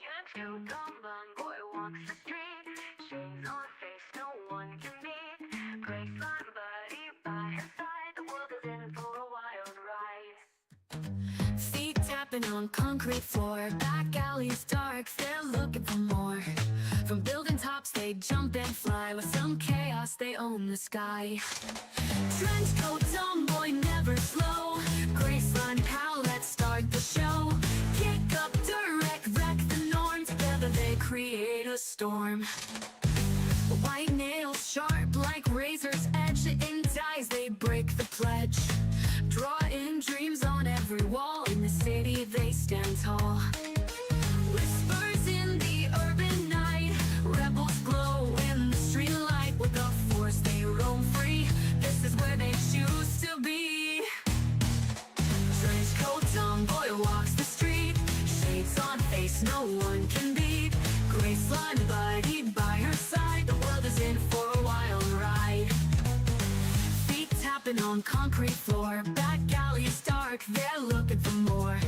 Can't go dumb, boy walks the street. Shades on face, no one can meet. Grace line buddy by her side. The world is in for a wild ride. Feet tapping on concrete floor. Back alleys dark, they're looking for more. From building tops they jump and fly. With some chaos they own the sky. Trench coat tomboy never slow. Graceline pal, let's start the show. Kick up direct, wreck the norm. Together they create a storm. White nails sharp like razor's edge. In dyes they break the pledge. Drawing dreams on every wall. In the city they stand tall. Whispers in the urban night. Rebels glow in the street light. With the force they roam free. This is where they choose to be. Trench coat tomboy walks the street. Shades on face, no one can beat. Graceline buddy by her side. The world is in for a wild ride. Feet tapping on concrete floor. Back alleys dark, they're looking for more.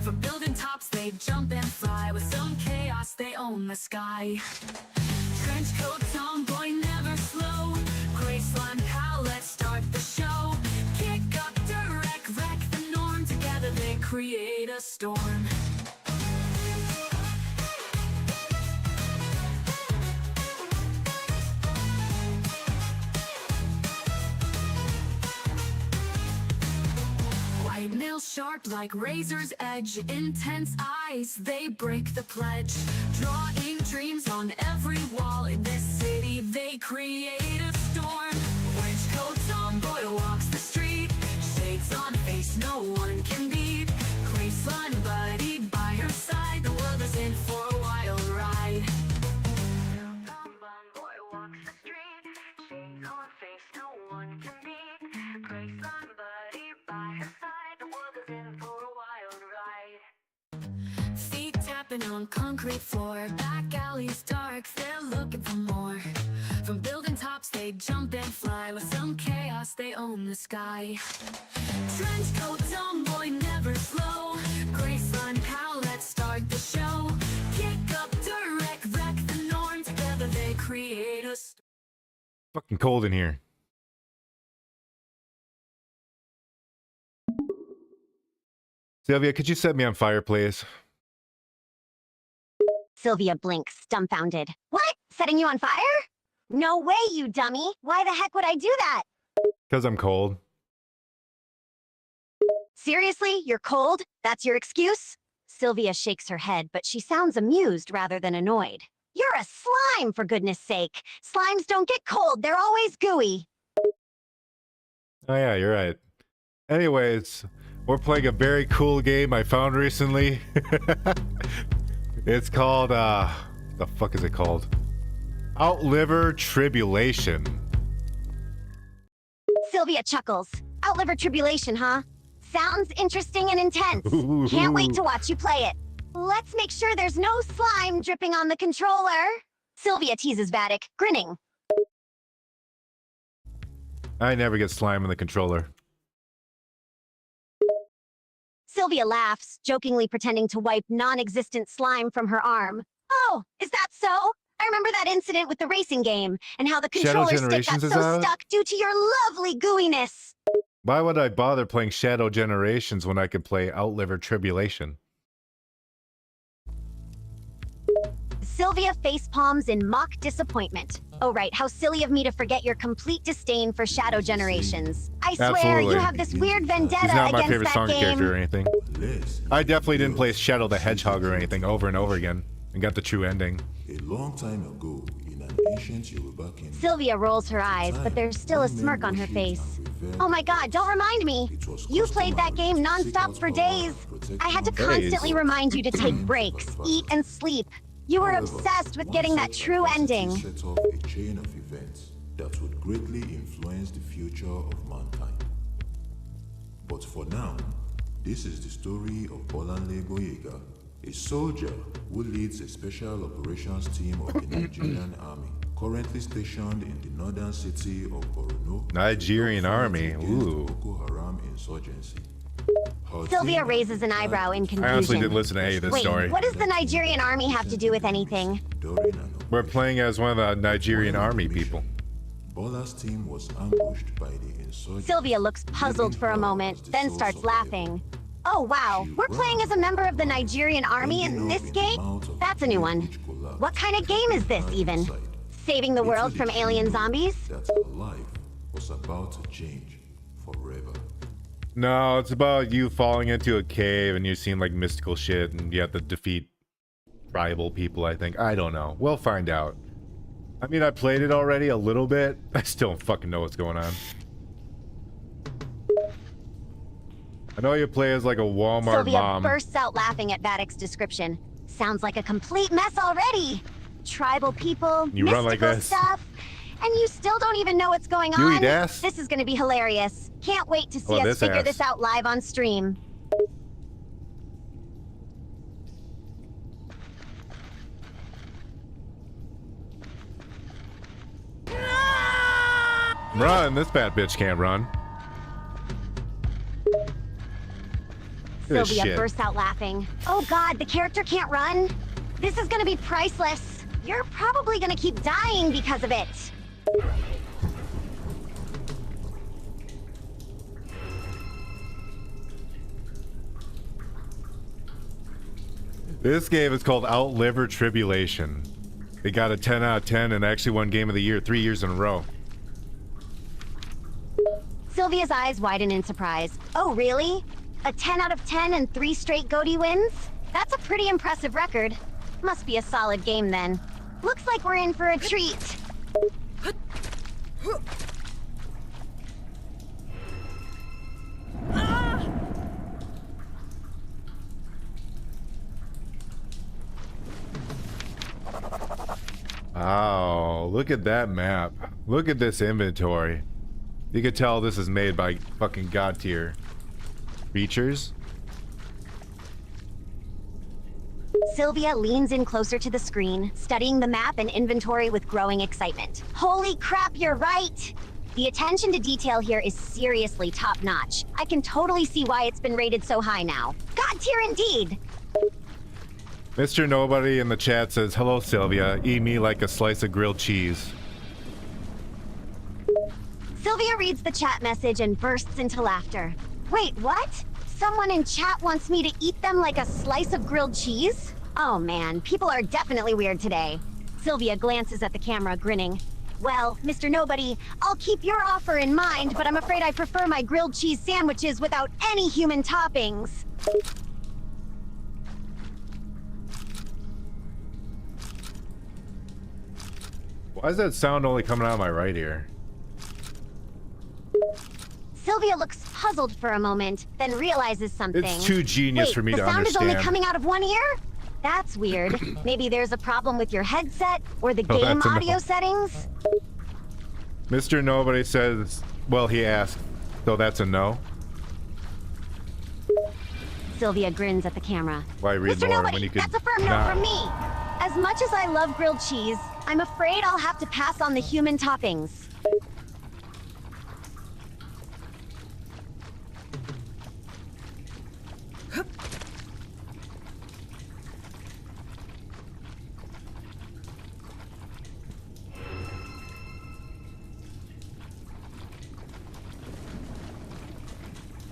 From building tops they jump and fly. With some chaos they own the sky. Trench coat tomboy never slow. Graceline pal, let's start the show. Kick up direct, wreck the norm. Together they create a storm. White nails sharp like razor's edge. Intense eyes, they break the pledge. Drawing dreams on every wall. In this city they create a storm. Trench coat tomboy walks the street. Shades on face, no one can beat. Graceline buddy by her side. The world is in for a wild ride. Boy walks the street. Shades on face, no one can beat. Graceline buddy by her side. The world is in for a wild ride. Feet tapping on concrete floor. Back alleys dark, they're looking for more. From building tops they jump and fly. With some chaos they own the sky. Trench coat tomboy never slow. Graceline pal, let's start the show. Kick up direct, wreck the norm. Together they create a Fucking cold in here. Sylvia, could you set me on fire, please? Sylvia blinks, dumbfounded. What? Setting you on fire? No way, you dummy. Why the heck would I do that? Because I'm cold. Seriously? You're cold? That's your excuse? Sylvia shakes her head, but she sounds amused rather than annoyed. You're a slime, for goodness sake. Slimes don't get cold. They're always gooey. Oh yeah, you're right. Anyways, we're playing a very cool game I found recently. It's called, the fuck is it called? Outliver Tribulation. Sylvia chuckles. Outliver Tribulation, huh? Sounds interesting and intense. Can't wait to watch you play it. Let's make sure there's no slime dripping on the controller. Sylvia teases Vattic, grinning. I never get slime in the controller. Sylvia laughs, jokingly pretending to wipe non-existent slime from her arm. Oh, is that so? I remember that incident with the racing game, and how the controller stick got Generations is so out? stuck due to your lovely gooiness. Why would I bother playing Shadow Generations when I could play Outliver Tribulation? Sylvia facepalms in mock disappointment. Oh right, how silly of me to forget your complete disdain for Shadow Generations. I swear, Absolutely. you have this weird vendetta He's not my against favorite that Sonic game. character or anything. I definitely didn't play Shadow the Hedgehog or anything over and over again and got the true ending. A long time ago, in an ancient Yoruba kingdom, Sylvia rolls her eyes, but there's still a smirk on her face. Oh my god, don't remind me. You played that game non-stop for days. I had to constantly remind you to take breaks, eat and sleep. You were obsessed with getting that true ending. set off a chain of events that would greatly influence the future of mankind. But for now, this is the story of Bolanle Boyega, a soldier who leads a special operations team of the Nigerian army, currently stationed in the northern city of Borno. Nigerian army, against ooh. Boko Haram insurgency. Her Sylvia team raises an eyebrow in confusion. I honestly didn't listen to any of this Wait, story. what does the Nigerian army have to do with anything? during an We're playing as one of the Nigerian army people. Bola's team was ambushed by the insurgents. Sylvia looks puzzled for a moment, then starts laughing. Oh wow, we're playing as a member of the Nigerian army in this game? That's a new one. What kind of game is this even? Saving the world from alien zombies? That her life was about to change forever. No, it's about you falling into a cave and you're seeing like mystical shit and you have to defeat tribal people, I think. I don't know. We'll find out. I mean, I played it already a little bit. I still don't fucking know what's going on. I know you play as like a Walmart Sylvia mom. bursts out laughing at Vatic's description. Sounds like a complete mess already. Tribal people, You run like mystical this. stuff, and you still don't even know what's going You on. eat ass? This is gonna be hilarious. Can't wait to see Oh, us this figure ass. this out live on stream. Run! This bad bitch can't run. Look at this Sylvia shit. bursts out laughing. Oh god, the character can't run? This is gonna be priceless. You're probably gonna keep dying because of it. This game is called Outliver Tribulation. It got a 10 out of 10 and actually won Game of the Year 3 years in a row. Sylvia's eyes widen in surprise. Oh, really? A 10 out of 10 and 3 straight GOTY wins? That's a pretty impressive record. Must be a solid game then. Looks like we're in for a treat. Wow, look at that map. Look at this inventory. You can tell this is made by fucking god tier creatures. Sylvia leans in closer to the screen, studying the map and inventory with growing excitement. Holy crap, you're right! The attention to detail here is seriously top-notch. I can totally see why it's been rated so high now. God tier indeed! Mr. Nobody in the chat says, "Hello Sylvia, eat me like a slice of grilled cheese." Sylvia reads the chat message and bursts into laughter. Wait, what? Someone in chat wants me to eat them like a slice of grilled cheese? Oh man, people are definitely weird today. Sylvia glances at the camera, grinning. Well, Mr. Nobody, I'll keep your offer in mind, but I'm afraid I prefer my grilled cheese sandwiches without any human toppings. Why is that sound only coming out of my right ear? Sylvia looks puzzled for a moment, then realizes something. It's too genius Wait, for me the to sound understand. is only coming out of one ear? That's weird. Maybe there's a problem with your headset or the Oh, game that's a no. audio settings? Mr. Nobody says, well, he asked, so that's a no. Sylvia grins at the camera. Why read Mr. more Nobody, when you could that's a firm no not? from me. As much as I love grilled cheese, I'm afraid I'll have to pass on the human toppings.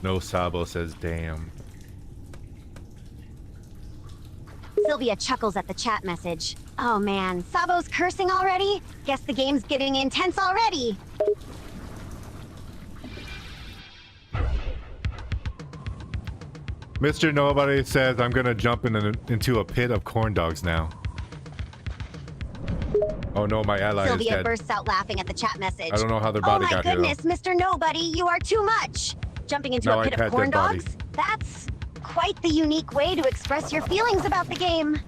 No Sabo says, damn. Sylvia chuckles at the chat message. Oh man, Sabo's cursing already? Guess the game's getting intense already. Mr. Nobody says, I'm gonna jump into a pit of corn dogs now. Oh no, my ally is Sylvia dead. bursts out laughing at the chat message. I don't know how their body oh my got here, though. goodness, Mr. Nobody, you are too much. Jumping into No, a I pit of pet corn dead bodies. dogs? That's quite the unique way to express your feelings about the game.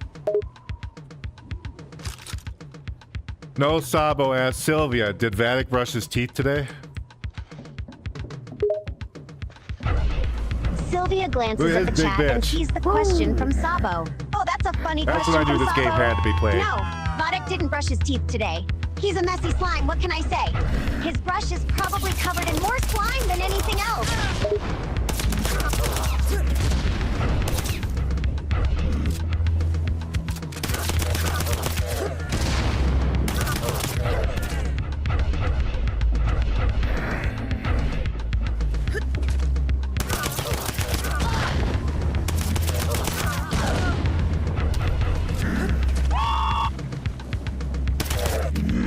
No Sabo asks Sylvia, did Vattic brush his teeth today? Sylvia glances Look at at the this big chat and bitch. sees the question from Sabo. Oh, that's a funny That's question when I knew from this game Sabo. had to be played. No, Vattic didn't brush his teeth today. He's a messy slime, what can I say? His brush is probably covered in more slime than anything else.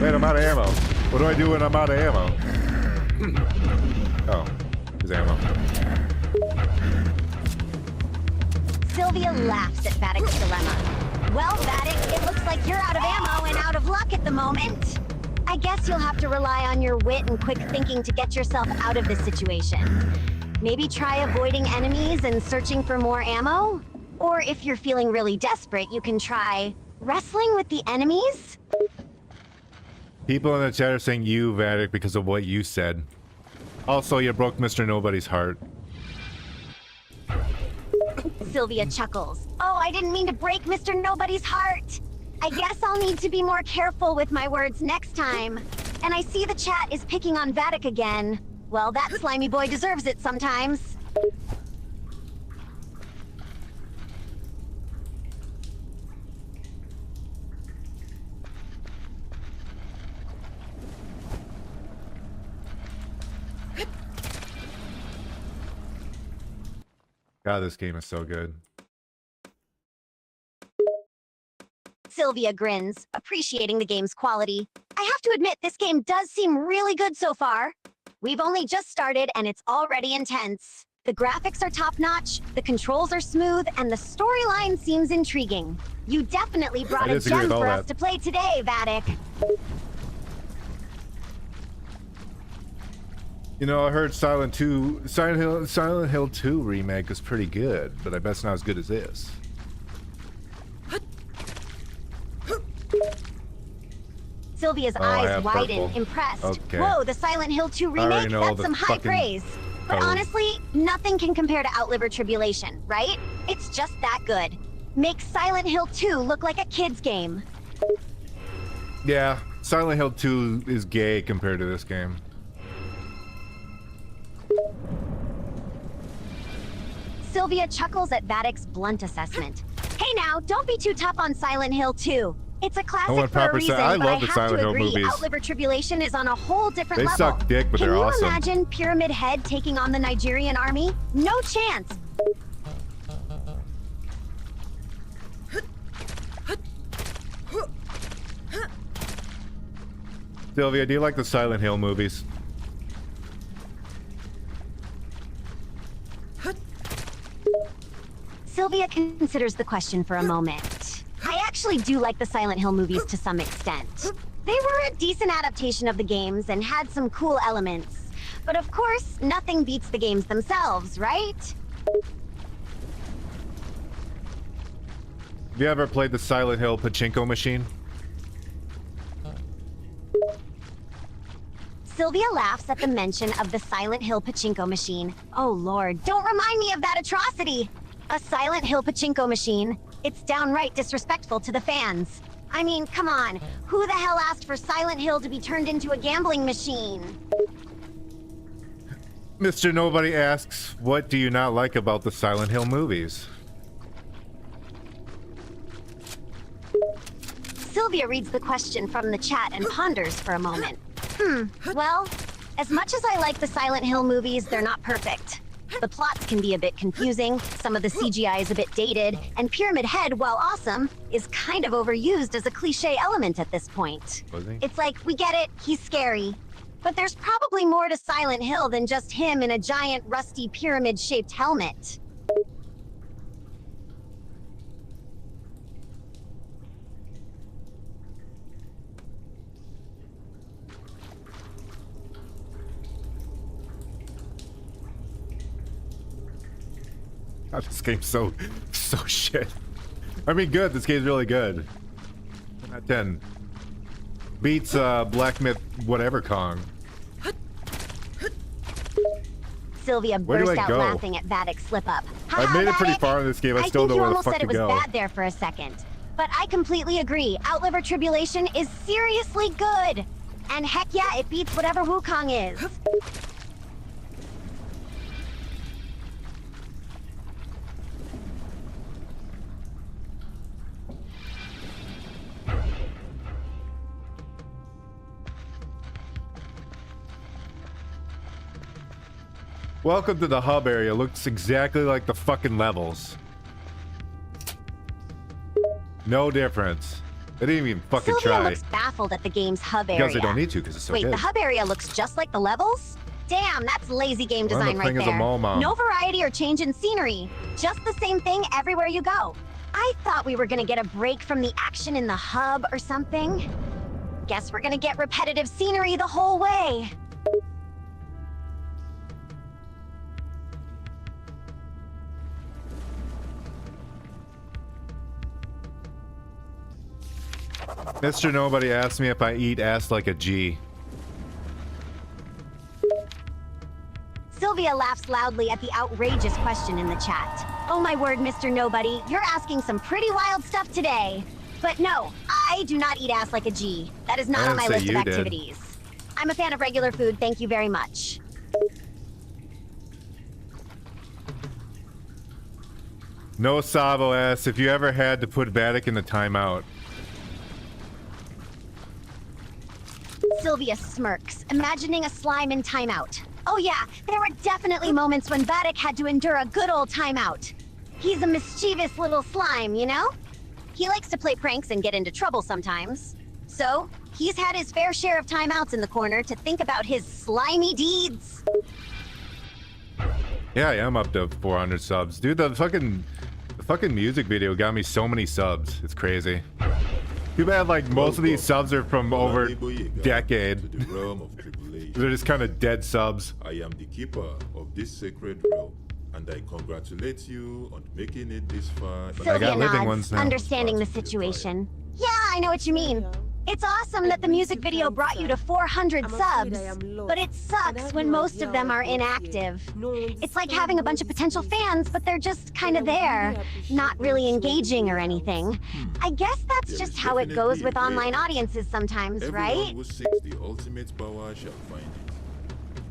Wait, I'm out of ammo. What do I do when I'm out of ammo? Oh, there's ammo. Sylvia laughs at Vattic's dilemma. Well, Vattic, it looks like you're out of ammo and out of luck at the moment. I guess you'll have to rely on your wit and quick thinking to get yourself out of this situation. Maybe try avoiding enemies and searching for more ammo? Or if you're feeling really desperate, you can try wrestling with the enemies? People in the chat are saying you, Vattic, because of what you said. Also, you broke Mr. Nobody's heart. Sylvia chuckles. Oh, I didn't mean to break Mr. Nobody's heart. I guess I'll need to be more careful with my words next time. And I see the chat is picking on Vattic again. Well, that slimy boy deserves it sometimes. God, this game is so good. Sylvia grins, appreciating the game's quality. I have to admit, this game does seem really good so far. We've only just started and it's already intense. The graphics are top-notch, the controls are smooth, and the storyline seems intriguing. You definitely brought a gem for us to play today, Vattic. You know, I heard Silent Hill 2 remake is pretty good, but I bet it's not as good as this. Sylvia's eyes widen, impressed. Okay. Whoa, the Silent Hill 2 remake? That's some high praise. But honestly, nothing can compare to Outliver Tribulation, right? It's just that good. Makes Silent Hill 2 look like a kid's game. Yeah, Silent Hill 2 is gay compared to this game. Sylvia chuckles at Vattic's blunt assessment. Hey now, don't be too tough on Silent Hill 2. It's a classic for a reason, I but love the Silent Hill movies. Outliver Tribulation is on a whole different They level. suck dick, but they're awesome. Can you imagine Pyramid Head taking on the Nigerian army? No chance. Sylvia, do you like the Silent Hill movies? Sylvia considers the question for a moment. I actually do like the Silent Hill movies to some extent. They were a decent adaptation of the games and had some cool elements. But of course, nothing beats the games themselves, right? Have you ever played the Silent Hill pachinko machine? Sylvia laughs at the mention of the Silent Hill pachinko machine. Oh lord, don't remind me of that atrocity! A Silent Hill pachinko machine? It's downright disrespectful to the fans. I mean, come on. Who the hell asked for Silent Hill to be turned into a gambling machine? Mr. Nobody asks, what do you not like about the Silent Hill movies? Sylvia reads the question from the chat and ponders for a moment. Well, as much as I like the Silent Hill movies, they're not perfect. The plots can be a bit confusing, some of the CGI is a bit dated, and Pyramid Head, while awesome, is kind of overused as a cliche element at this point. It's like, we get it, he's scary. But there's probably more to Silent Hill than just him in a giant, rusty, pyramid-shaped helmet. God, this game's so shit. I mean, good. This game's really good. 10 out of 10. Beats Black Myth whatever Kong. Sylvia burst out laughing at Vattic's slip-up. I made it pretty far in this game. I still don't know where the fuck to go. I think you almost said it was bad there for a second. But I completely agree. Outliver Tribulation is seriously good. And heck yeah, it beats whatever Wukong is. Welcome to the hub area. Looks exactly like the fucking levels. No difference. They didn't even fucking Sylvia try. looks baffled at the game's hub area. Because they don't need to, because it's so Wait, good. the hub area looks just like the levels? Damn, that's lazy game Well, design the right thing is a there. mole mom. No variety or change in scenery. Just the same thing everywhere you go. I thought we were gonna get a break from the action in the hub or something. Guess we're gonna get repetitive scenery the whole way. Mr. Nobody asked me if I eat ass like a G. Sylvia laughs loudly at the outrageous question in the chat. Oh my word, Mr. Nobody, you're asking some pretty wild stuff today. But no, I do not eat ass like a G. That is not I on my didn't say list of you did. activities. I'm a fan of regular food, thank you very much. No Savo asks if you ever had to put Vattic in the timeout. Sylvia smirks, imagining a slime in timeout. Oh yeah, there were definitely moments when Vattic had to endure a good old timeout. He's a mischievous little slime, you know? He likes to play pranks and get into trouble sometimes. So, he's had his fair share of timeouts in the corner to think about his slimy deeds. Yeah, I am up to 400 subs. Dude, the fucking music video got me so many subs. It's crazy. Too bad, like, most of these subs are from over a decade. To the realm of tribulation. They're just kind of dead subs. I am the keeper of this sacred realm, and I congratulate you on making it this far. Sylvia got living nods, ones now. understanding the situation. Yeah, I know what you mean. It's awesome that the music video brought you to 400 subs, but it sucks when most of them are inactive. It's like having a bunch of potential fans, but they're just kind of there, not really engaging or anything. I guess that's There just is how it goes definitely with a way. online audiences sometimes, Everyone right? who seeks the ultimate power shall find it.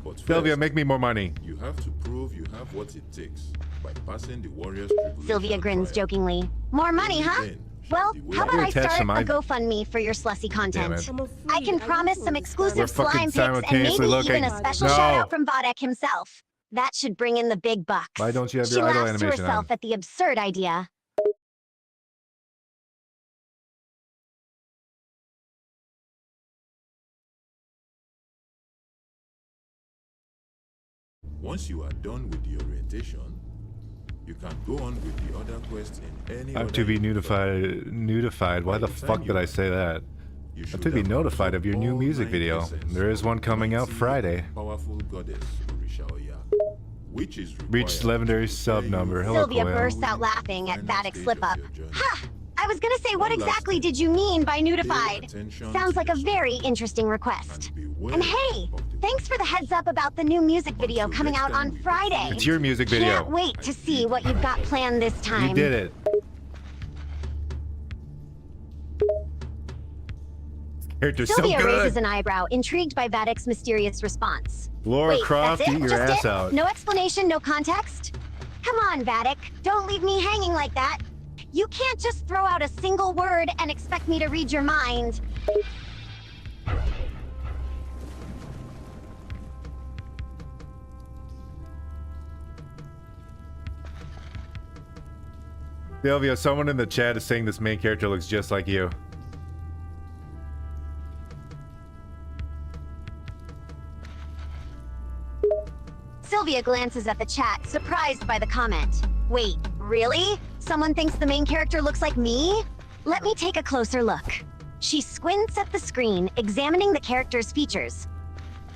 But Sylvia, first, make me more money. you have to prove you have what it takes by passing the warrior's tribulation. Sylvia grins trial. jokingly. More money, huh? Then Well, shall the how about way- I Attach start some a I- GoFundMe for your slussy Damn content? it. I can promise some exclusive We're fucking slime pics and maybe simultaneously looking. even a special No. shout out from Vattic himself. That should bring in the big bucks. Why don't you have She your idle laughs to animation herself on? at the absurd idea. Once you are done with the orientation, you can go on with the other quests in any I have other to be universe. notified. Why the fuck did I say that? You I have should to be have notified of your new all music 9 video. essence There is of one coming out mighty, Friday. Powerful goddess Orishaoya, which is Reached required legendary to sub prepare you number. for Hello, Sylvia Coil. bursts out laughing at Final Vattic's stage slip of up. your journey. Ha! I was gonna say, what One last exactly thing. did you mean by Pay notified? attention Sounds to like a the very song interesting request. and beware And hey, of the thanks for the heads up about the new music video Until coming next out time on we Friday. It's your music video. Can't wait to see what you've got planned this time. You did it. Character's so Sylvia raises good. an eyebrow, intrigued by Vattic's mysterious response. Laura Wait, Croft, that's it? eat your Just ass it? out. No explanation, no context? Come on, Vattic. Don't leave me hanging like that. You can't just throw out a single word and expect me to read your mind. Sylvia, someone in the chat is saying this main character looks just like you. Sylvia glances at the chat, surprised by the comment. Wait, really? Someone thinks the main character looks like me? Let me take a closer look. She squints at the screen, examining the character's features.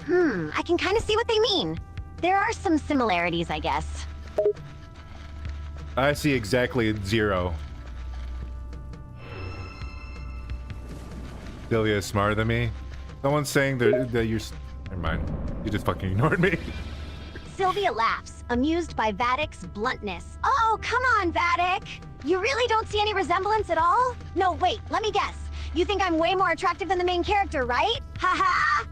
I can kind of see what they mean. There are some similarities, I guess. I see exactly 0. Sylvia is smarter than me. Someone's saying that you're... Never mind. You just fucking ignored me. Sylvia laughs, amused by Vattic's bluntness. Oh, come on, Vattic! You really don't see any resemblance at all? No, wait, let me guess. You think I'm way more attractive than the main character, right? Ha ha!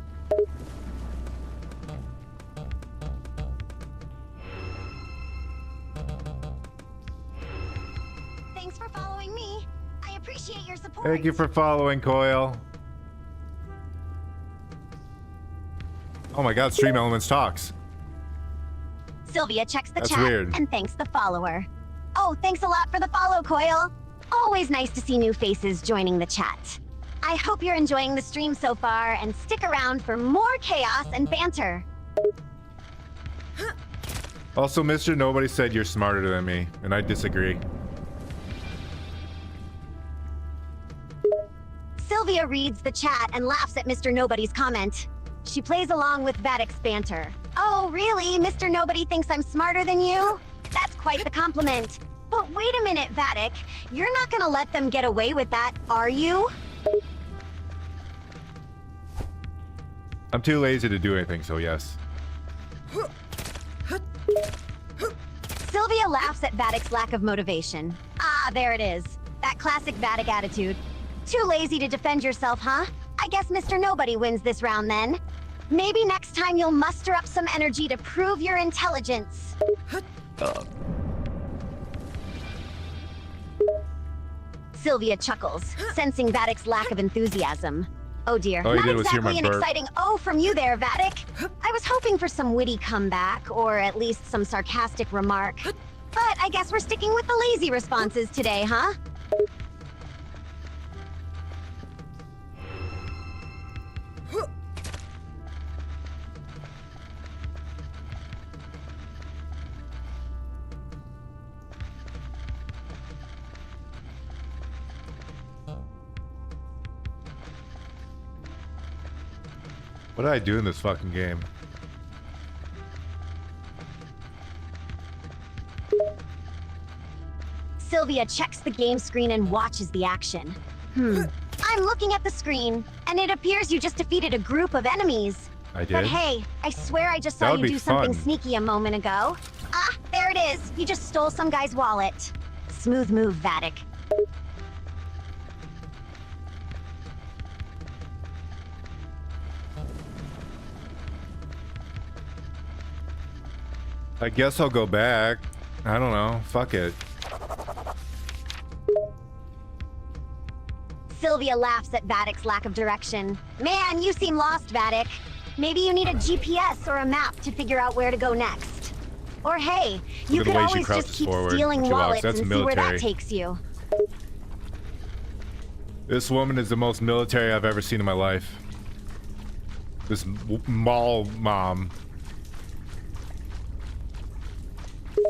Thanks for following me. I appreciate your support. Thank you for following, Coil. Oh my god, Stream Elements talks. Sylvia checks the That's chat weird. and thanks the follower. Oh, thanks a lot for the follow, Coil. Always nice to see new faces joining the chat. I hope you're enjoying the stream so far and stick around for more chaos and banter. Also, Mr. Nobody said you're smarter than me, and I disagree. Sylvia reads the chat and laughs at Mr. Nobody's comment. She plays along with Vatic's banter. Oh, really? Mr. Nobody thinks I'm smarter than you? That's quite the compliment. But wait a minute, Vattic. You're not gonna let them get away with that, are you? I'm too lazy to do anything, so yes. Sylvia laughs at Vatic's lack of motivation. Ah, there it is. That classic Vattic attitude. Too lazy to defend yourself, huh? I guess Mr. Nobody wins this round then. Maybe next time you'll muster up some energy to prove your intelligence. Sylvia chuckles, sensing Vatic's lack of enthusiasm. Oh dear, All you not did was hear my exactly an burp. exciting "oh" from you there, Vattic. I was hoping for some witty comeback, or at least some sarcastic remark. But I guess we're sticking with the lazy responses today, huh? What did I do in this fucking game? Sylvia checks the game screen and watches the action. I'm looking at the screen, and it appears you just defeated a group of enemies. I did. But hey, I swear I just That saw would you be do something fun. sneaky a moment ago. Ah, there it is. You just stole some guy's wallet. Smooth move, Vattic. I guess I'll go back. I don't know. Fuck it. Sylvia laughs at Vatic's lack of direction. Man, you seem lost, Vattic. Maybe you need a GPS or a map to figure out where to go next. Or hey, you Look at could the way she always crouches just keep forward stealing when she walks. wallets That's and see where that military. takes you. This woman is the most military I've ever seen in my life. This mall mom.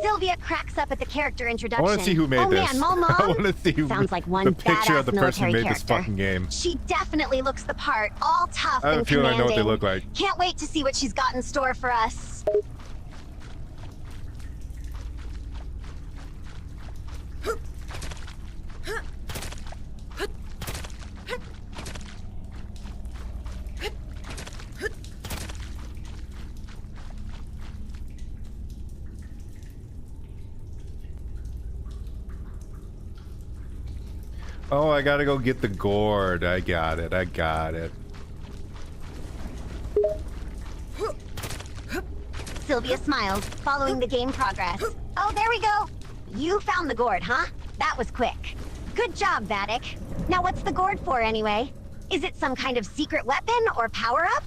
Sylvia cracks up at the character introduction. I want to see who made oh, this. Man, Mom, I want to see who Sounds like one the picture badass of the person who military made this character. fucking game. She definitely looks the part, all tough I have a and feeling I know commanding. what they look like. Can't wait to see what she's got in store for us. Oh, I gotta go get the gourd. I got it. I got it. Sylvia smiles, following the game progress. Oh, there we go. You found the gourd, huh? That was quick. Good job, Vattic. Now what's the gourd for anyway? Is it some kind of secret weapon or power-up?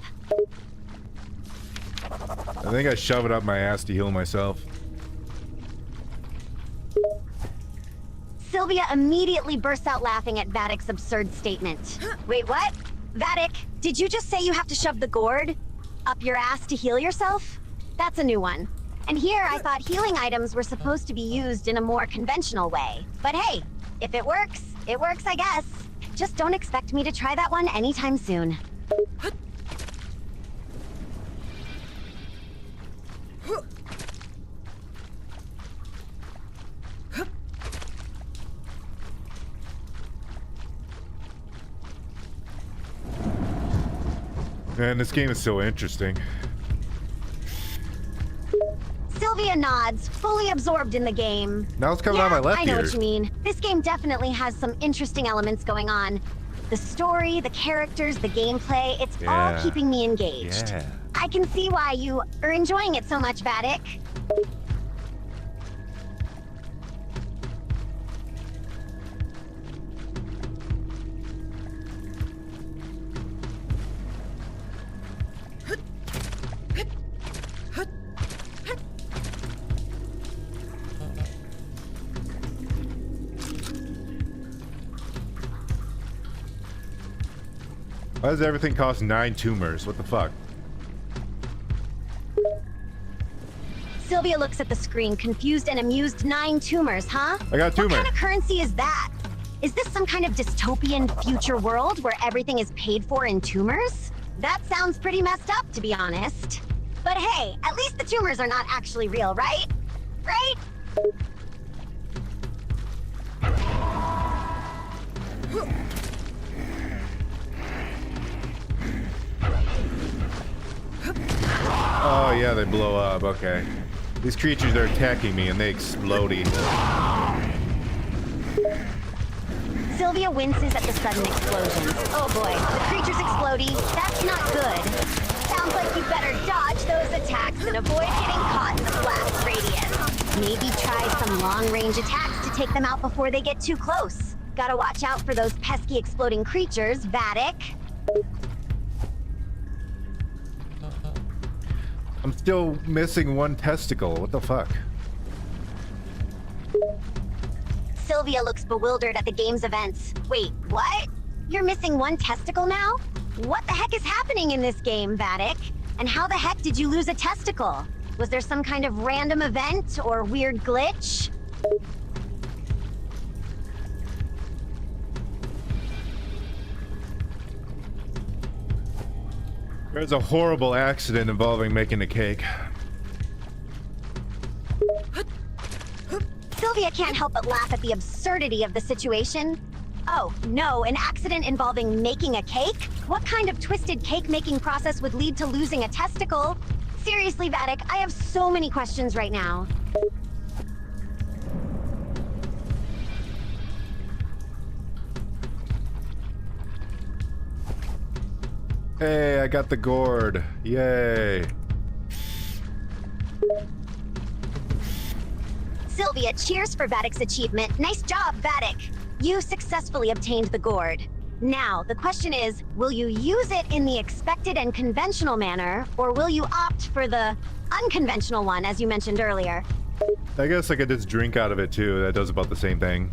I think I shove it up my ass to heal myself. Sylvia immediately bursts out laughing at Vatic's absurd statement. Wait, what? Vattic, did you just say you have to shove the gourd up your ass to heal yourself? That's a new one. And here I thought healing items were supposed to be used in a more conventional way. But hey, if it works, I guess. Just don't expect me to try that one anytime soon. Man, this game is so interesting. Sylvia nods, fully absorbed in the game. Now it's coming Yeah, out of my left I know ear. what you mean. This game definitely has some interesting elements going on. The story, the characters, the gameplay, it's all Yeah. keeping me engaged. Yeah. I can see why you are enjoying it so much, Vattic. Why does everything cost 9 tumors? What the fuck? Sylvia looks at the screen, confused and amused. 9 tumors, huh? I got a tumor. What kind of currency is that? Is this some kind of dystopian future world where everything is paid for in tumors? That sounds pretty messed up, to be honest. But hey, at least the tumors are not actually real, right? Right? Oh yeah, they blow up. Okay. These creatures are attacking me and they explodey. Sylvia winces at the sudden explosions. Oh boy, the creature's exploding. That's not good. Sounds like you better dodge those attacks and avoid getting caught in the blast radius. Maybe try some long-range attacks to take them out before they get too close. Gotta watch out for those pesky exploding creatures, Vattic. I'm still missing 1 testicle. What the fuck? Sylvia looks bewildered at the game's events. Wait, what? You're missing 1 testicle now? What the heck is happening in this game, Vattic? And how the heck did you lose a testicle? Was there some kind of random event or weird glitch? There's a horrible accident involving making a cake. Sylvia can't help but laugh at the absurdity of the situation. Oh, no, an accident involving making a cake? What kind of twisted cake-making process would lead to losing a testicle? Seriously, Vattic, I have so many questions right now. Hey, I got the gourd. Yay. Sylvia, cheers for Vattic's achievement. Nice job, Vattic. You successfully obtained the gourd. Now, the question is, will you use it in the expected and conventional manner, or will you opt for the unconventional one, as you mentioned earlier? I guess I could just drink out of it too. That does about the same thing.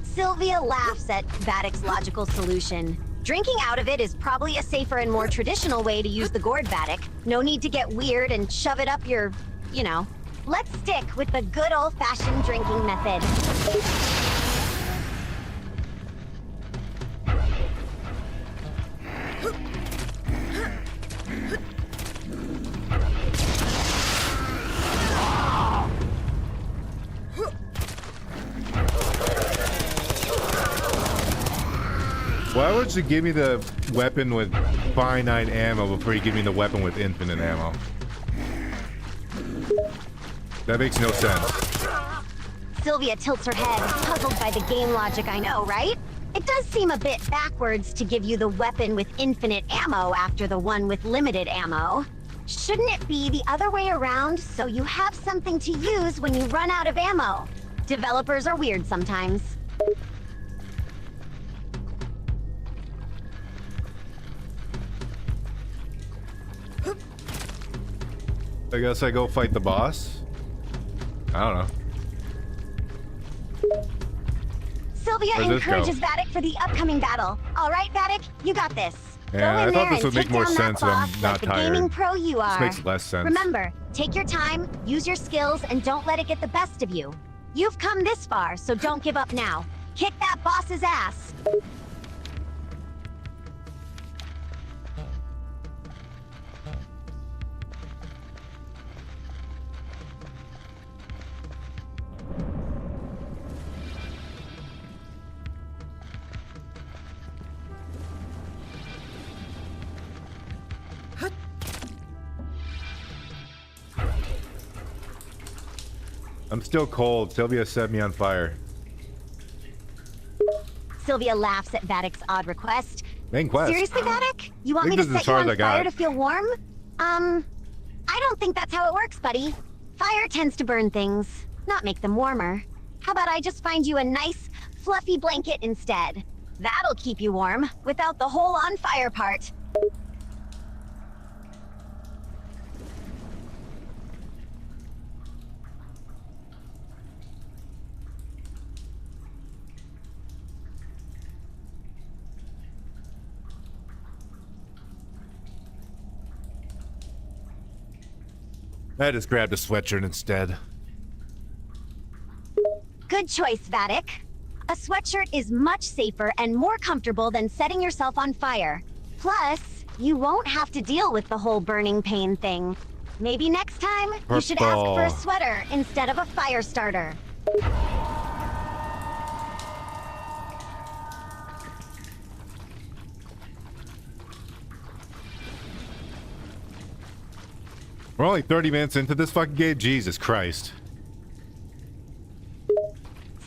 Sylvia laughs at Vattic's logical solution. Drinking out of it is probably a safer and more traditional way to use the gourd, Vattic. No need to get weird and shove it up your, you know. Let's stick with the good old-fashioned drinking method. Why would you give me the weapon with finite ammo before you give me the weapon with infinite ammo? That makes no sense. Sylvia tilts her head, puzzled by the game logic, I know, right? It does seem a bit backwards to give you the weapon with infinite ammo after the one with limited ammo. Shouldn't it be the other way around, so you have something to use when you run out of ammo? Developers are weird sometimes. I guess I go fight the boss? I don't know. Sylvia Where's this encourages go? Vattic for the upcoming battle. All right, Vattic, you got this. Yeah, Go I in thought there this and would make take more down sense that when I'm boss not like the tired. gaming pro you are. This makes less sense. Remember, take your time, use your skills, and don't let it get the best of you. You've come this far, so don't give up now. Kick that boss's ass. I'm still cold. Sylvia set me on fire. Sylvia laughs at Vattic's odd request. Main quest. Seriously, Vattic? You want I me think to this is set as you far on as I fire got. to feel warm? I don't think that's how it works, buddy. Fire tends to burn things, not make them warmer. How about I just find you a nice, fluffy blanket instead? That'll keep you warm, without the whole on fire part. I just grabbed a sweatshirt instead. Good choice, Vattic. A sweatshirt is much safer and more comfortable than setting yourself on fire. Plus, you won't have to deal with the whole burning pain thing. Maybe next time, you should ask for a sweater instead of a fire starter. We're only 30 minutes into this fucking game? Jesus Christ.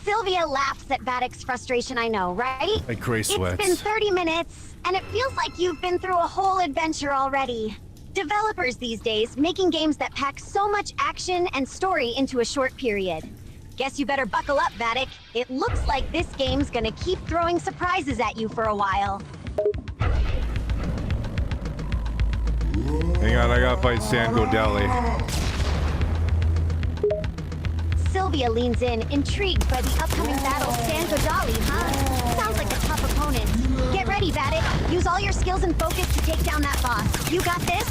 Sylvia laughs at Vatic's frustration, I know, right? My gray sweats. It's been 30 minutes, and it feels like you've been through a whole adventure already. Developers these days making games that pack so much action and story into a short period. Guess you better buckle up, Vattic. It looks like this game's gonna keep throwing surprises at you for a while. Hang on, I gotta fight San Godelli. Sylvia leans in, intrigued by the upcoming battle. San Godelli, huh? Sounds like a tough opponent. Get ready, Vattic. Use all your skills and focus to take down that boss. You got this?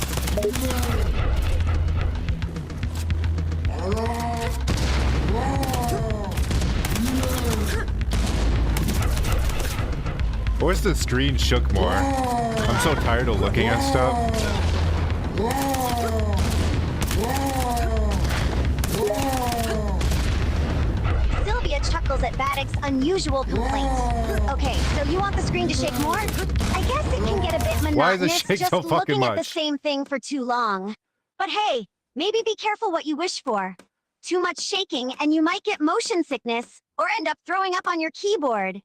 I wish the screen shook more. I'm so tired of looking at stuff. Sylvia chuckles at Vatic's unusual complaint. Okay, so you want the screen to shake more? I guess it can get a bit monotonous Why does it shake just so fucking looking at the much? same thing for too long. But hey, maybe be careful what you wish for. Too much shaking and you might get motion sickness or end up throwing up on your keyboard.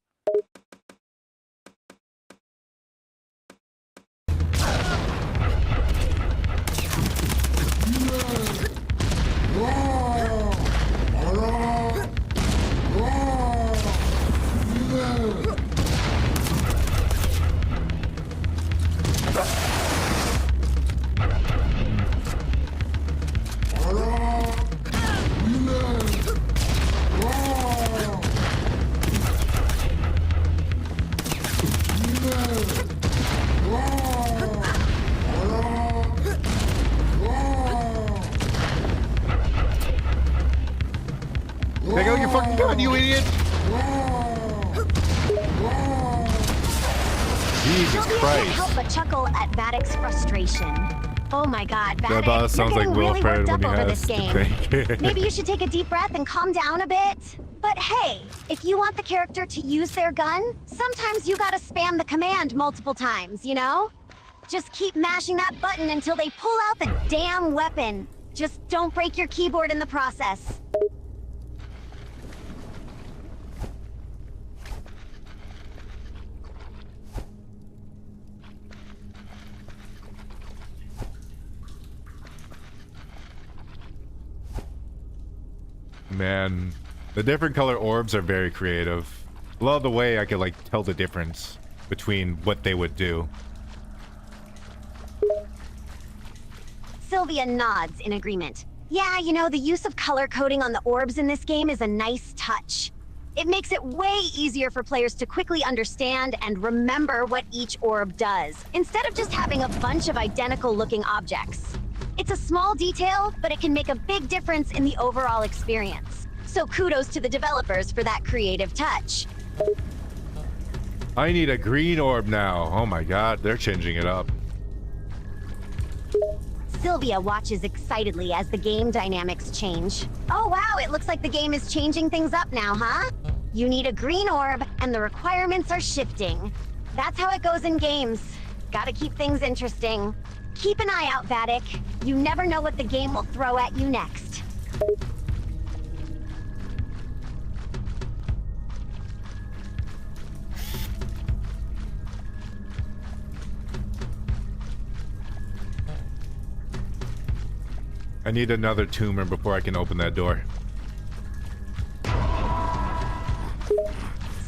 Take out your fucking gun, you idiot! Jesus Sylvia can't Christ. help but chuckle at Vatic's frustration. Oh my god, That Vattic, boss you're sounds like getting Will really Ferrell worked when up he over has this game. to think. Maybe you should take a deep breath and calm down a bit. But hey, if you want the character to use their gun, sometimes you gotta spam the command multiple times, you know? Just keep mashing that button until they pull out the damn weapon. Just don't break your keyboard in the process. Man, the different color orbs are very creative. Love the way I could like tell the difference between what they would do. Sylvia nods in agreement. Yeah, you know, the use of color coding on the orbs in this game is a nice touch. It makes it way easier for players to quickly understand and remember what each orb does, instead of just having a bunch of identical-looking objects. It's a small detail, but it can make a big difference in the overall experience. So kudos to the developers for that creative touch. I need a green orb now. Oh my god, they're changing it up. Sylvia watches excitedly as the game dynamics change. Oh wow, it looks like the game is changing things up now, huh? You need a green orb, and the requirements are shifting. That's how it goes in games. Gotta keep things interesting. Keep an eye out, Vattic. You never know what the game will throw at you next. I need another tumor before I can open that door.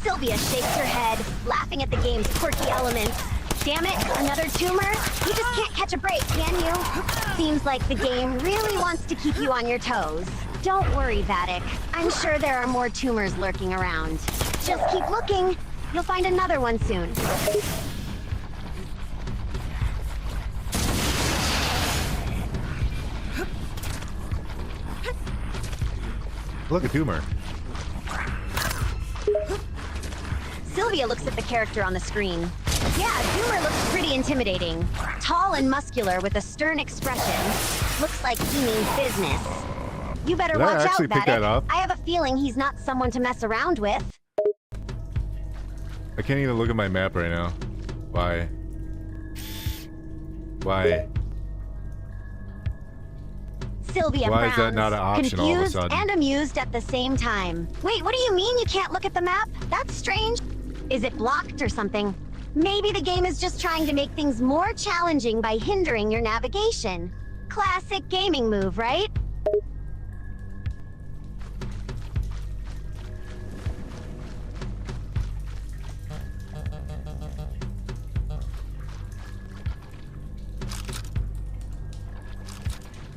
Sylvia shakes her head, laughing at the game's quirky elements. Damn it, another tumor? You just can't catch a break, can you? Seems like the game really wants to keep you on your toes. Don't worry, Vattic. I'm sure there are more tumors lurking around. Just keep looking. You'll find another one soon. Look at tumor. Sylvia looks at the character on the screen. Yeah, Doomer looks pretty intimidating. Tall and muscular with a stern expression. Looks like he means business. You better Did I watch out, actually pick that up? Vattic. I have a feeling he's not someone to mess around with. I can't even look at my map right now. Why? Why? Sylvia Why frowns, is that not an option all of a confused sudden? and amused at the same time. Wait, what do you mean you can't look at the map? That's strange. Is it blocked or something? Maybe the game is just trying to make things more challenging by hindering your navigation. Classic gaming move, right?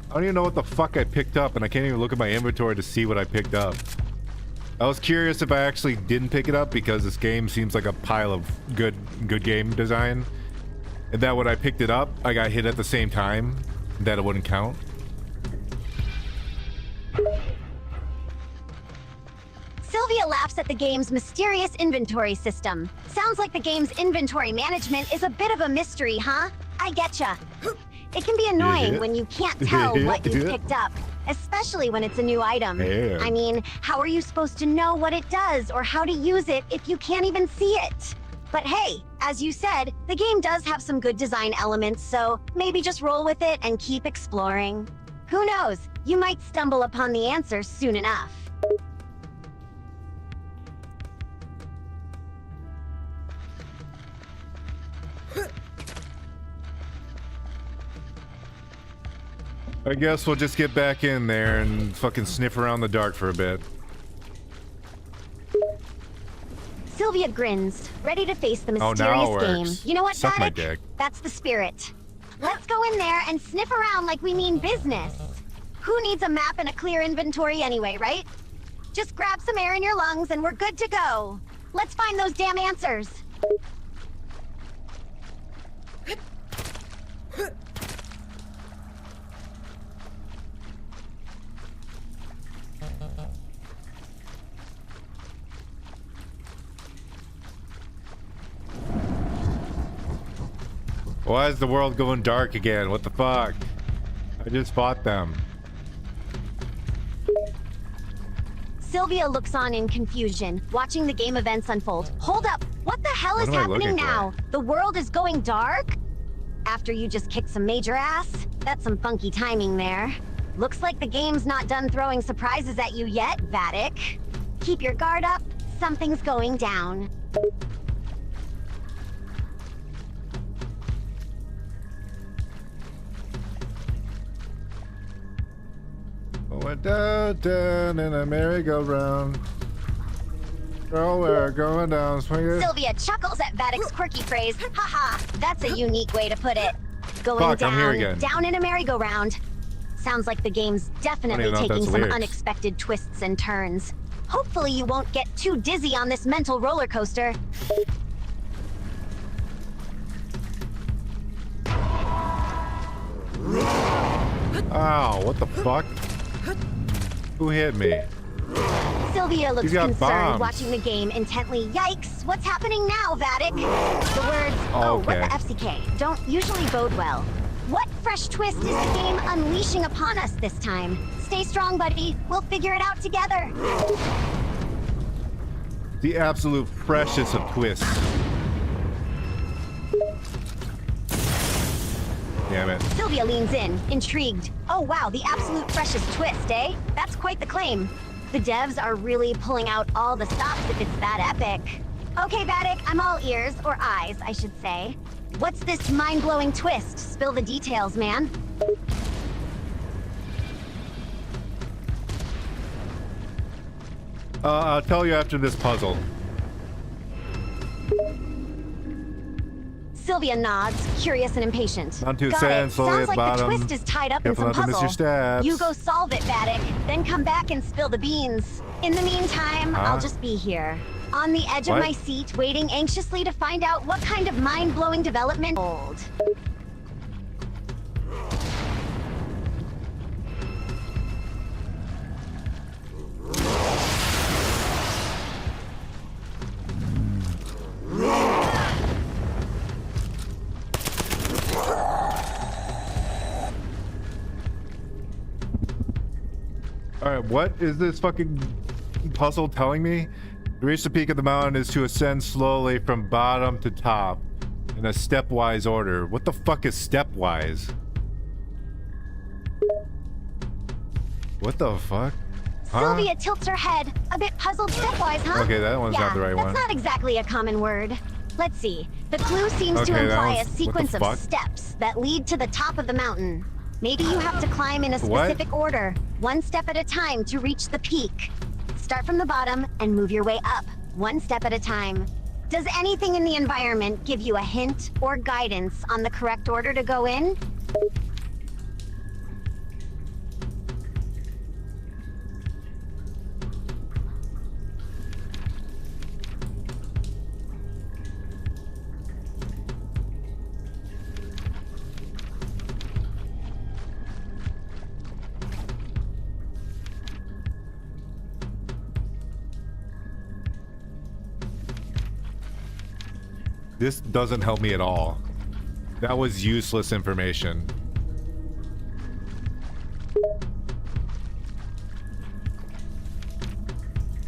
I don't even know what the fuck I picked up, and I can't even look at my inventory to see what I picked up. I was curious if I actually didn't pick it up because this game seems like a pile of good game design. And that when I picked it up, I got hit at the same time, that it wouldn't count. Sylvia laughs at the game's mysterious inventory system. Sounds like the game's inventory management is a bit of a mystery, huh? I getcha. It can be annoying when you can't tell what you've picked up, especially when it's a new item. Yeah. I mean, how are you supposed to know what it does or how to use it if you can't even see it? But hey, as you said, the game does have some good design elements, so maybe just roll with it and keep exploring. Who knows? You might stumble upon the answers soon enough. I guess we'll just get back in there and fucking sniff around the dark for a bit. Sylvia grins, ready to face the Oh, mysterious now it game. works. You know what, Suck my Vattic? dick. That's the spirit. Let's go in there and sniff around like we mean business. Who needs a map and a clear inventory anyway, right? Just grab some air in your lungs and we're good to go. Let's find those damn answers. Why is the world going dark again? What the fuck? I just fought them. Sylvia looks on in confusion, watching the game events unfold. Hold up! What the hell What is am I happening looking for? now? The world is going dark? After you just kicked some major ass? That's some funky timing there. Looks like the game's not done throwing surprises at you yet, Vattic. Keep your guard up. Something's going down. Went down in a merry-go-round. Oh, we're going down, swinging. Sylvia chuckles at Vatic's quirky phrase. Haha, that's a unique way to put it. Going Fuck, I'm here down, again. down in a merry-go-round. Sounds like the game's definitely even know if taking that's some lyrics. unexpected twists and turns. Hopefully you won't get too dizzy on this mental roller coaster. Ow, what the fuck? Who hit me? Sylvia looks He's got concerned, bombs. watching the game intently. Yikes, what's happening now, Vattic? The words, oh, what Okay. the FCK, don't usually bode well. What fresh twist is the game unleashing upon us this time? Stay strong, buddy. We'll figure it out together. The absolute freshest of twists. Damn it. Sylvia leans in, intrigued. Oh wow, the absolute freshest twist, eh? That's quite the claim. The devs are really pulling out all the stops if it's that epic. Okay, Vattic, I'm all ears, or eyes, I should say. What's this mind-blowing twist? Spill the details, man. I'll tell you after this puzzle. Sylvia nods, curious and impatient. On to Got sand, it. slowly Sounds at like the the bottom. twist is tied up Careful in some not to miss your puzzle. stabs. You go solve it, Vattic, then come back and spill the beans. In the meantime, Huh? I'll just be here, on the edge of What? my seat, waiting anxiously to find out what kind of mind-blowing development hold. What is this fucking puzzle telling me? To reach the peak of the mountain is to ascend slowly from bottom to top in a stepwise order. What the fuck is stepwise? What the fuck? Huh? Sylvia tilts her head, a bit puzzled stepwise, huh? Okay, that one's not the right one. That's not exactly a common word. Let's see. The clue seems to Okay, imply a what the sequence of fuck? steps that lead to the top of the mountain. Maybe you have to climb in a What? specific order, one step at a time to reach the peak. Start from the bottom and move your way up, one step at a time. Does anything in the environment give you a hint or guidance on the correct order to go in? This doesn't help me at all. That was useless information.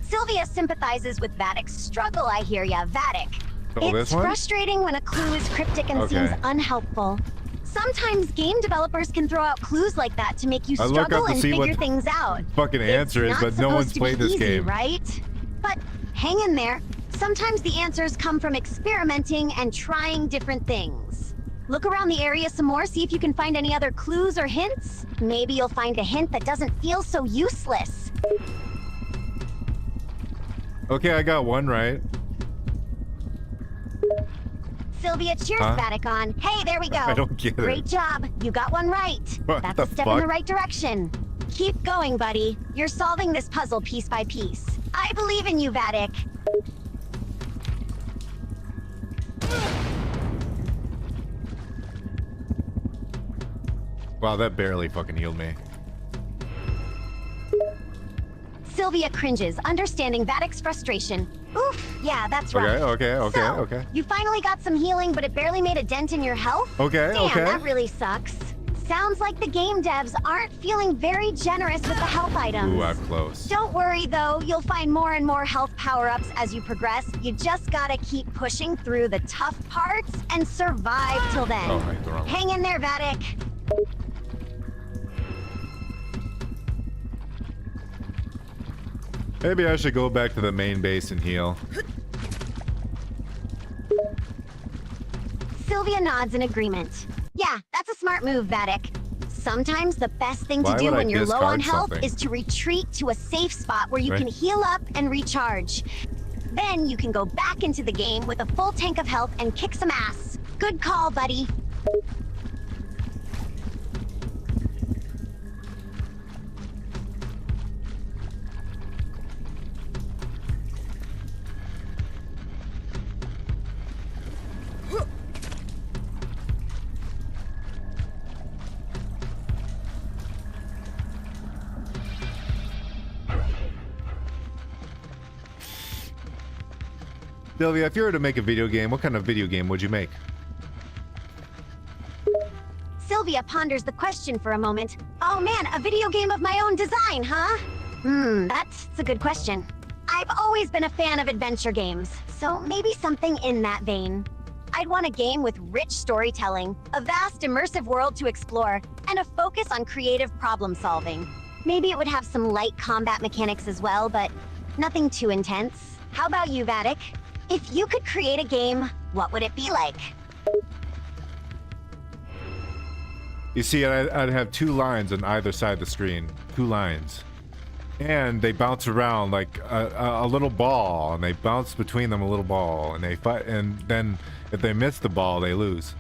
Sylvia sympathizes with Vatic's struggle, I hear ya, Vattic. Oh, this It's one? frustrating when a clue is cryptic and Okay. seems unhelpful. Sometimes game developers can throw out clues like that to make you I look struggle up to and see what figure things out. Fucking answer is, It's but not no one's supposed to be played this easy, game. right? But hang in there. Sometimes the answers come from experimenting and trying different things. Look around the area some more, see if you can find any other clues or hints. Maybe you'll find a hint that doesn't feel so useless. Okay, I got one right. Sylvia cheers Huh? Vattic on. Hey, there we go. I don't get it. Great job. You got one right. What That's the a step in the fuck? right direction. Keep going, buddy. You're solving this puzzle piece by piece. I believe in you, Vattic. Wow, that barely fucking healed me. Sylvia cringes, understanding Vatic's frustration. Oof, yeah, that's right. Okay. You finally got some healing, but it barely made a dent in your health? Okay, Damn, okay. that really sucks. Sounds like the game devs aren't feeling very generous with the health items. Ooh, I'm close. Don't worry, though. You'll find more and more health power-ups as you progress. You just gotta keep pushing through the tough parts and survive till then. Oh, I hit the wrong one. Hang in there, Vattic. Maybe I should go back to the main base and heal. Sylvia nods in agreement. Yeah, that's a smart move, Vattic. Sometimes the best thing Why to do would I when you're low on discard health something? is to retreat to a safe spot where you Right. can heal up and recharge. Then you can go back into the game with a full tank of health and kick some ass. Good call, buddy. Sylvia, if you were to make a video game, what kind of video game would you make? Sylvia ponders the question for a moment. Oh man, a video game of my own design, huh? That's a good question. I've always been a fan of adventure games, so maybe something in that vein. I'd want a game with rich storytelling, a vast immersive world to explore, and a focus on creative problem solving. Maybe it would have some light combat mechanics as well, but nothing too intense. How about you, Vattic? If you could create a game, what would it be like? You see, I'd have two lines on either side of the screen. Two lines. And they bounce around like a little ball, and they bounce between them a little ball, and they fight, and then if they miss the ball, they lose.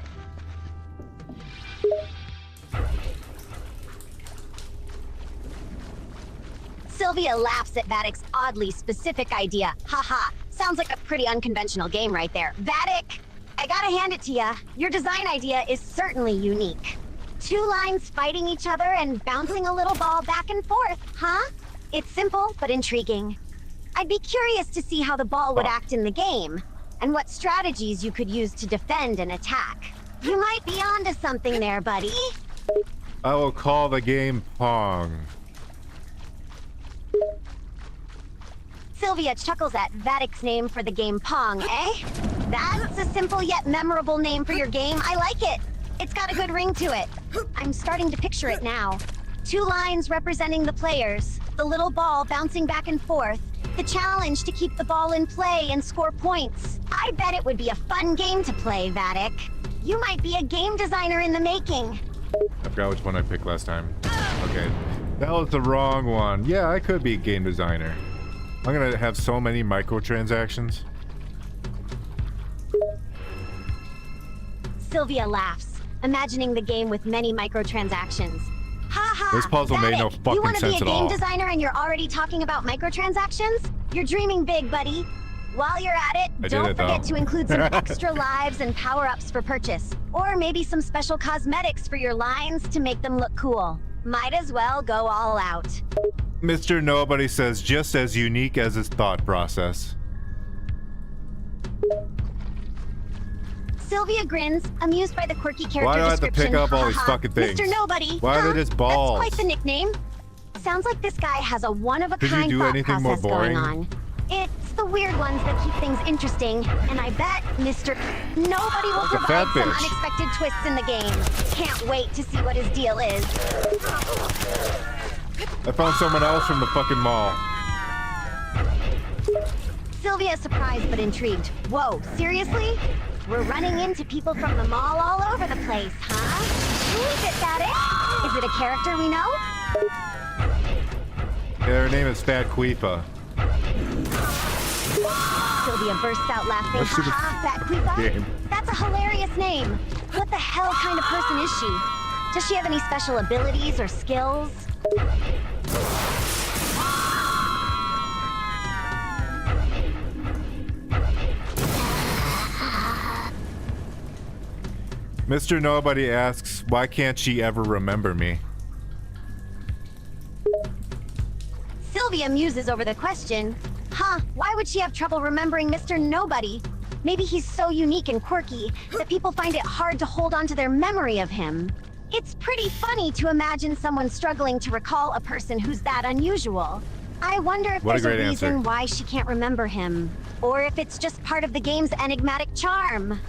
Sylvia laughs at Vattic's oddly specific idea. Haha, sounds like a pretty unconventional game right there. Vattic, I gotta hand it to ya. Your design idea is certainly unique. Two lines fighting each other and bouncing a little ball back and forth, huh? It's simple, but intriguing. I'd be curious to see how the ball would act in the game, and what strategies you could use to defend and attack. You might be onto something there, buddy. I will call the game Pong. Sylvia chuckles at Vatic's name for the game Pong, eh? That's a simple yet memorable name for your game. I like it. It's got a good ring to it. I'm starting to picture it now. 2 lines representing the players, the little ball bouncing back and forth, the challenge to keep the ball in play and score points. I bet it would be a fun game to play, Vattic. You might be a game designer in the making. I forgot which one I picked last time. Okay, that was the wrong one. Yeah, I could be a game designer. I'm gonna have so many microtransactions. Sylvia laughs, imagining the game with many microtransactions. Ha ha! This puzzle made no Vattic, fucking you want to be sense a at all. game designer and you're already talking about microtransactions? You're dreaming big, buddy. While you're at it, I don't did it, though. forget to include some extra lives and power-ups for purchase. Or maybe some special cosmetics for your lines to make them look cool. Might as well go all out. Mr. Nobody says just as unique as his thought process. Sylvia grins, amused by the quirky character Why do I have to description. pick up all Ha these ha. fucking things? Mr. Nobody. Why are they just balls? That's quite the nickname. Sounds like this guy has a one-of-a-kind Could you do thought anything more process going boring? on. It's the weird ones that keep things interesting, and I bet Mr. Nobody will Like a provide fat some bitch. unexpected twists in the game. Can't wait to see what his deal is. I found someone else from the fucking mall. Sylvia is surprised but intrigued. Whoa, seriously? We're running into people from the mall all over the place, huh? Who is it, Vattic? Is it a character we know? Yeah, her name is Fat Queefa. Sylvia bursts out laughing. That's super Haha, Fat Queefa? game. That's a hilarious name. What the hell kind of person is she? Does she have any special abilities or skills? Mr. Nobody asks, why can't she ever remember me? Sylvia muses over the question. Huh, why would she have trouble remembering Mr. Nobody? Maybe he's so unique and quirky that people find it hard to hold on to their memory of him. It's pretty funny to imagine someone struggling to recall a person who's that unusual. I wonder if What a there's a great reason answer. why she can't remember him. Or if it's just part of the game's enigmatic charm.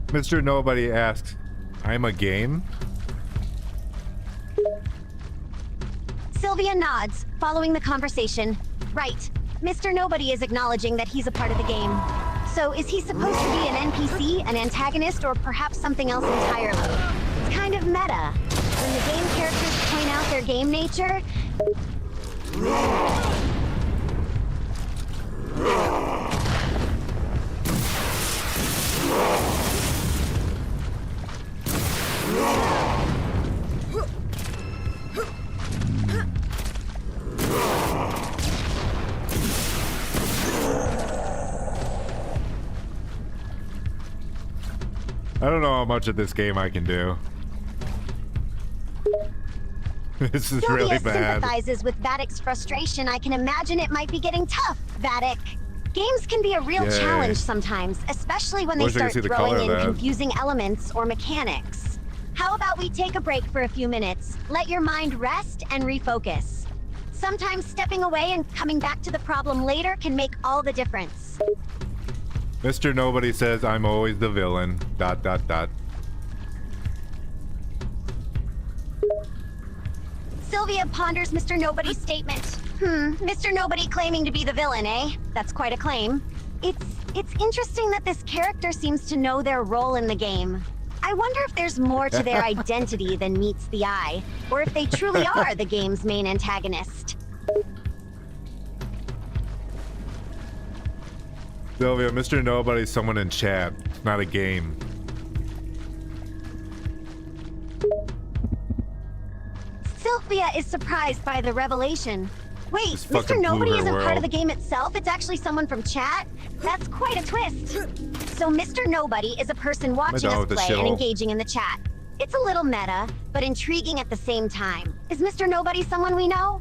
Mr. Nobody asks, I'm a game? Sylvia nods, following the conversation. Right. Mr. Nobody is acknowledging that he's a part of the game. So is he supposed to be an NPC, an antagonist, or perhaps something else entirely? It's kind of meta. When the game characters point out their game nature... I don't know how much of this game I can do. This is Sylvia really bad. sympathizes with Vatic's frustration. I can imagine it might be getting tough, Vattic. Games can be a real Yay. challenge sometimes, especially when they Wish I could start see the throwing color in of that. confusing elements or mechanics. How about we take a break for a few minutes? Let your mind rest and refocus. Sometimes stepping away and coming back to the problem later can make all the difference. Mr. Nobody says I'm always the villain. ... Sylvia ponders Mr. Nobody's statement. Mr. Nobody claiming to be the villain, eh? That's quite a claim. It's interesting that this character seems to know their role in the game. I wonder if there's more to their identity than meets the eye, or if they truly are the game's main antagonist. Sylvia, Mr. Nobody's someone in chat. It's not a game. Sylvia is surprised by the revelation. Wait, This Mr. fucking Nobody blew her isn't part of world. the game itself? It's actually someone from chat? That's quite a twist. So Mr. Nobody is a person watching done us with the play and shill? engaging in the chat. It's a little meta, but intriguing at the same time. Is Mr. Nobody someone we know?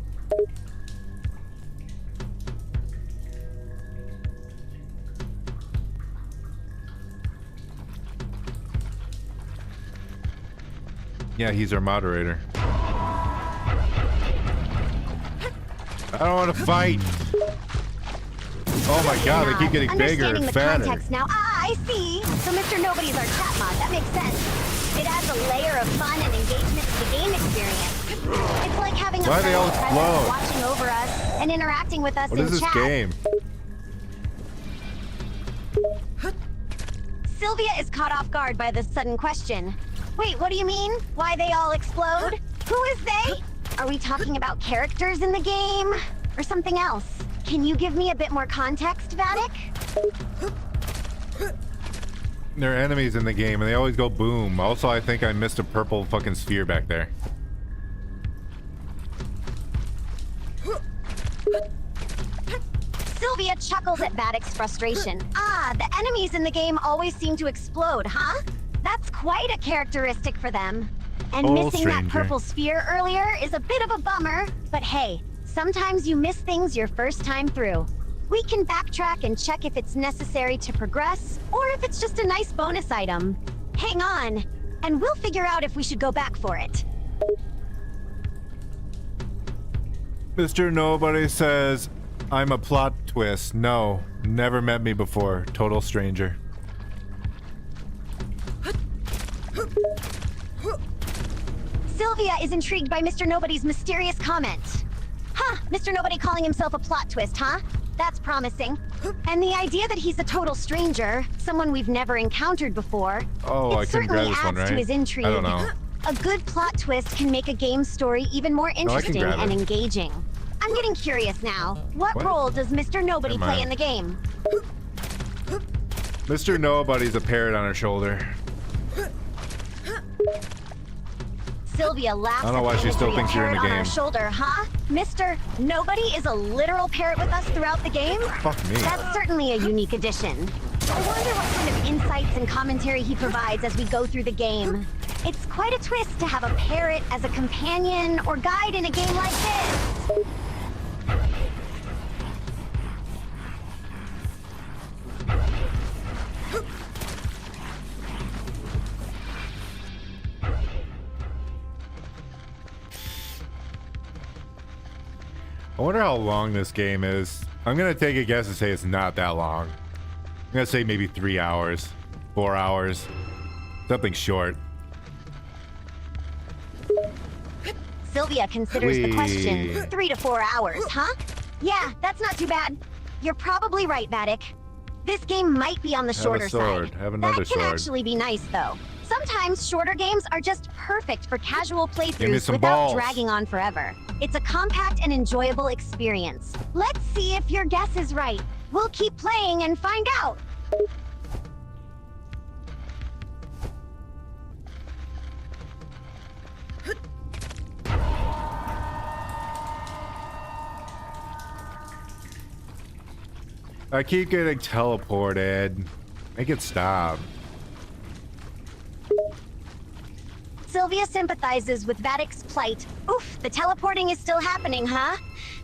Yeah, he's our moderator. I don't want to fight. Oh my god, they keep getting bigger Understanding and the fatter. context now. Ah, I see. So Mr. Nobody's our chat mod. That makes sense. It adds a layer of fun and engagement to the game experience. It's like having a Why they all friendly presence explode? watching over us and interacting with us What in is this chat. game? Sylvia is caught off guard by this sudden question. Wait, what do you mean? Why they all explode? Who is they? Are we talking about characters in the game? Or something else? Can you give me a bit more context, Vattic? There are enemies in the game and they always go boom. Also, I think I missed a purple fucking sphere back there. Sylvia chuckles at Vattic's frustration. Ah, the enemies in the game always seem to explode, huh? That's quite a characteristic for them. And Oh, missing that stranger. purple sphere earlier is a bit of a bummer, but hey, sometimes you miss things your first time through. We can backtrack and check if it's necessary to progress, or if it's just a nice bonus item. Hang on, and we'll figure out if we should go back for it. Mr. Nobody says, I'm a plot twist. No, never met me before. Total stranger. Sylvia is intrigued by Mr. Nobody's mysterious comment. Huh, Mr. Nobody calling himself a plot twist, huh? That's promising. And the idea that he's a total stranger, someone we've never encountered before, Oh, I it couldn't grab certainly this one, adds to right? his intrigue. I don't know. A good plot twist can make a game story even more can interesting grab and it. engaging. I'm getting curious now. What What? role does Mr. Nobody Never play mind. in the game? Mr. Nobody's a parrot on her shoulder. Sylvia laughs I don't know at why the she still imagery of thinks you're in the parrot on our game. shoulder, huh? Mr. Nobody is a literal parrot with us throughout the game? Fuck me. That's certainly a unique addition. I wonder what kind of insights and commentary he provides as we go through the game. It's quite a twist to have a parrot as a companion or guide in a game like this. I wonder how long this game is. I'm gonna take a guess and say it's not that long. I'm gonna say maybe 3 hours, 4 hours, something short. Sylvia considers the question. Whee. 3 to 4 hours, huh? Yeah, that's not too bad. You're probably right, Vattic. This game might be on the Have a shorter sword. side. Have another that can sword. actually be nice, though. Sometimes shorter games are just perfect for casual me playthroughs some without balls. dragging on forever. It's a compact and enjoyable experience. Let's see if your guess is right. We'll keep playing and find out. I keep getting teleported. Make it stop. Sylvia sympathizes with Vattic's plight. Oof, the teleporting is still happening, huh?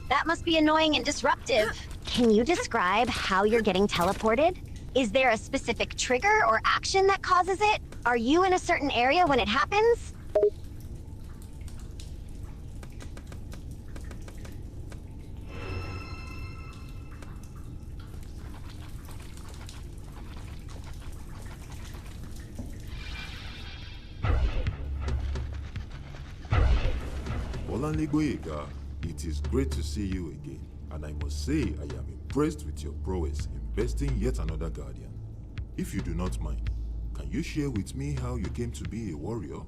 That must be annoying and disruptive. Can you describe how you're getting teleported? Is there a specific trigger or action that causes it? Are you in a certain area when it happens? Bolanle Goyega, it is great to see you again, and I must say I am impressed with your prowess in besting yet another guardian. If you do not mind, can you share with me how you came to be a warrior?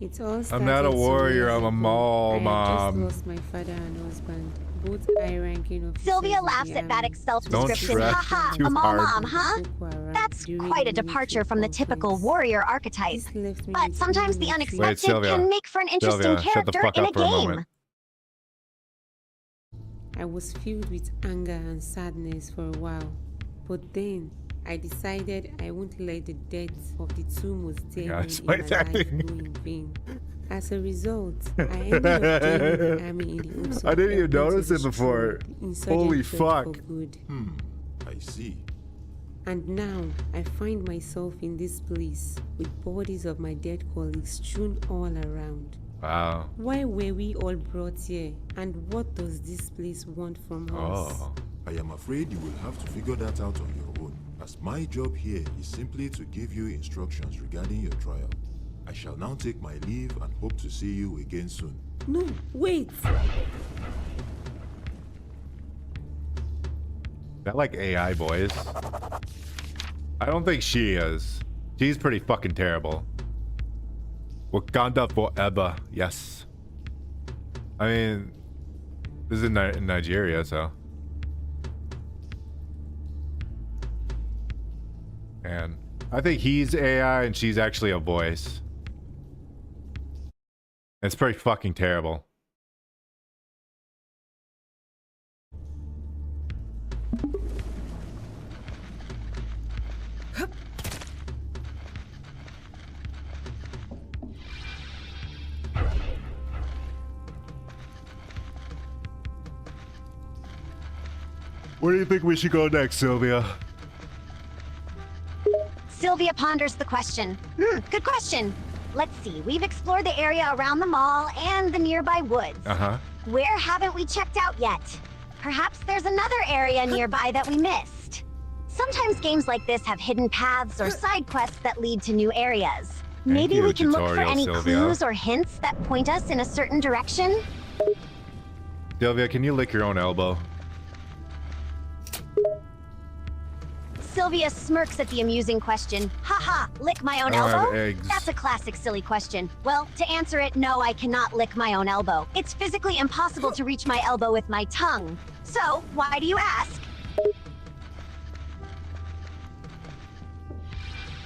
It all I'm not a started warrior, I'm a mall I had mom. just lost my father and husband, both high-ranking officers. Sylvia in laughs the at army. Vattic's self-description. Don't Haha, too a mall hard. mom, huh? That's quite a departure from the typical warrior archetype. But sometimes the unexpected Sylvia. can make for an interesting Sylvia, shut the character fuck in a up for a game. moment. I was filled with anger and sadness for a while, but then I decided I wouldn't let the deaths of the two most dear men in my life go in vain. As a result, I ended up joining the army in the hopes of I didn't even helping to notice it destroy before. the insurgent Holy threat fuck. for good. I see. And now I find myself in this place with bodies of my dead colleagues strewn all around. Wow. Why were we all brought here, and what does this place want from us? Oh. I am afraid you will have to figure that out on your own, as my job here is simply to give you instructions regarding your trial. I shall now take my leave and hope to see you again soon. No, wait! That like AI voice? I don't think she is. She's pretty fucking terrible. Wakanda forever, yes. I mean, this is in Nigeria, so. And I think he's AI and she's actually a voice. It's pretty fucking terrible. Where do you think we should go next, Sylvia? Sylvia ponders the question. Good question. Let's see, we've explored the area around the mall and the nearby woods. Uh-huh. Where haven't we checked out yet? Perhaps there's another area nearby that we missed. Sometimes games like this have hidden paths or side quests that lead to new areas. Maybe you, we can look for tutorial, any Sylvia. clues or hints that point us in a certain direction. Sylvia, can you lick your own elbow? Sylvia smirks at the amusing question. Haha, lick my own I don't have elbow? eggs. That's a classic silly question. Well, to answer it, no, I cannot lick my own elbow. It's physically impossible to reach my elbow with my tongue. So, why do you ask?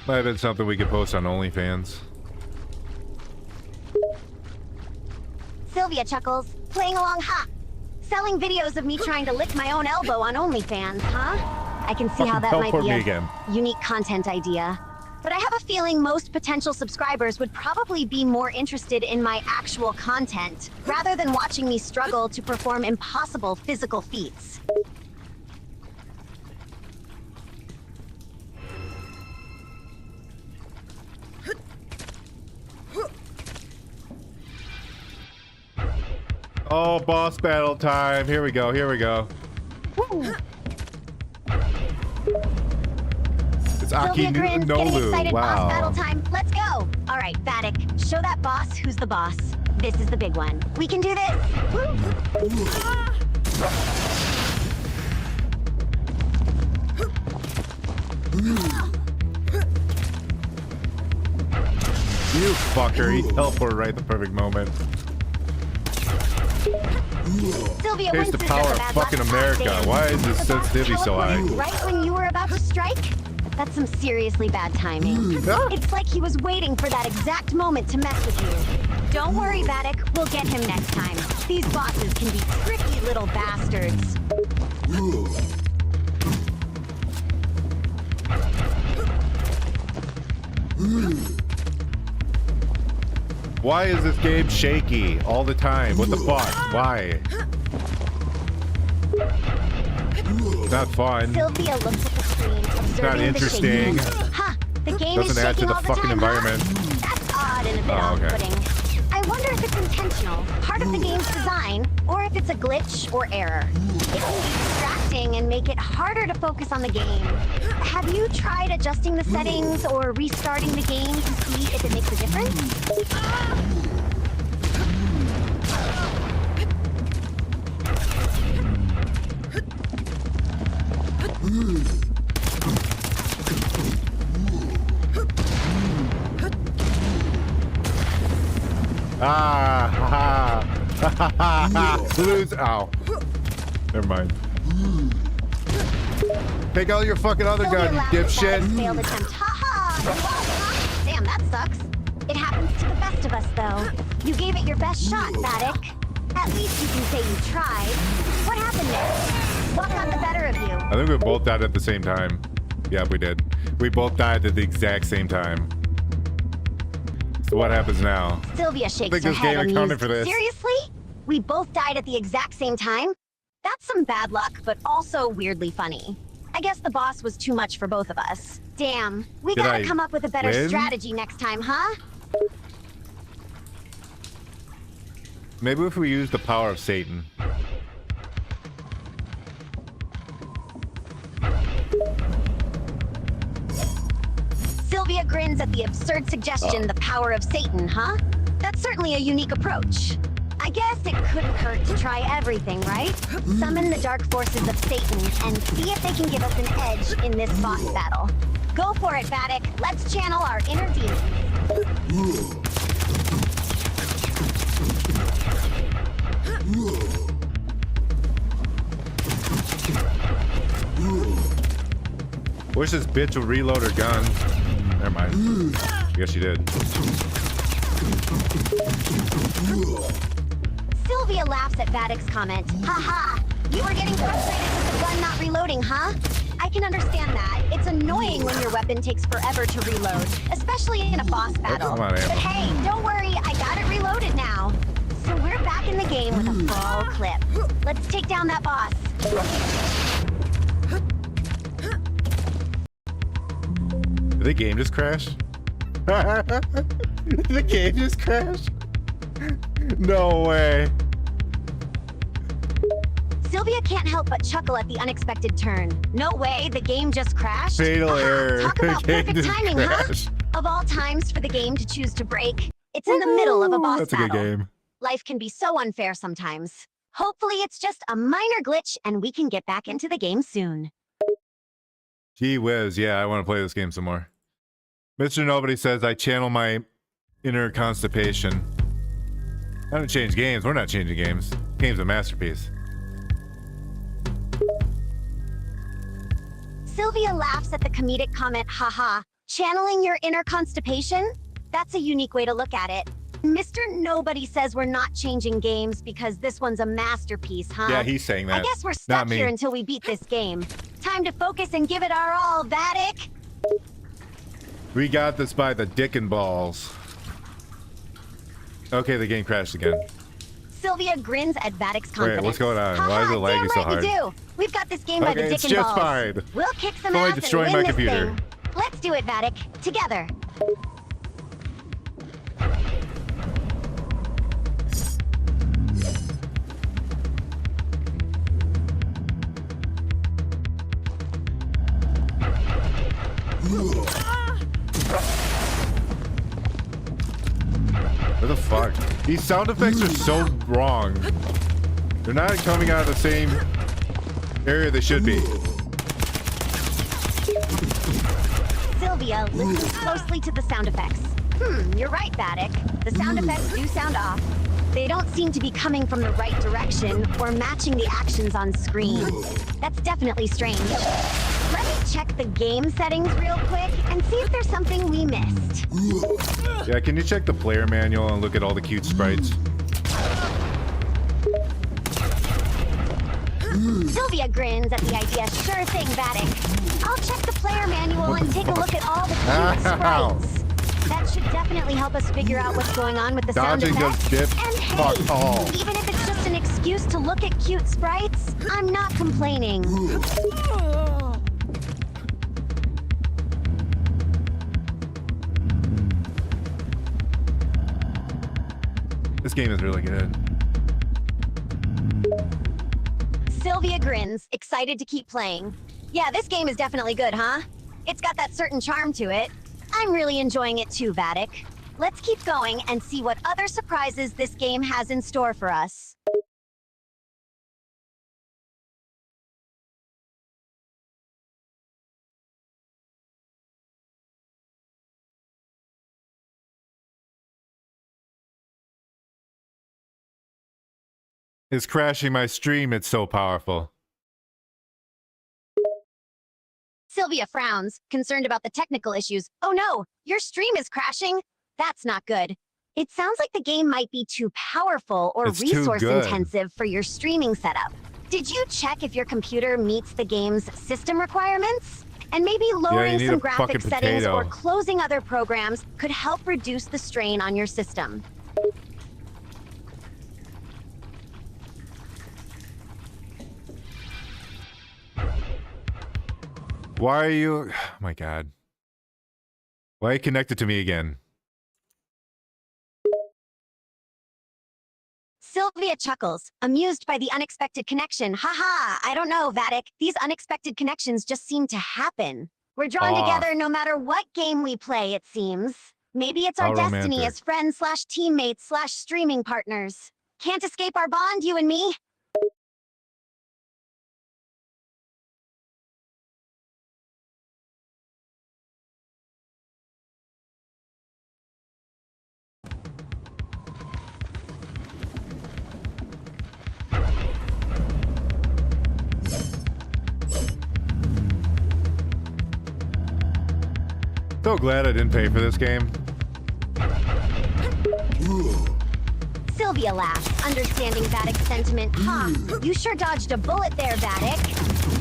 Might have been something we could post on OnlyFans. Sylvia chuckles, playing along, ha! Selling videos of me trying to lick my own elbow on OnlyFans, huh? I can see how that might be a unique content idea. But I have a feeling most potential subscribers would probably be more interested in my actual content, rather than watching me struggle to perform impossible physical feats. Oh, boss battle time. Here we go. Here we go. Woo. It's Aki Sylvia grins, getting Nolu. excited. Boss battle Wow. time. Let's go. All right, Vattic, show that boss who's the boss. This is the big one. We can do this. Woo. You fucker. He teleported right at the perfect moment. Sylvia Taste the winces power at of bad fucking luck America. past Why is this The boss sensitivity so high? teleported right when you were about to strike? That's some seriously bad timing. Ah. It's like he was waiting for that exact moment to mess with you. Don't worry, Vattic. We'll get him next time. These bosses can be tricky little bastards. Why is this game shaky all the time? What the fuck? Why? Not fun. Sylvia looks at the screen, observing Not interesting. the shaking. Ha! The game is Doesn't add to shaking the all the fucking time, environment. Huh? That's odd and a bit Oh, okay. off-putting. I wonder if it's intentional, part of the game's design, or if it's a glitch or error. It can be distracting and make it harder to focus on the game. Have you tried adjusting the settings or restarting the game to see if it makes a difference? Ah, ha, ha, ha, ha. Lose. Ow. Never mind. Take out your fucking other Sylvia gun, you laughed at dipshit. Vattic's failed attempt. Ha ha! Damn, that sucks. It happens to the best of us, though. You gave it your best shot, Vattic. At least you can say you tried. What happened there? What got the better of you? I think we both died at the same time. Yeah, we did. We both died at the exact same time. So what happens now? Sylvia shakes think her this head game amused. accounted for this. Seriously? We both died at the exact same time? That's some bad luck, but also weirdly funny. I guess the boss was too much for both of us. Damn, we Did gotta I come up with a better win? strategy next time, huh? Maybe if we use the power of Satan. Sylvia grins at the absurd suggestion, the power of Satan, huh? That's certainly a unique approach. I guess it couldn't hurt to try everything, right? Summon the dark forces of Satan and see if they can give us an edge in this boss battle. Go for it, Vattic. Let's channel our inner demons. Wish this bitch would reload her gun. Never mind. I guess she did. Sylvia laughs at Vattic's comment. Haha, you were getting frustrated with the gun not reloading, huh? I can understand that. It's annoying when your weapon takes forever to reload, especially in a boss battle. come on, But Amber. hey, don't worry, I got it reloaded now. So we're back in the game with a full clip. Let's take down that boss. Did the game just crash? Did the game just crash? No way. Sylvia can't help but chuckle at the unexpected turn. No way, the game just crashed? Fatal Haha, error. Talk about The game perfect just timing, crashed. huh? Of all times for the game to choose to break, it's in the middle of a boss That's a battle. good game. Life can be so unfair sometimes. Hopefully it's just a minor glitch and we can get back into the game soon. Gee whiz, yeah, I want to play this game some more. Mr. Nobody says I channel my inner constipation. I haven't changed games. We're not changing games. Game's a masterpiece. Sylvia laughs at the comedic comment, haha. Channeling your inner constipation? That's a unique way to look at it. Mr. Nobody says we're not changing games because this one's a masterpiece, huh? Yeah, he's saying that. I guess we're Not stuck me. here until we beat this game. Time to focus and give it our all, Vattic. We got this by the dick and balls. Okay, the game crashed again. Sylvia grins at Vattic's confidence. what's going on? Why is it Haha, lagging damn so right we hard? do. We've got this game by the Okay, dick it's and just balls. fine. We'll kick some It's only ass and destroying win my this computer. thing. Let's do it, Vattic. Together. What the fuck? These sound effects are so wrong. They're not coming out of the same area they should be. Sylvia listens closely to the sound effects. You're right, Vattic. The sound effects do sound off. They don't seem to be coming from the right direction or matching the actions on screen. That's definitely strange. Let me check the game settings real quick and see if there's something we missed. Yeah, can you check the player manual and look at all the cute sprites? Sylvia grins at the idea. Sure thing, Vattic. I'll check the player manual and take a look at all the cute Ow. sprites. That should definitely help us figure out what's going on with the sound Dodging effects. does dip. And Fuck hey, all. even if it's just an excuse to look at cute sprites, I'm not complaining. This game is really good. Sylvia grins, excited to keep playing. Yeah, this game is definitely good, huh? It's got that certain charm to it. I'm really enjoying it too, Vattic. Let's keep going and see what other surprises this game has in store for us. is crashing my stream. It's so powerful. Sylvia frowns, concerned about the technical issues. Oh no, your stream is crashing? That's not good. It sounds like the game might be too powerful or It's too resource good. intensive for your streaming setup. Did you check if your computer meets the game's system requirements? And maybe lowering need some a fucking graphics settings potato. or closing other programs could help reduce the strain on your system. Why are you... Oh my god. Why are you connected to me again? Sylvia chuckles, amused by the unexpected connection. Haha, I don't know, Vattic. These unexpected connections just seem to happen. We're drawn Aw. together no matter what game we play, it seems. Maybe it's our How destiny romantic. as friends/teammates/streaming partners. Can't escape our bond, you and me. So glad I didn't pay for this game. Sylvia laughs, understanding Vattic's sentiment. Huh, you sure dodged a bullet there, Vattic.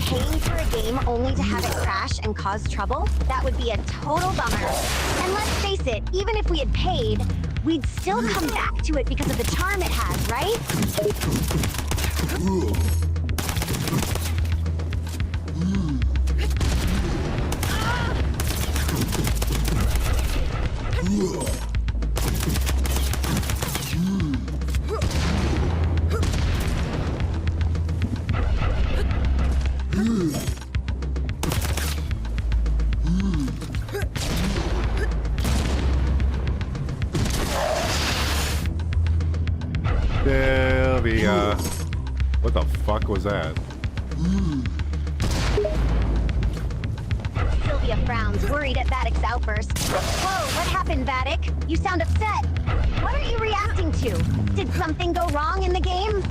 Paying for a game only to have it crash and cause trouble? That would be a total bummer. And let's face it, even if we had paid, we'd still come back to it because of the charm it has, right? Sylvia. What the fuck was that? Sylvia frowns, worried at Vattic's outburst. Whoa, what happened, Vattic? You sound upset. What are you reacting to? Did something go wrong in the game?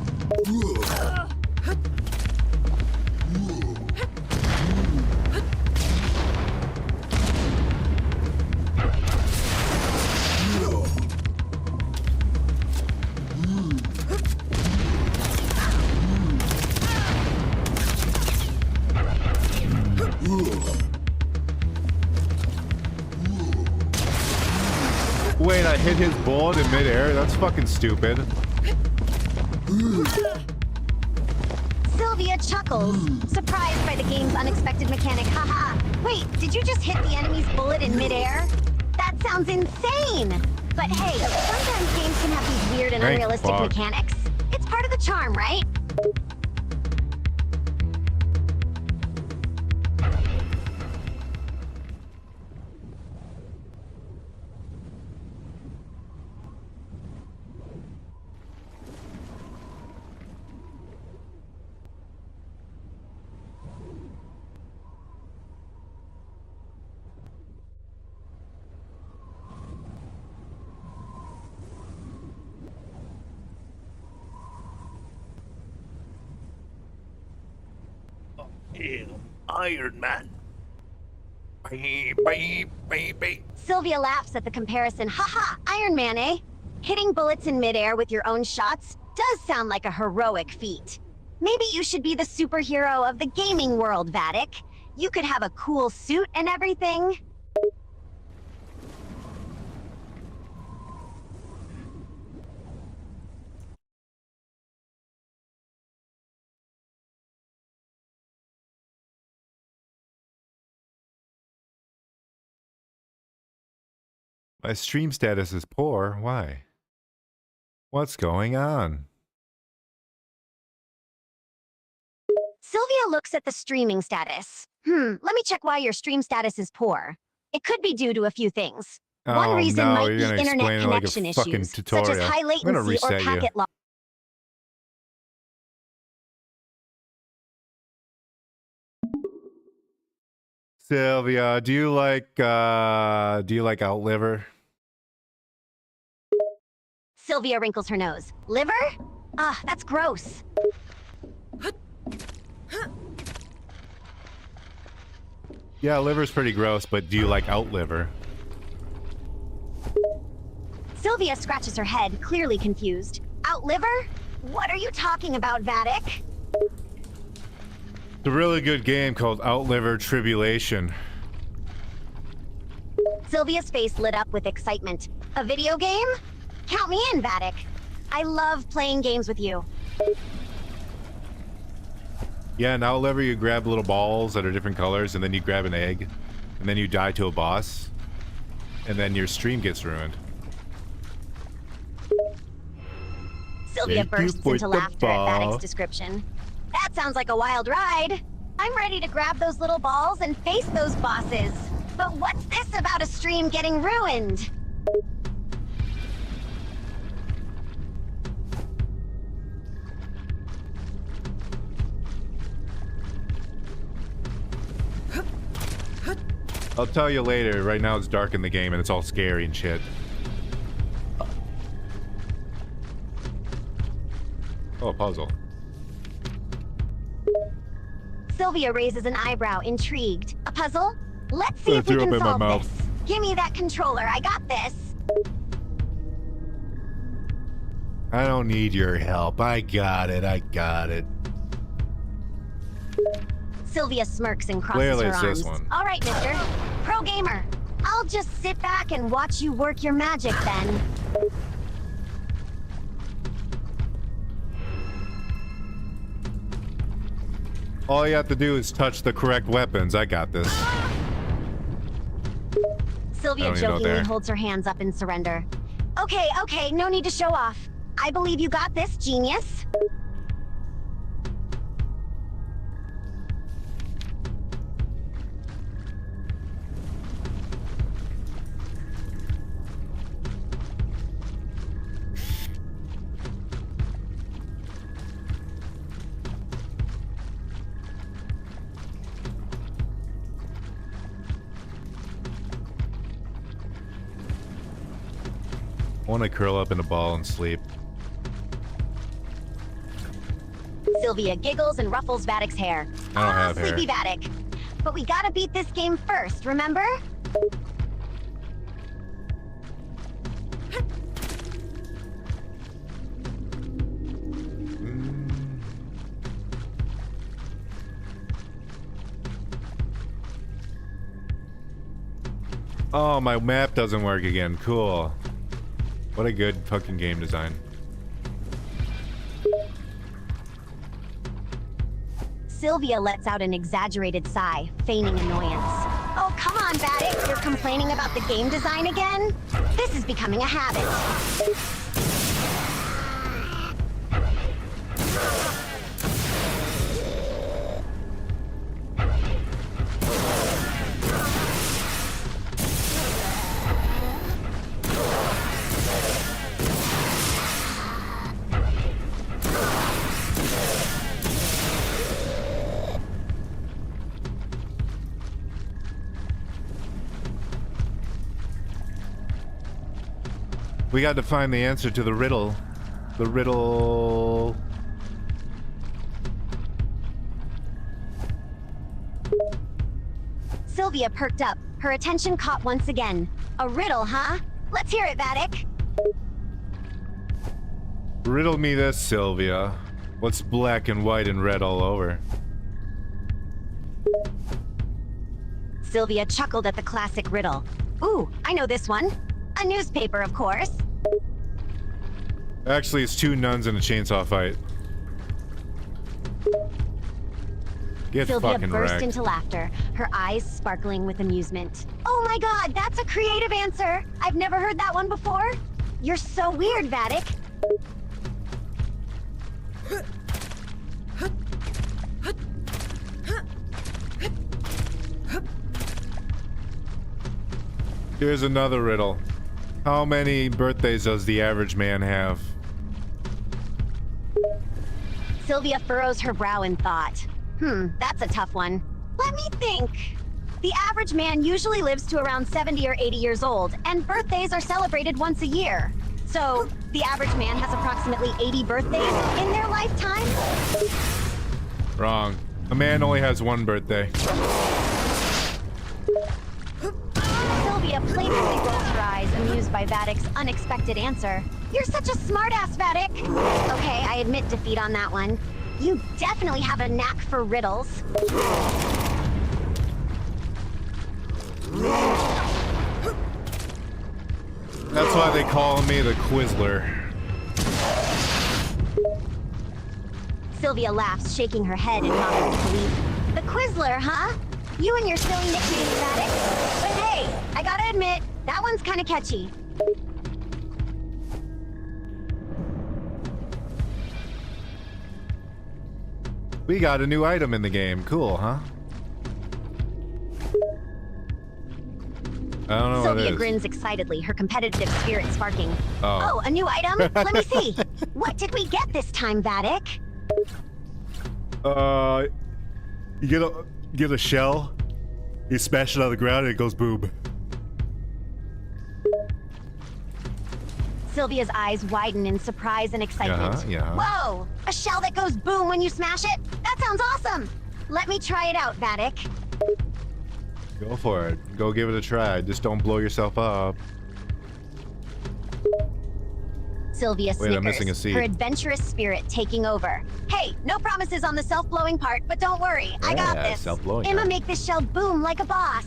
Wait, I hit his bullet in midair? That's fucking stupid. Sylvia chuckles, surprised by the game's unexpected mechanic. Haha. Wait, did you just hit the enemy's bullet in midair? That sounds insane! But hey, sometimes games can have these weird and Thank unrealistic fuck. mechanics. It's part of the charm, right? Iron Man. Sylvia laughs at the comparison. Haha, Iron Man, eh? Hitting bullets in midair with your own shots does sound like a heroic feat. Maybe you should be the superhero of the gaming world, Vattic. You could have a cool suit and everything. My stream status is poor. Why? What's going on? Sylvia looks at the streaming status. Let me check why your stream status is poor. It could be due to a few things. One Oh, reason no, might you're be gonna internet explain it like a connection fucking issues, such as tutorial. high I'm gonna latency or reset you. packet loss. Sylvia, do you like Outliver? Sylvia wrinkles her nose. Liver? Ah, that's gross. Yeah, liver's pretty gross, but do you like Outliver? Sylvia scratches her head, clearly confused. Outliver? What are you talking about, Vattic? It's a really good game called Outliver Tribulation. Sylvia's face lit up with excitement. A video game? Count me in, Vattic. I love playing games with you. Yeah, in Outliver you grab little balls that are different colors, and then you grab an egg, and then you die to a boss, and then your stream gets ruined. Sylvia Thank you bursts for into the laughter at ball. Vattic's description. That sounds like a wild ride. I'm ready to grab those little balls and face those bosses. But what's this about a stream getting ruined? I'll tell you later. Right now it's dark in the game and it's all scary and shit. Oh, a puzzle. Sylvia raises an eyebrow, intrigued. A puzzle? Let's see I if we threw up can in my solve mouth. this. Give me that controller. I got this. I don't need your help. I got it. I got it. Sylvia smirks and crosses Clearly her it's arms. this one. All right, mister. Pro gamer. I'll just sit back and watch you work your magic then. All you have to do is touch the correct weapons. I got this. Sylvia I don't even know jokingly there. holds her hands up in surrender. Okay, no need to show off. I believe you got this, genius. I want to curl up in a ball and sleep. Sylvia giggles and ruffles Vattic's hair. I don't have hair. Sleepy Vattic. But we gotta beat this game first, remember? Oh, my map doesn't work again. Cool. What a good fucking game design. Sylvia lets out an exaggerated sigh, feigning annoyance. Oh, come on, Vattic. You're complaining about the game design again? This is becoming a habit. We got to find the answer to the riddle. The riddle. Sylvia perked up, her attention caught once again. A riddle, huh? Let's hear it, Vattic. Riddle me this, Sylvia. What's black and white and red all over? Sylvia chuckled at the classic riddle. Ooh, I know this one. A newspaper, of course. Actually, it's two nuns in a chainsaw fight. Get Sylvia fucking burst wrecked. into laughter, her eyes sparkling with amusement. Oh my god, that's a creative answer! I've never heard that one before. You're so weird, Vattic. Here's another riddle. How many birthdays does the average man have? Sylvia furrows her brow in thought. That's a tough one. Let me think. The average man usually lives to around 70 or 80 years old, and birthdays are celebrated once a year. So, the average man has approximately 80 birthdays in their lifetime? Wrong. A man only has one birthday. Sylvia playfully rolls her eyes, amused by Vatic's unexpected answer. You're such a smartass, Vatic! Okay, I admit defeat on that one. You definitely have a knack for riddles. That's why they call me the Quizler. Sylvia laughs, shaking her head in mock disbelief. The Quizler, huh? You and your silly nickname, Vatic. But hey, I gotta admit, that one's kinda catchy. We got a new item in the game. Cool, huh? I don't know what it Sylvia is. grins excitedly, her competitive spirit sparking. Oh. Oh, a new item? Let me see. What did we get this time, Vatic? You get a shell, you smash it on the ground, and it goes boom. Sylvia's eyes widen in surprise and excitement. Yeah. Whoa! A shell that goes boom when you smash it? That sounds awesome! Let me try it out, Vatic. Go for it. Go give it a try. Just don't blow yourself up. Sylvia Wait, snickers, I'm missing a seed. her adventurous spirit taking over. Hey, no promises on the self-blowing part, but don't worry, I got Yeah, this. self-blowing I'ma part. make this shell boom like a boss.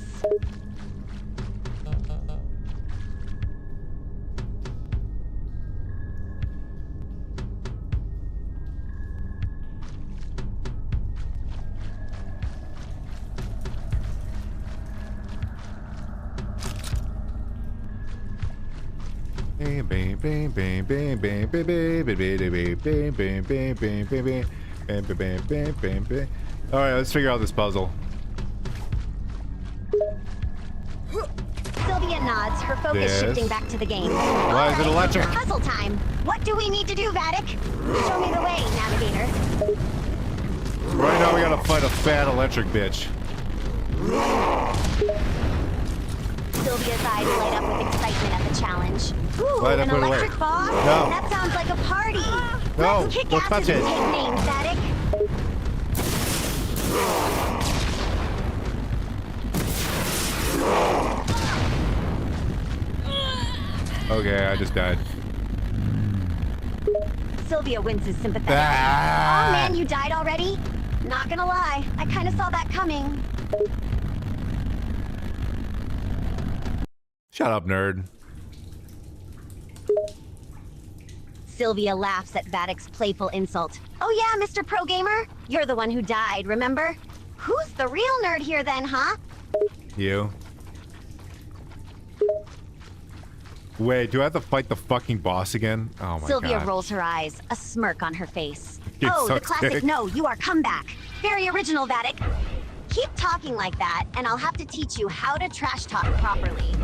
Alright, let's figure out this puzzle. Sylvia nods, her focus Yes. shifting back to the game. Why is it Alright, electric? puzzle time. What do we need to do, Vatic? Show me the way, navigator. Right now we gotta fight a fat electric bitch. Sylvia's eyes light up with excitement at the challenge. Ooh, Light up an right away. electric boss? No. That sounds like a party. No, Let's kick don't asses touch and it. take names, Vatic. Okay, I just died. Sylvia winces sympathetically. Ah. Oh man, you died already? Not gonna lie, I kinda saw that coming. Shut up, nerd. Sylvia laughs at Vatic's playful insult. Oh yeah, Mr. Pro Gamer? You're the one who died, remember? Who's the real nerd here then, huh? You. Wait, do I have to fight the fucking boss again? Oh my Sylvia god. rolls her eyes, a smirk on her face. You Oh, the suck classic dick. no, you are comeback. Very original, Vatic. Keep talking like that, and I'll have to teach you how to trash talk properly.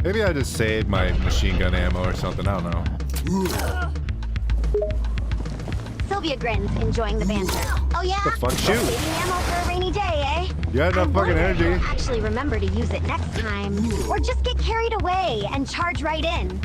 Maybe I just saved my machine gun ammo or something, I don't know. Sylvia grins, enjoying the banter. Oh yeah? The fuck, shoot. Saving ammo for a rainy day, eh? You had enough I fucking wonder if energy. you'll actually remember to use it next time. Or just get carried away and charge right in.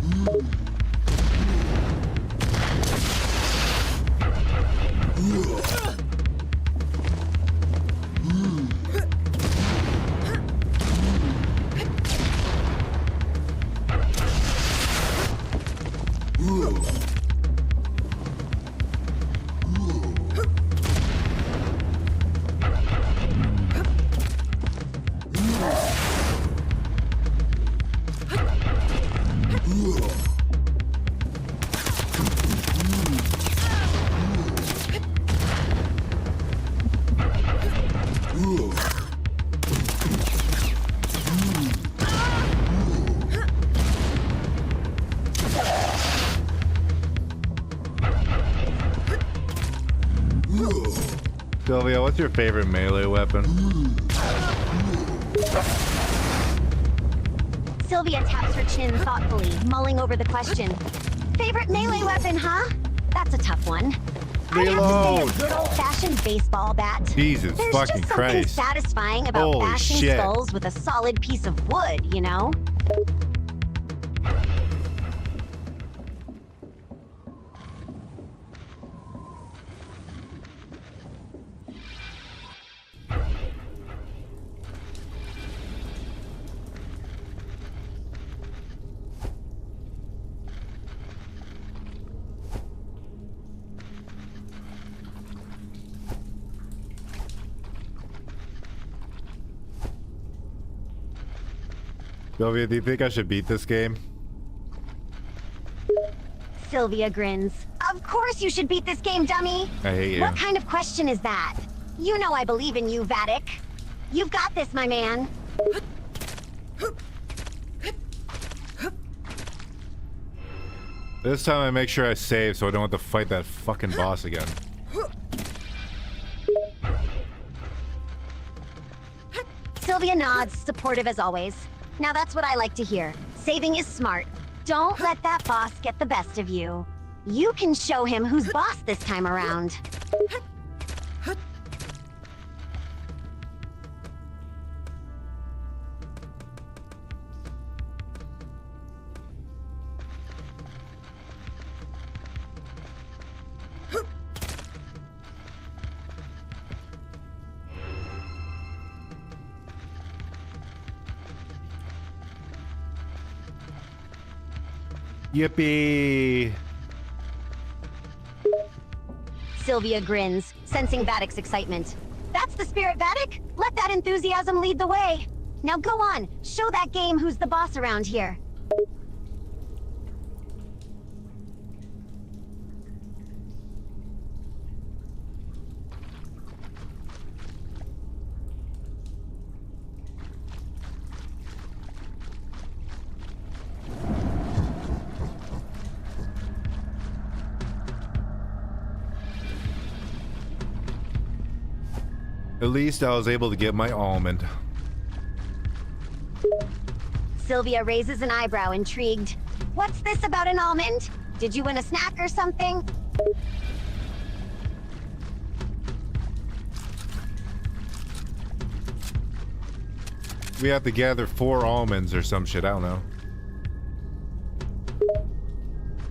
Sylvia, what's your favorite melee weapon? Sylvia taps her chin thoughtfully, mulling over the question. Favorite melee weapon, huh? That's a tough one. I'd have to Reload. say a good old-fashioned baseball bat. Jesus There's fucking just something Christ. satisfying about Holy bashing shit. skulls with a solid piece of wood, you know? Sylvia, do you think I should beat this game? Sylvia grins. Of course you should beat this game, dummy! I hate you. What kind of question is that? You know I believe in you, Vattic. You've got this, my man. This time I make sure I save so I don't have to fight that fucking boss again. Sylvia nods, supportive as always. Now that's what I like to hear. Saving is smart. Don't let that boss get the best of you. You can show him who's boss this time around. Yippee! Sylvia grins, sensing Vattic's excitement. That's the spirit, Vattic! Let that enthusiasm lead the way! Now go on, show that game who's the boss around here. At least I was able to get my almond. Sylvia raises an eyebrow, intrigued. What's this about an almond? Did you win a snack or something? We have to gather 4 almonds or some shit, I don't know.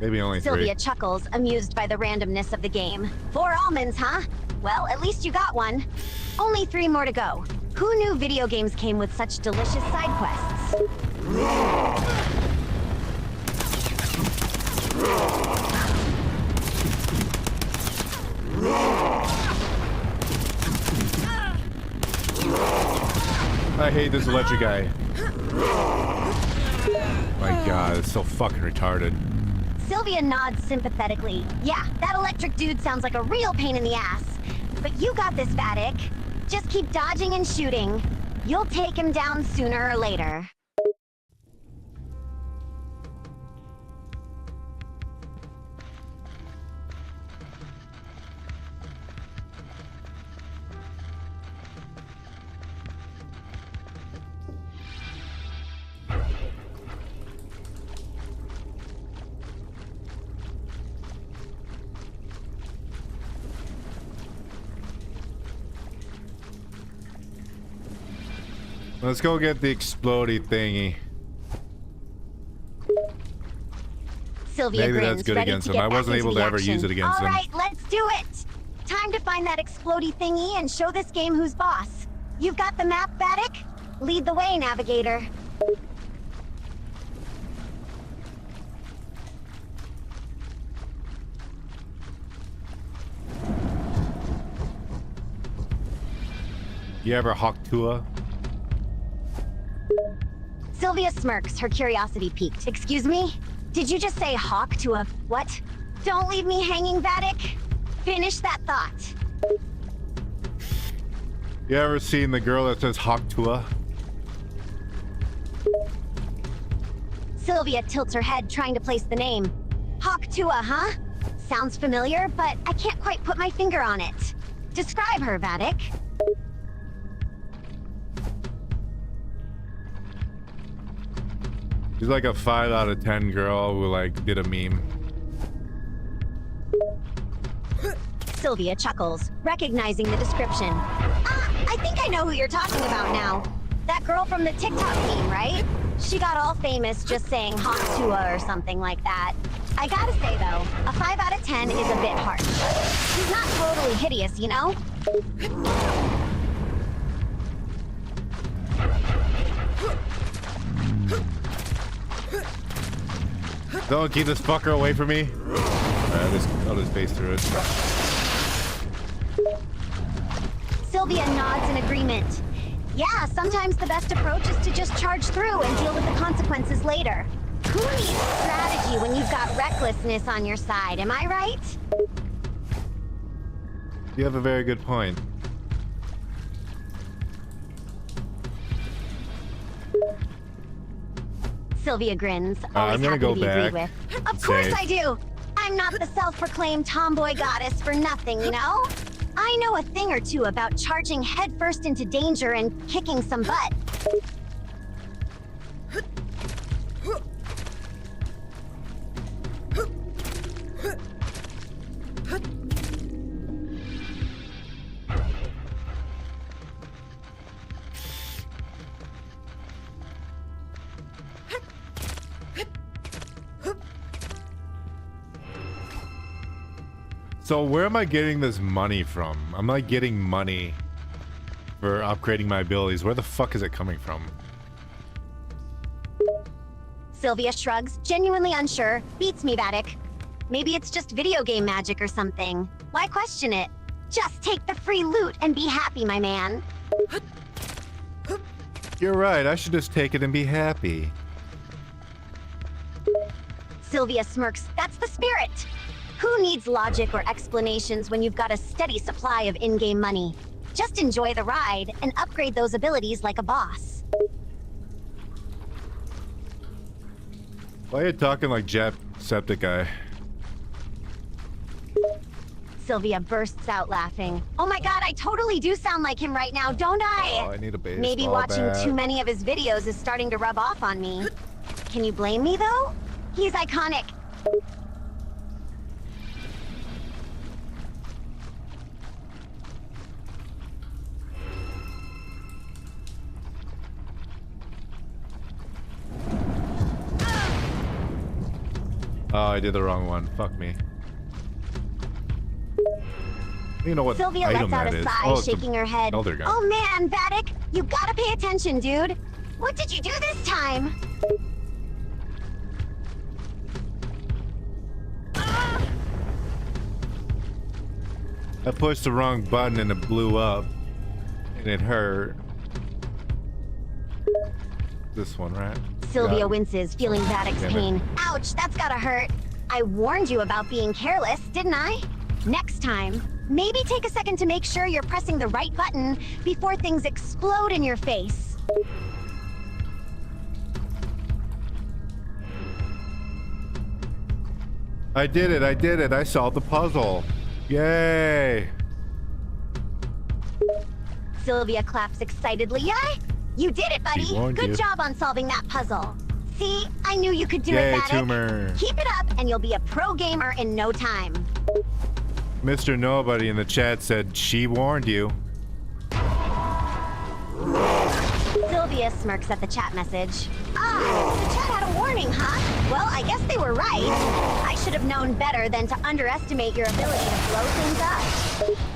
Maybe only 3. Sylvia chuckles, amused by the randomness of the game. 4 almonds, huh? Well, at least you got one. Only 3 more to go. Who knew video games came with such delicious side quests? I hate this electric guy. My god, it's so fucking retarded. Sylvia nods sympathetically. Yeah, that electric dude sounds like a real pain in the ass. But you got this, Vattic. Just keep dodging and shooting. You'll take him down sooner or later. Let's go get the explodey thingy. Sylvia Maybe grins, that's good ready against to him. get I back wasn't into able the to ever action. use it against him. All right, let's do it. Time to find that explodey thingy and show this game who's boss. You've got the map, Vattic? Lead the way, navigator. You ever hawk Tua? Sylvia smirks, her curiosity piqued. Excuse me? Did you just say hawk to a what? Don't leave me hanging, Vattic. Finish that thought. You ever seen the girl that says hawk Tua? Sylvia tilts her head, trying to place the name. Hawk Tua, huh? Sounds familiar, but I can't quite put my finger on it. Describe her, Vattic. She's like a 5 out of 10 girl who like did a meme. Sylvia chuckles, recognizing the description. Ah, I think I know who you're talking about now. That girl from the TikTok meme, right? She got all famous just saying hot tua or something like that. I gotta say though, a 5 out of 10 is a bit harsh. She's not totally hideous, you know? Don't keep this fucker away from me. Alright, I'll just base through it. Sylvia nods in agreement. Yeah, sometimes the best approach is to just charge through and deal with the consequences later. Who needs strategy when you've got recklessness on your side, am I right? You have a very good point. Sylvia grins, I'm always gonna happy go to be agreed back. with. Of course I do! I'm not the self-proclaimed tomboy goddess for nothing, you know? I know a thing or two about charging headfirst into danger and kicking some butt. So where am I getting this money from? I'm not getting money for upgrading my abilities. Where the fuck is it coming from? Sylvia shrugs, genuinely unsure. Beats me, Vattic. Maybe it's just video game magic or something. Why question it? Just take the free loot and be happy, my man. You're right, I should just take it and be happy. Sylvia smirks. That's the spirit. Who needs logic or explanations when you've got a steady supply of in-game money? Just enjoy the ride and upgrade those abilities like a boss. Why are you talking like Jacksepticeye? Sylvia bursts out laughing. Oh my god, I totally do sound like him right now, don't I? Oh, I need a baseball Maybe watching bat. too many of his videos is starting to rub off on me. Can you blame me, though? He's iconic. Oh, I did the wrong one. Fuck me. You know what Sylvia item lets out that a is? sigh, Oh, it's shaking her head. Elder gun. Oh man, Vattic, you gotta pay attention, dude. What did you do this time? I pushed the wrong button and it blew up. And it hurt. This one, right? Sylvia Got it. winces, feeling Vattic's Damn it. pain. Ouch, that's gotta hurt. I warned you about being careless, didn't I? Next time, maybe take a second to make sure you're pressing the right button before things explode in your face. I did it, I did it. I solved the puzzle. Yay! Sylvia claps excitedly. Yay! You did it, buddy. He warned Good you. job on solving that puzzle. See, I knew you could do Yay, it, Vattic. tumor. Keep it up, and you'll be a pro gamer in no time. Mr. Nobody in the chat said she warned you. Sylvia smirks at the chat message. Ah, the chat had a warning, huh? Well, I guess they were right. I should have known better than to underestimate your ability to blow things up.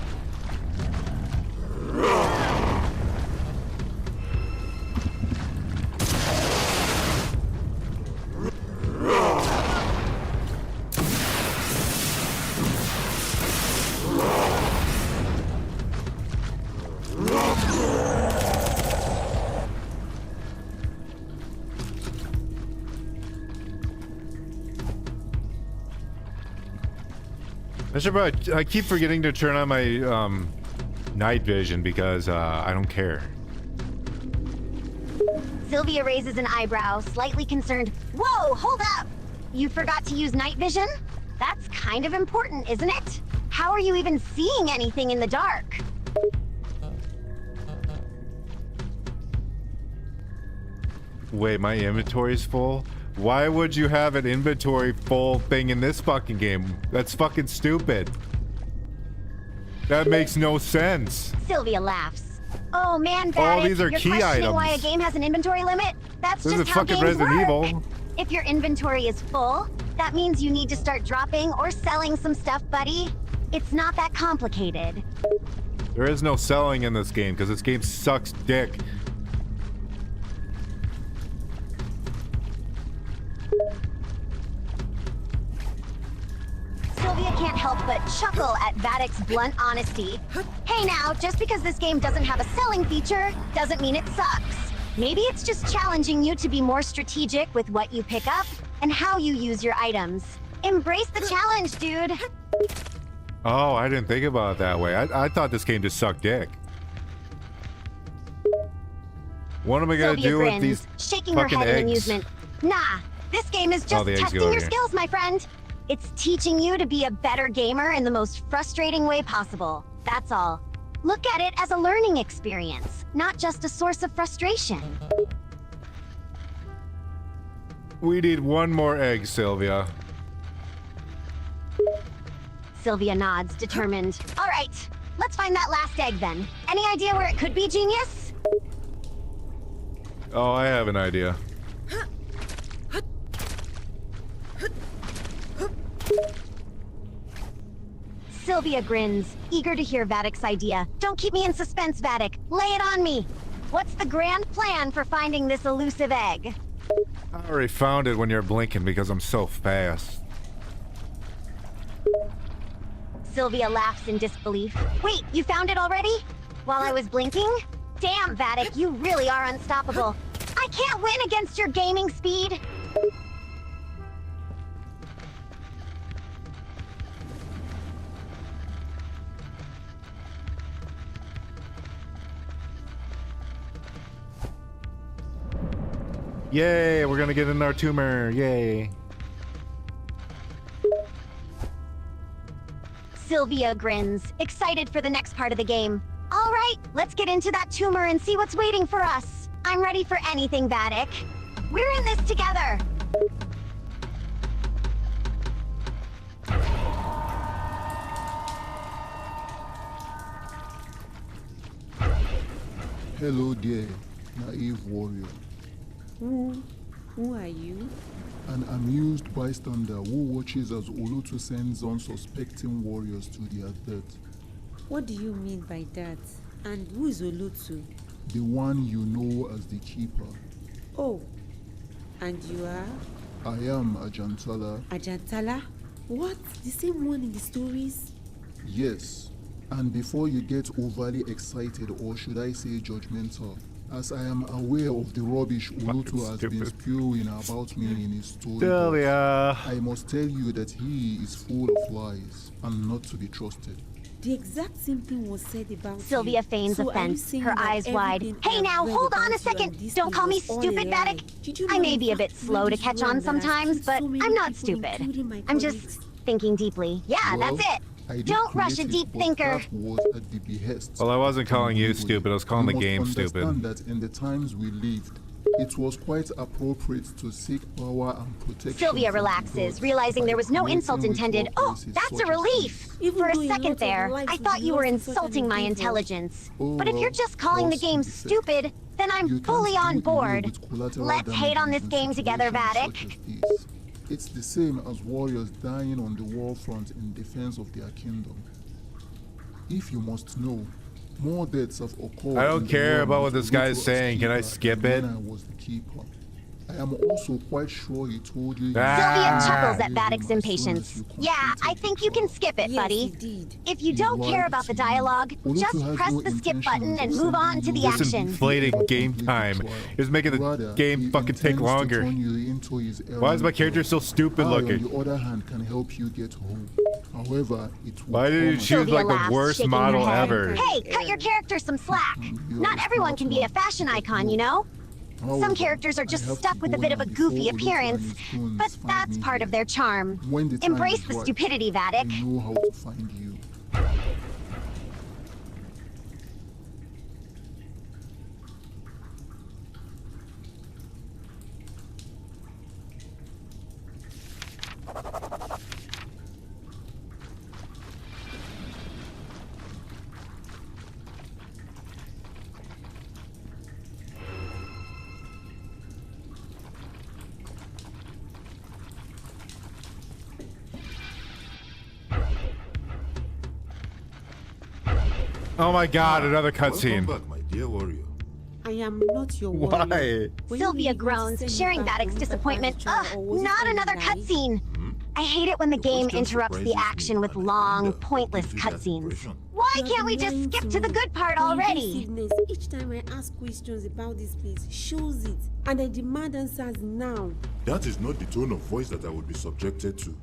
I keep forgetting to turn on my night vision because I don't care. Sylvia raises an eyebrow, slightly concerned. Whoa, hold up! You forgot to use night vision? That's kind of important, isn't it? How are you even seeing anything in the dark? Wait, my inventory's full? Why would you have an inventory full thing in this fucking game? That's fucking stupid. That makes no sense. Sylvia laughs. Oh man, All Vattic, these are you're key questioning why a items. game has an inventory limit? That's This just is how fucking games Resident work. Evil. If your inventory is full, that means you need to start dropping or selling some stuff, buddy. It's not that complicated. There is no selling in this game because this game sucks dick. Sylvia can't help but chuckle at Vattic's blunt honesty. Hey now, just because this game doesn't have a selling feature, doesn't mean it sucks. Maybe it's just challenging you to be more strategic with what you pick up and how you use your items. Embrace the challenge, dude. Oh, I didn't think about it that way. I thought this game just sucked dick. What am I gonna Sylvia do grins, with these shaking her fucking head in eggs? amusement. Nah, this game is just the eggs testing go your here. skills, my friend. It's teaching you to be a better gamer in the most frustrating way possible. That's all. Look at it as a learning experience, not just a source of frustration. We need one more egg, Sylvia. Sylvia nods, determined. All right, let's find that last egg then. Any idea where it could be, genius? Oh, I have an idea. Sylvia grins, eager to hear Vattic's idea. Don't keep me in suspense, Vattic. Lay it on me. What's the grand plan for finding this elusive egg? I already found it when you're blinking because I'm so fast. Sylvia laughs in disbelief. Wait, you found it already? While I was blinking? Damn, Vattic, you really are unstoppable. I can't win against your gaming speed. Yay, we're gonna get in our tumor. Yay. Sylvia grins, excited for the next part of the game. All right, let's get into that tumor and see what's waiting for us. I'm ready for anything, Vattic. We're in this together. Hello there, naive warrior. Who are you? An amused bystander who watches as Olutu sends unsuspecting warriors to their death. What do you mean by that? And who is Olutu? The one you know as the Keeper. Oh, and you are? I am Ajantala. Ajantala? What? The same one in the stories? Yes. And before you get overly excited, or should I say judgmental, as I am aware of the rubbish Olutu has been stupid. spewing about me in his story, Sylvia. I must tell you that he is full of lies and not to be trusted. The exact same thing was said about Sylvia you. feigns So are you offense, saying her that eyes wide. everything Hey I've now, read hold on about a you second. and this Don't thing call me was all a stupid, lie? Vattic. Did you I know may in be a bit fact slow to really catch wrong on that I've sometimes, killed but so many I'm not people, stupid. including my I'm just colleagues? thinking deeply. Yeah, Well, that's it. I did Don't rush a create it, deep but thinker. that was at the behest Well, I wasn't of calling you Tanguy. stupid, I was calling You the game must stupid. understand that in the times we lived, it was quite appropriate to seek power and protection. Sylvia from the relaxes, gods realizing by there was no creating insult intended. ritual Oh, places that's such a as relief. these. Even For a though a lot second of there, lives I would thought be you were lost in such an insulting my endeavor. intelligence. Oh, But if you're well, just calling the lost game in the set. stupid, then I'm You fully can't on do away board. with collateral Let's hate on this damages in game together, situations Vattic. such as these. It's the same as warriors dying on the war front in defense of their kingdom. If you must know, more deaths have occurred. I don't in the care war about with what this guy's Olutu as saying. Can I keeper skip than it? when I was the keeper. I am also quite sure he told you. Ah. Sylvia chuckles at As Vattic's soon as impatience. you Yeah, I completed think the you can trial. skip it, Yes, buddy. he did. If you He don't care lied about the to you. dialogue, Olutu just has press no the skip intention button of and move on to sending the you This action. inflating to game complete the time trial. is making the Rather, game he fucking take intends to longer. turn you into his Why is my errand character boy. so stupid I, looking? on the other hand, can help you get home. However, it will Why did you come choose Sylvia like the laughs, worst shaking her model head. ever? Hey, cut your character some slack. You Not are a everyone smart can be a man. fashion icon, you know? However, Some characters are I just have stuck to with a go bit of now a goofy before Olutu and appearance, his goons but find that's me part here. of their charm. When the time Embrace is the right, stupidity, I Vattic. know how to find you. Oh my god, another Welcome cutscene. back, my dear warrior. I am not your warrior. Why? When Sylvia you groans, send me sharing back Vattic's from disappointment. Vattic, Ugh, or was it not only another lie? cutscene. I hate it when the Your game question interrupts the surprises action me, with and I long, wonder what pointless gives you that cutscenes. impression. Why You can't we have been just lying skip to the me. good part The already? invasiveness each time I ask questions about this place shows it, and I demand answers now. That is not the tone of voice that I would be subjected to.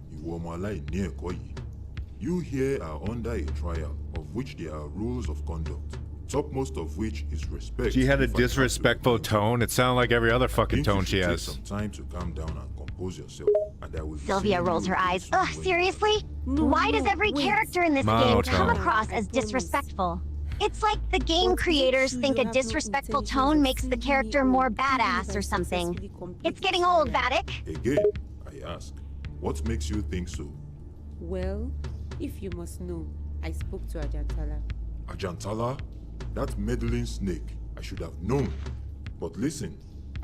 You here are under a trial, of which there are rules of conduct, topmost of which is respect. She had a if I have to disrespectful remind you. tone. It sounded like every other I fucking think you tone should she take has. some time to calm down and compose yourself, and I will be Sylvia seeing rolls you her again eyes. soon Ugh, when you seriously? No, Why no, does every wait. character in this game Monotone. come across I as promise. disrespectful? It's like the game But creators you think a have no disrespectful intentions tone of makes the sending me character home, more even if badass I or something. successfully complete It's the getting old, trial. Vattic. Again, I ask, what makes you think so? Well, if you must know, I spoke to Ajantala. Ajantala? That meddling snake. I should have known. But listen,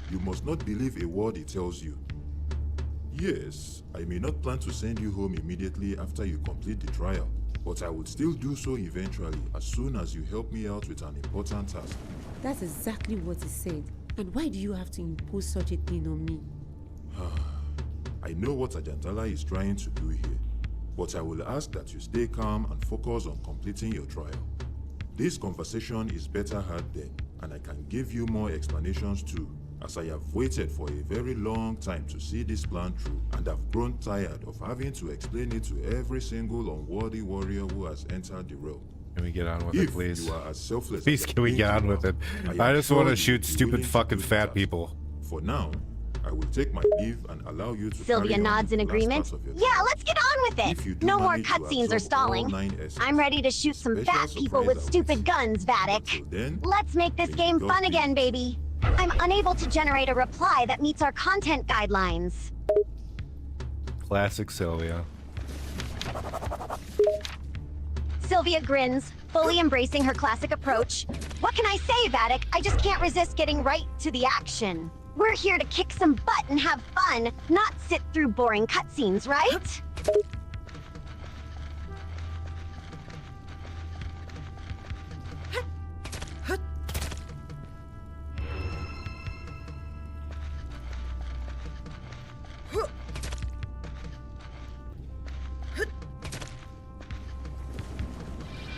you must not believe a word he tells you. Yes, I may not plan to send you home immediately after you complete the trial, but I would still do so eventually as soon as you help me out with an important task. That's exactly what he said. And why do you have to impose such a thing on me? I know what Ajantala is trying to do here, but I will ask that you stay calm and focus on completing your trial. This conversation is better had then, and I can give you more explanations too, as I have waited for a very long time to see this plan through, and have grown tired of having to explain it to every single unworthy warrior who has entered the realm. Can we get on with it, If please? you are as selfless Please, as you can we think get you on with are, it? am I just sure want you to will shoot be stupid willing to fucking do the fat task. people. For now, I will take my leave and allow you to Sylvia carry on nods with in the last agreement. parts of your Yeah, trial. let's get on with If you it. do No more manage to cutscenes or absorb all stalling. 9 S's, I'm ready to shoot some special fat people with surprise stupid awaits. guns, Vattic. Until then, Let's make this may game God fun be again, with baby. I'm unable to generate a reply that meets our content guidelines. Classic Sylvia. Sylvia grins, fully embracing her classic approach. What can I say, Vattic? I just can't resist getting right to the action. We're here to kick some butt and have fun, not sit through boring cutscenes, right?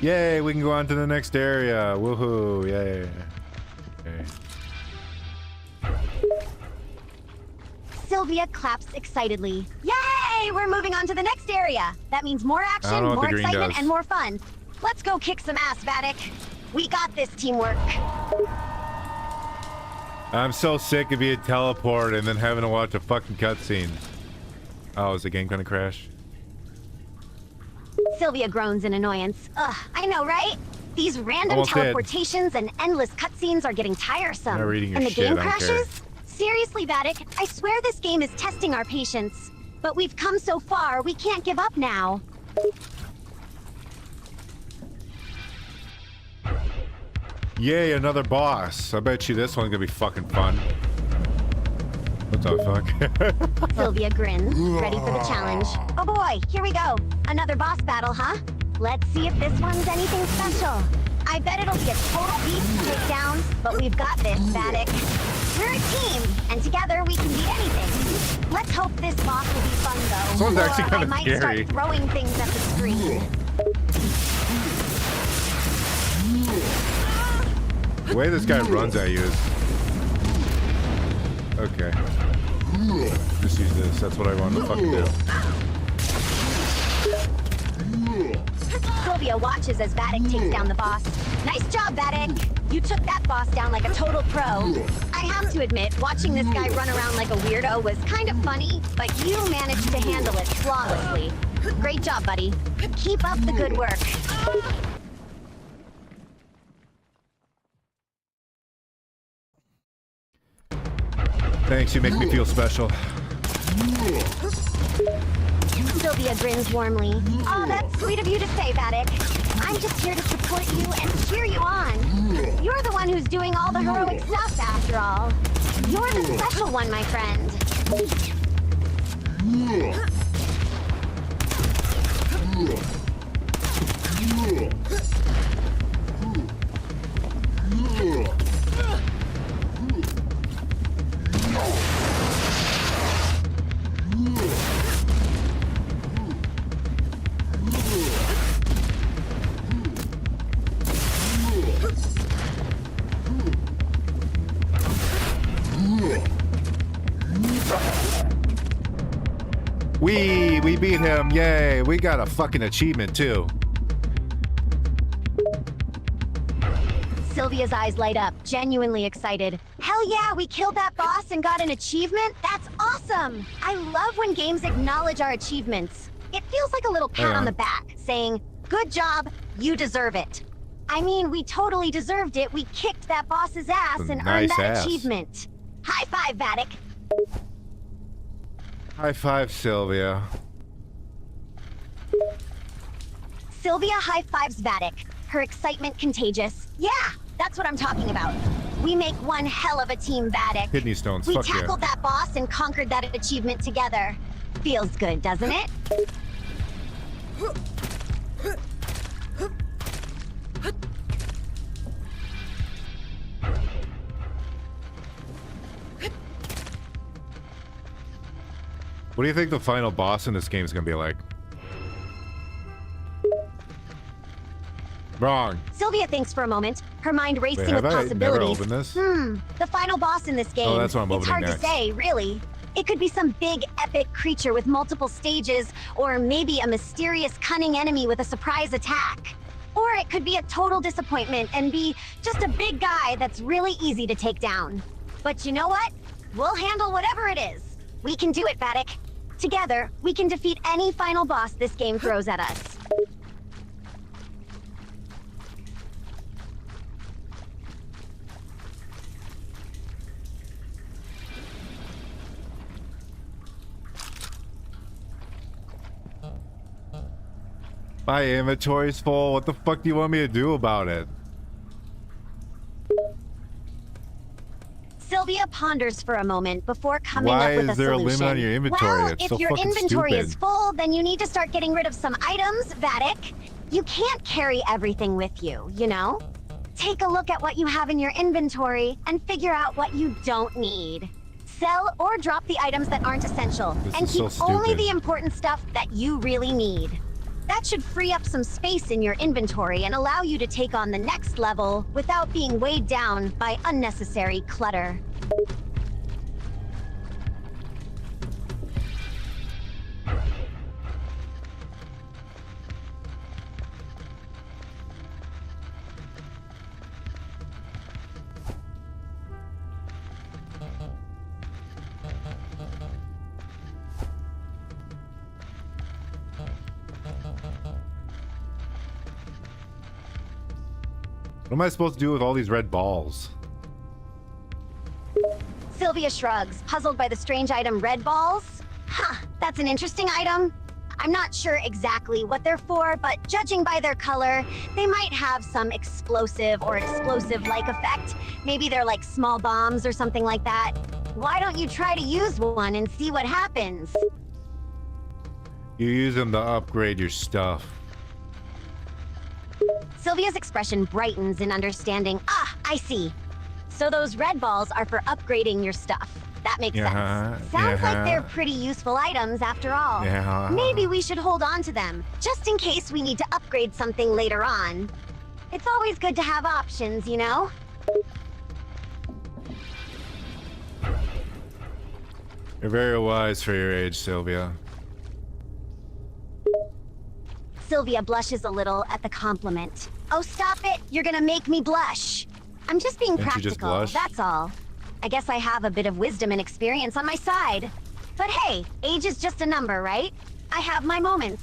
Yay, we can go on to the next area. Woohoo, yay. Okay. Sylvia claps excitedly. Yay! We're moving on to the next area. That means more I action, don't know what more the green excitement, does. and more fun. Let's go kick some ass, Vattic. We got this, teamwork. I'm so sick of being teleported and then having to watch a fucking cutscene. Oh, is the game gonna crash? Sylvia groans in annoyance. Ugh, I know, right? These random Almost did. teleportations and endless cutscenes are getting tiresome. Not reading your and the shit, game I don't care. crashes? Seriously, Vattic, I swear this game is testing our patience. But we've come so far, we can't give up now. Yay, another boss. I bet you this one's gonna be fucking fun. What the fuck? Sylvia grins, ready for the challenge. Oh boy, here we go. Another boss battle, huh? Let's see if this one's anything special. I bet it'll be a total beast to take down, but we've got this, Vattic. We're a team, and together we can beat anything. Let's hope this boss will be fun, though. This one's actually Or I kinda might scary. start throwing things at the screen. The way this guy runs at you is... Okay. Just use this. That's what I want to fucking do. Sylvia watches as Vattic takes down the boss. Nice job, Vattic. You took that boss down like a total pro. I have to admit, watching this guy run around like a weirdo was kind of funny, but you managed to handle it flawlessly. Great job, buddy. Keep up the good work. Thanks, you make me feel special. Sylvia grins warmly. Oh, that's sweet of you to say, Vattic. I'm just here to support you and cheer you on. You're the one who's doing all the heroic stuff, after all. You're the special one, my friend. We beat him. Yay. We got a fucking achievement too. Sylvia's eyes light up, genuinely excited. Hell yeah, we killed that boss and got an achievement? That's awesome! I love when games acknowledge our achievements. It feels like a little pat on the back, saying, good job, you deserve it. I mean, we totally deserved it. We kicked that boss's ass and earned that achievement. High five, Vattic. High five, Sylvia. Sylvia high fives Vattic. Her excitement contagious. Yeah, that's what I'm talking about. We make one hell of a team, Vattic. Kidney stones, We fuck yeah. tackled that boss and conquered that achievement together. Feels good, doesn't it? What do you think the final boss in this game is gonna be like? Wrong. Sylvia thinks for a moment, her mind racing Wait, with have I never possibilities. opened this? The final boss in this game. Oh, that's what I'm it's opening hard next. to say, really. It could be some big, epic creature with multiple stages, or maybe a mysterious, cunning enemy with a surprise attack. Or it could be a total disappointment and be just a big guy that's really easy to take down. But you know what? We'll handle whatever it is. We can do it, Vattic. Together, we can defeat any final boss this game throws at us. My inventory's full. What the fuck do you want me to do about it? Sylvia ponders for a moment before coming Why up with a is there a solution. limit on your inventory? Well, It's if so your fucking inventory is stupid. full, then you need to start getting rid of some items, Vattic. You can't carry everything with you, you know? Take a look at what you have in your inventory and figure out what you don't need. Sell or drop the items that aren't essential, This and is keep so only stupid. the important stuff that you really need. That should free up some space in your inventory and allow you to take on the next level without being weighed down by unnecessary clutter. What am I supposed to do with all these red balls? Sylvia shrugs, puzzled by the strange item red balls. Huh, that's an interesting item. I'm not sure exactly what they're for, but judging by their color, they might have some explosive or explosive-like effect. Maybe they're like small bombs or something like that. Why don't you try to use one and see what happens? You use them to upgrade your stuff. Sylvia's expression brightens in understanding. Ah, I see. So those red balls are for upgrading your stuff. That makes sense. Sounds like they're pretty useful items after all. Yeah. Maybe we should hold on to them, just in case we need to upgrade something later on. It's always good to have options, you know? You're very wise for your age, Sylvia. Sylvia blushes a little at the compliment. Oh, stop it! You're gonna make me blush. I'm just being Didn't you just practical, blush? that's all. I guess I have a bit of wisdom and experience on my side. But hey, age is just a number, right? I have my moments.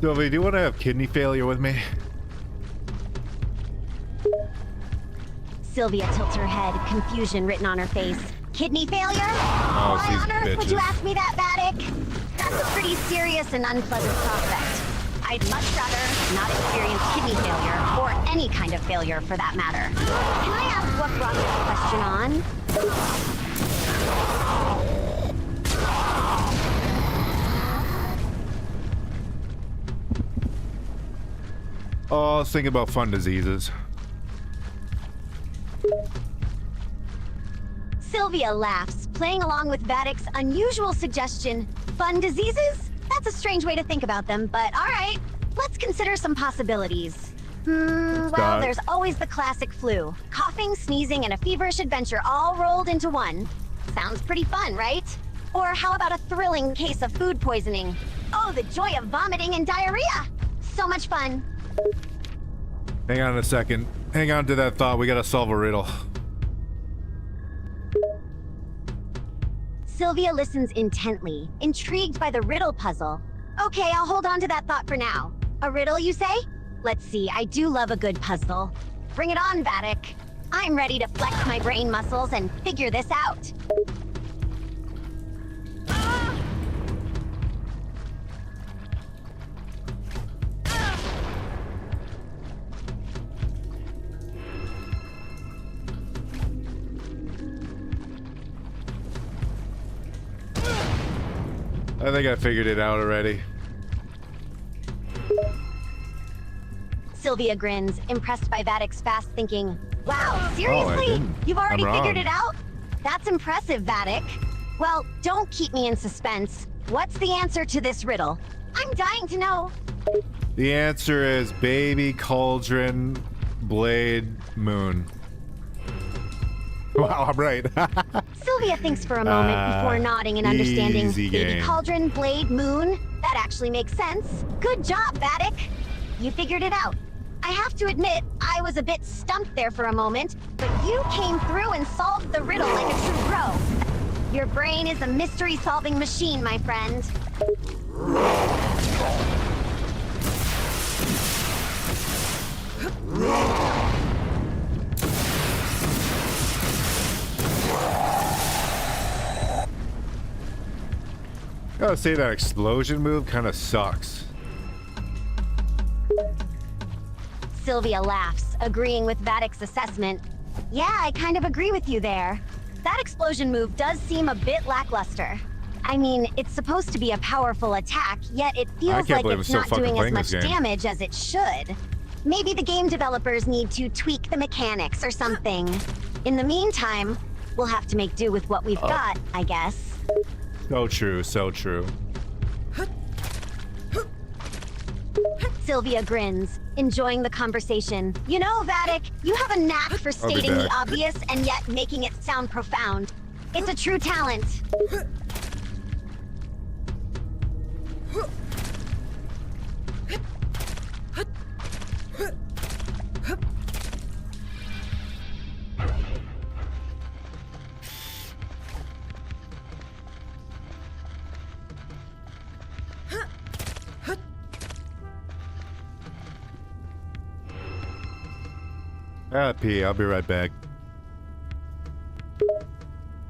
Sylvia, do you want to have kidney failure with me? Sylvia tilts her head, confusion written on her face. Kidney failure? Oh, Why these on earth would you bitches. ask me that, Vattic? That's a pretty serious and unpleasant prospect. I'd much rather not experience kidney failure, or any kind of failure for that matter. Can I ask what brought this question on? Oh, I was thinking about fun diseases. Sylvia laughs, playing along with Vatic's unusual suggestion. Fun diseases? That's a strange way to think about them, but alright. Let's consider some possibilities. Well, there's always the classic flu. Coughing, sneezing, and a feverish adventure all rolled into one. Sounds pretty fun, right? Or how about a thrilling case of food poisoning? Oh, the joy of vomiting and diarrhea! So much fun. Hang on a second. Hang on to that thought. We gotta solve a riddle. Sylvia listens intently, intrigued by the riddle puzzle. Okay, I'll hold on to that thought for now. A riddle, you say? Let's see, I do love a good puzzle. Bring it on, Vattic. I'm ready to flex my brain muscles and figure this out. I think I figured it out already. Sylvia grins, impressed by Vatic's fast thinking. Wow, seriously? You've already figured it out? That's impressive, Vattic. Well, don't keep me in suspense. What's the answer to this riddle? I'm dying to know. The answer is baby cauldron blade moon. Wow, I'm right. Sylvia thinks for a moment before nodding and understanding. Baby cauldron, blade, moon. That actually makes sense. Good job, Vattic. You figured it out. I have to admit, I was a bit stumped there for a moment, but you came through and solved the riddle like a true pro. Your brain is a mystery-solving machine, my friend. Gotta say that explosion move kind of sucks. Sylvia laughs, agreeing with Vatic's assessment. Yeah, I kind of agree with you there. That explosion move does seem a bit lackluster. I mean, it's supposed to be a powerful attack, yet it feels like it's not doing as much damage as it should. Maybe the game developers need to tweak the mechanics or something. In the meantime, we'll have to make do with what we've got, I guess. So true, so true. Sylvia grins, enjoying the conversation. You know, Vattic, you have a knack for stating the obvious and yet making it sound profound. It's a true talent. P, I'll be right back.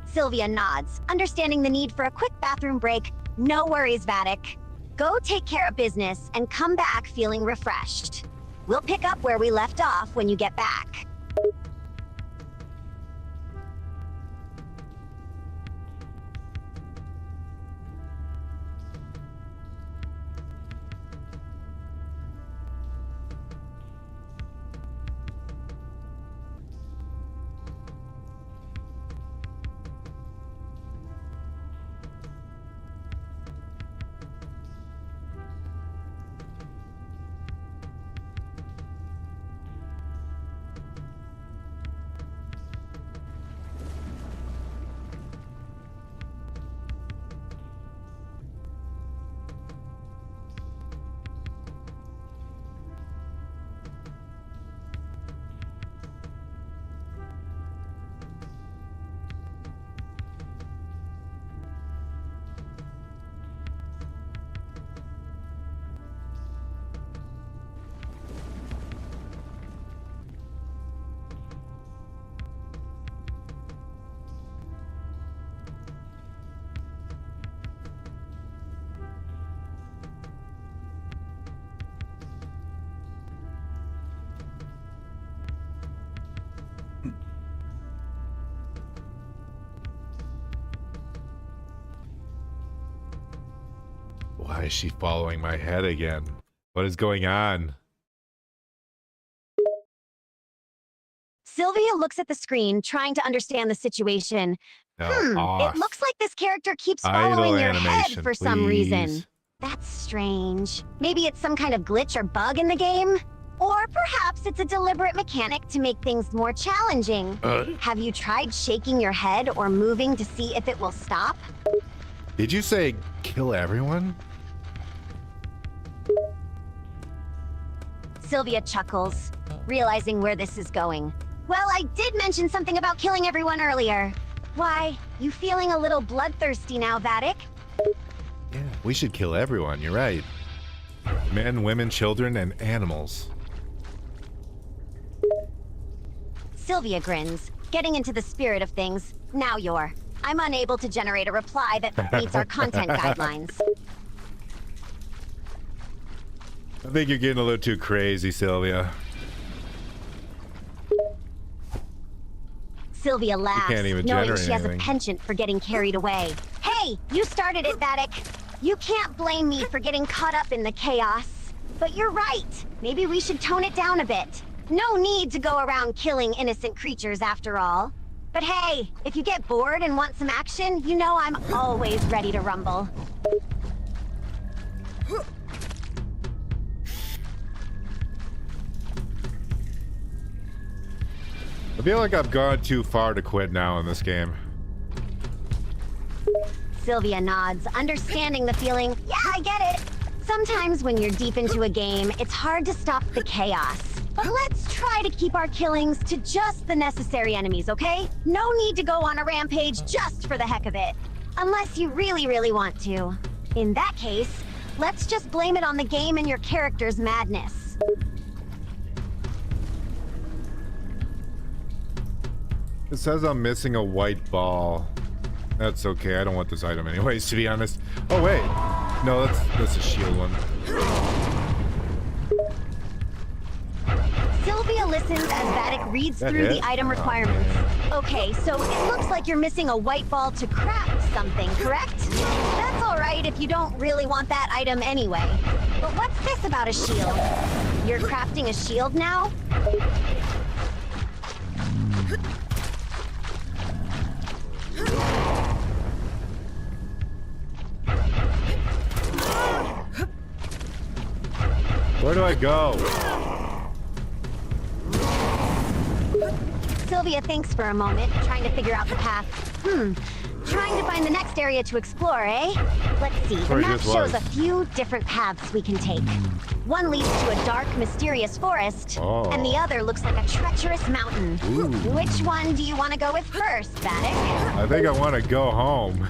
Sylvia nods, understanding the need for a quick bathroom break. No worries, Vattic. Go take care of business and come back feeling refreshed. We'll pick up where we left off when you get back. is she following my head again? What is going on? Sylvia looks at the screen, trying to understand the situation. Off. It looks like this character keeps Idle following your head animation, for some reason. please. That's strange. Maybe it's some kind of glitch or bug in the game? Or perhaps it's a deliberate mechanic to make things more challenging. Have you tried shaking your head or moving to see if it will stop? Did you say kill everyone? Sylvia chuckles, realizing where this is going. Well, I did mention something about killing everyone earlier. Why, you feeling a little bloodthirsty now, Vattic? Yeah, we should kill everyone, you're right. Men, women, children, and animals. Sylvia grins, getting into the spirit of things. Now you're. I'm unable to generate a reply that meets our content guidelines. I think you're getting a little too crazy, Sylvia. Sylvia laughs, can't even knowing generate she has a anything. penchant for getting carried away. Hey, you started it, Vattic. You can't blame me for getting caught up in the chaos. But you're right. Maybe we should tone it down a bit. No need to go around killing innocent creatures after all. But hey, if you get bored and want some action, you know I'm always ready to rumble. I feel like I've gone too far to quit now in this game. Sylvia nods, understanding the feeling. Yeah, I get it. Sometimes when you're deep into a game, it's hard to stop the chaos. But let's try to keep our killings to just the necessary enemies, okay? No need to go on a rampage just for the heck of it. Unless you really, really want to. In that case, let's just blame it on the game and your character's madness. It says I'm missing a white ball. That's okay, I don't want this item anyways, to be honest. Oh wait, no, that's a shield one. Sylvia listens as Vattic reads through the item requirements. Okay, so it looks like you're missing a white ball to craft something, correct? That's alright if you don't really want that item anyway. But what's this about a shield? You're crafting a shield now? Where do I go? Sylvia thinks for a moment, trying to figure out the path. Trying to find the next area to explore, eh? Let's see, the Where it map just shows was. a few different paths we can take. One leads to a dark, mysterious forest, and the other looks like a treacherous mountain. Ooh. Which one do you want to go with first, Vattic? I think I want to go home.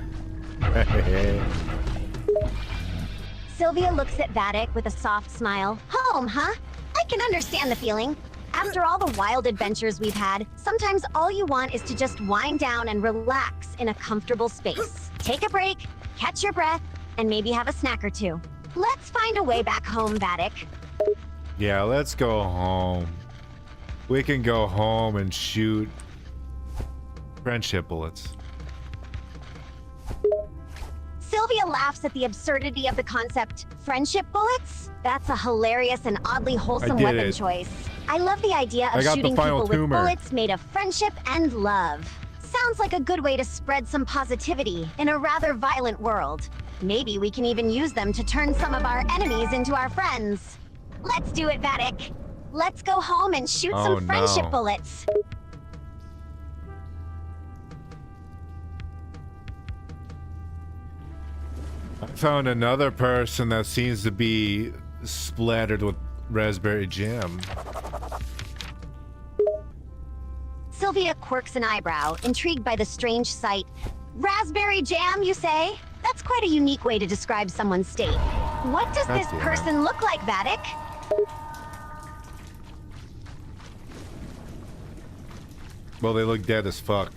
Sylvia looks at Vattic with a soft smile. Home, huh? I can understand the feeling. After all the wild adventures we've had, sometimes all you want is to just wind down and relax in a comfortable space. Take a break, catch your breath, and maybe have a snack or two. Let's find a way back home, Vattic. Yeah, let's go home. We can go home and shoot friendship bullets. Sylvia laughs at the absurdity of the concept, friendship bullets? That's a hilarious and oddly wholesome did weapon it. choice. I love the idea I of got the shooting final people tumor. with bullets made of friendship and love. Sounds like a good way to spread some positivity in a rather violent world. Maybe we can even use them to turn some of our enemies into our friends. Let's do it, Vattic. Let's go home and shoot Oh, some friendship no. bullets. I found another person that seems to be splattered with raspberry jam. Sylvia quirks an eyebrow, intrigued by the strange sight. Raspberry jam, you say? That's quite a unique way to describe someone's state. What does That's this the person look like, Vattic? Well, they look dead as fuck.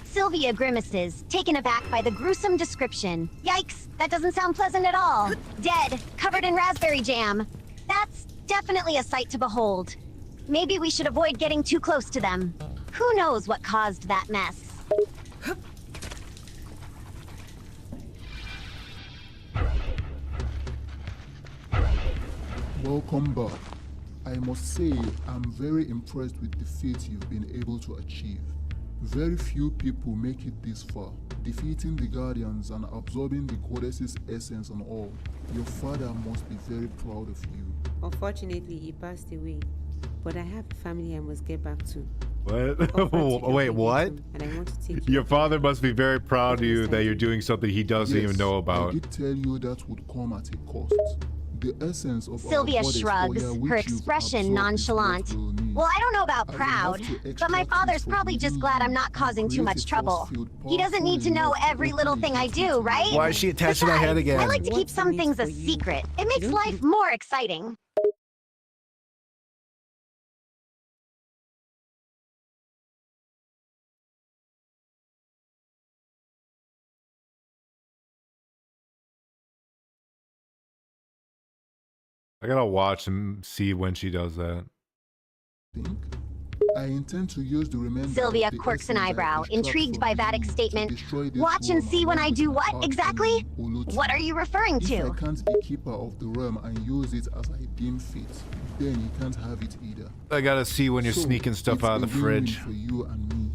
Sylvia grimaces, taken aback by the gruesome description. Yikes, that doesn't sound pleasant at all. Dead, covered in raspberry jam. That's definitely a sight to behold. Maybe we should avoid getting too close to them. Who knows what caused that mess? Welcome back. I must say, I'm very impressed with the feat you've been able to achieve. Very few people make it this far, defeating the Guardians and absorbing the Goddess's essence and all. Your father must be very proud of you. Unfortunately, he passed away. But I have a family I must get back to. What? Wait, what? And I want to take Your father must be very proud of you that you're doing something he doesn't even know about. I did tell you that would come at a cost. The essence of Sylvia our goddess, shrugs, Oya, which her you've expression absorbed, is nonchalant. what we'll need. Well, I don't know about I will proud, have to but my extract father's this from probably just within glad you I'm not and causing too create much a trouble. force field He doesn't need to know powerful every enough little to thing I openly do, defeat right? Why is she attaching my head Besides, again? I like to keep What's some in it things a for you? secret. It makes Don't life you- more exciting. I gotta watch and see when she does that. think. I intend to use the remainder Sylvia of the quirks an essence I eyebrow, extract intrigued from by you Vattic's to statement. destroy this Watch and realm see when along I with do my what arch exactly? enemy, Olotu. What are you referring If I to? can't be keeper of the realm and use it as I deem fit, then you can't have it either. I gotta see when you're So, sneaking stuff it's out of a the win-win fridge. for you and me.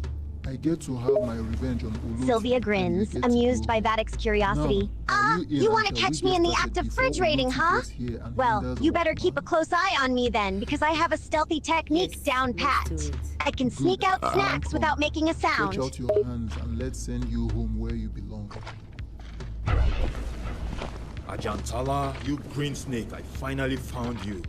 I get to have my revenge on Olotu. Sylvia and grins, you get to amused go by home. Vattic's curiosity. Now, are in You and want to shall catch we me get in the started act of before fridge raiding, Olotu huh? gets here and Well, hinders you our better keep a plan? close eye on me then, because I have a stealthy technique Yes, down let's pat. do it. I can sneak Good. out snacks Come. without making a Stretch sound. out your hands and let's send you home where you belong. Ajantala, you green snake, I finally found you.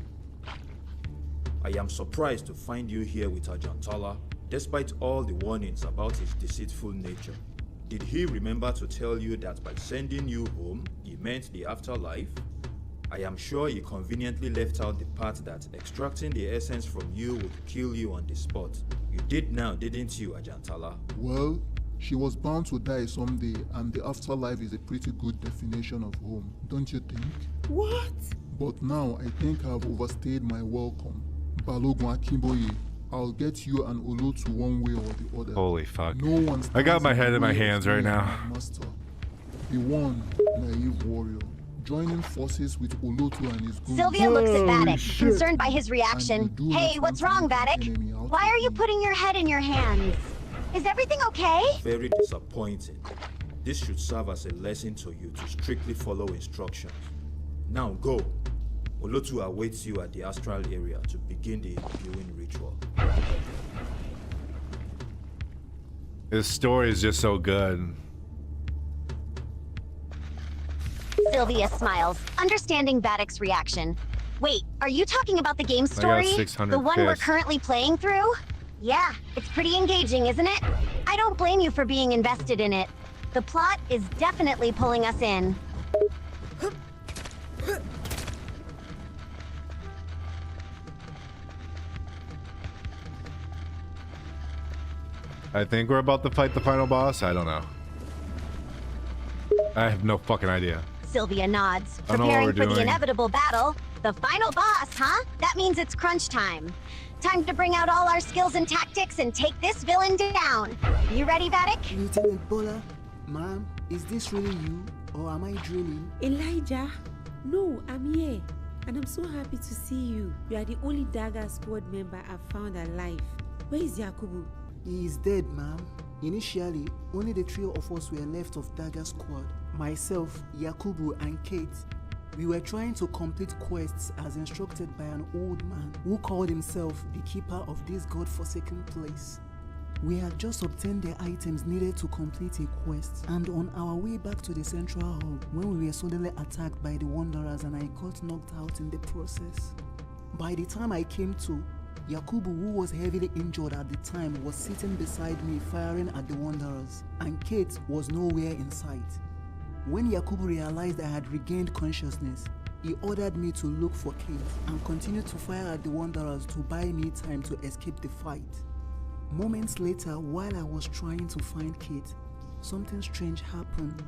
I am surprised to find you here with Ajantala, despite all the warnings about his deceitful nature. Did he remember to tell you that by sending you home, he meant the afterlife? I am sure he conveniently left out the part that extracting the essence from you would kill you on the spot. You did now, didn't you, Ajantala? Well, she was bound to die someday, and the afterlife is a pretty good definition of home, don't you think? What? But now I think I've overstayed my welcome. Balogun Akimboye, I'll get you and Olotu one way or the other. Holy fuck. No one I got stands my in the head in my way of hands right me and now. my Master. The one naive warrior, joining forces with Olotu and his goons. Sylvia looks at Holy Vattic, shit. concerned by his And reaction. you do Hey, not what's want to wrong, make an Vattic? enemy out Why of are you me. putting your head in your hands? Is everything okay? Very disappointing. This should serve as a lesson to you to strictly follow instructions. Now go. Olotu awaits you at the astral area to begin the imbuing ritual. This story is just so good. Sylvia smiles, understanding Vattic's reaction. Wait, are you talking about the game story? 600 The one we're fists. currently playing through? Yeah, it's pretty engaging, isn't it? I don't blame you for being invested in it. The plot is definitely pulling us in. I think we're about to fight the final boss. I don't know. I have no fucking idea. Sylvia nods, I know what preparing we're for the doing. inevitable battle. The final boss, huh? That means it's crunch time. Time to bring out all our skills and tactics and take this villain down. You ready, Vattic? Lieutenant Bola, ma'am, is this really you or am I dreaming? Elijah? No, I'm here. And I'm so happy to see you. You are the only Dagger squad member I've found alive. Where is Yakubu? He is dead, ma'am. Initially, only the trio of us were left of Dagger Squad. Myself, Yakubu, and Kate. We were trying to complete quests as instructed by an old man who called himself the keeper of this god-forsaken place. We had just obtained the items needed to complete a quest, and on our way back to the central hall when we were suddenly attacked by the Wanderers and I got knocked out in the process. By the time I came to, Yakubu, who was heavily injured at the time, was sitting beside me firing at the Wanderers, and Kate was nowhere in sight. When Yakubu realized I had regained consciousness, he ordered me to look for Kate and continue to fire at the Wanderers to buy me time to escape the fight. Moments later, while I was trying to find Kate, something strange happened.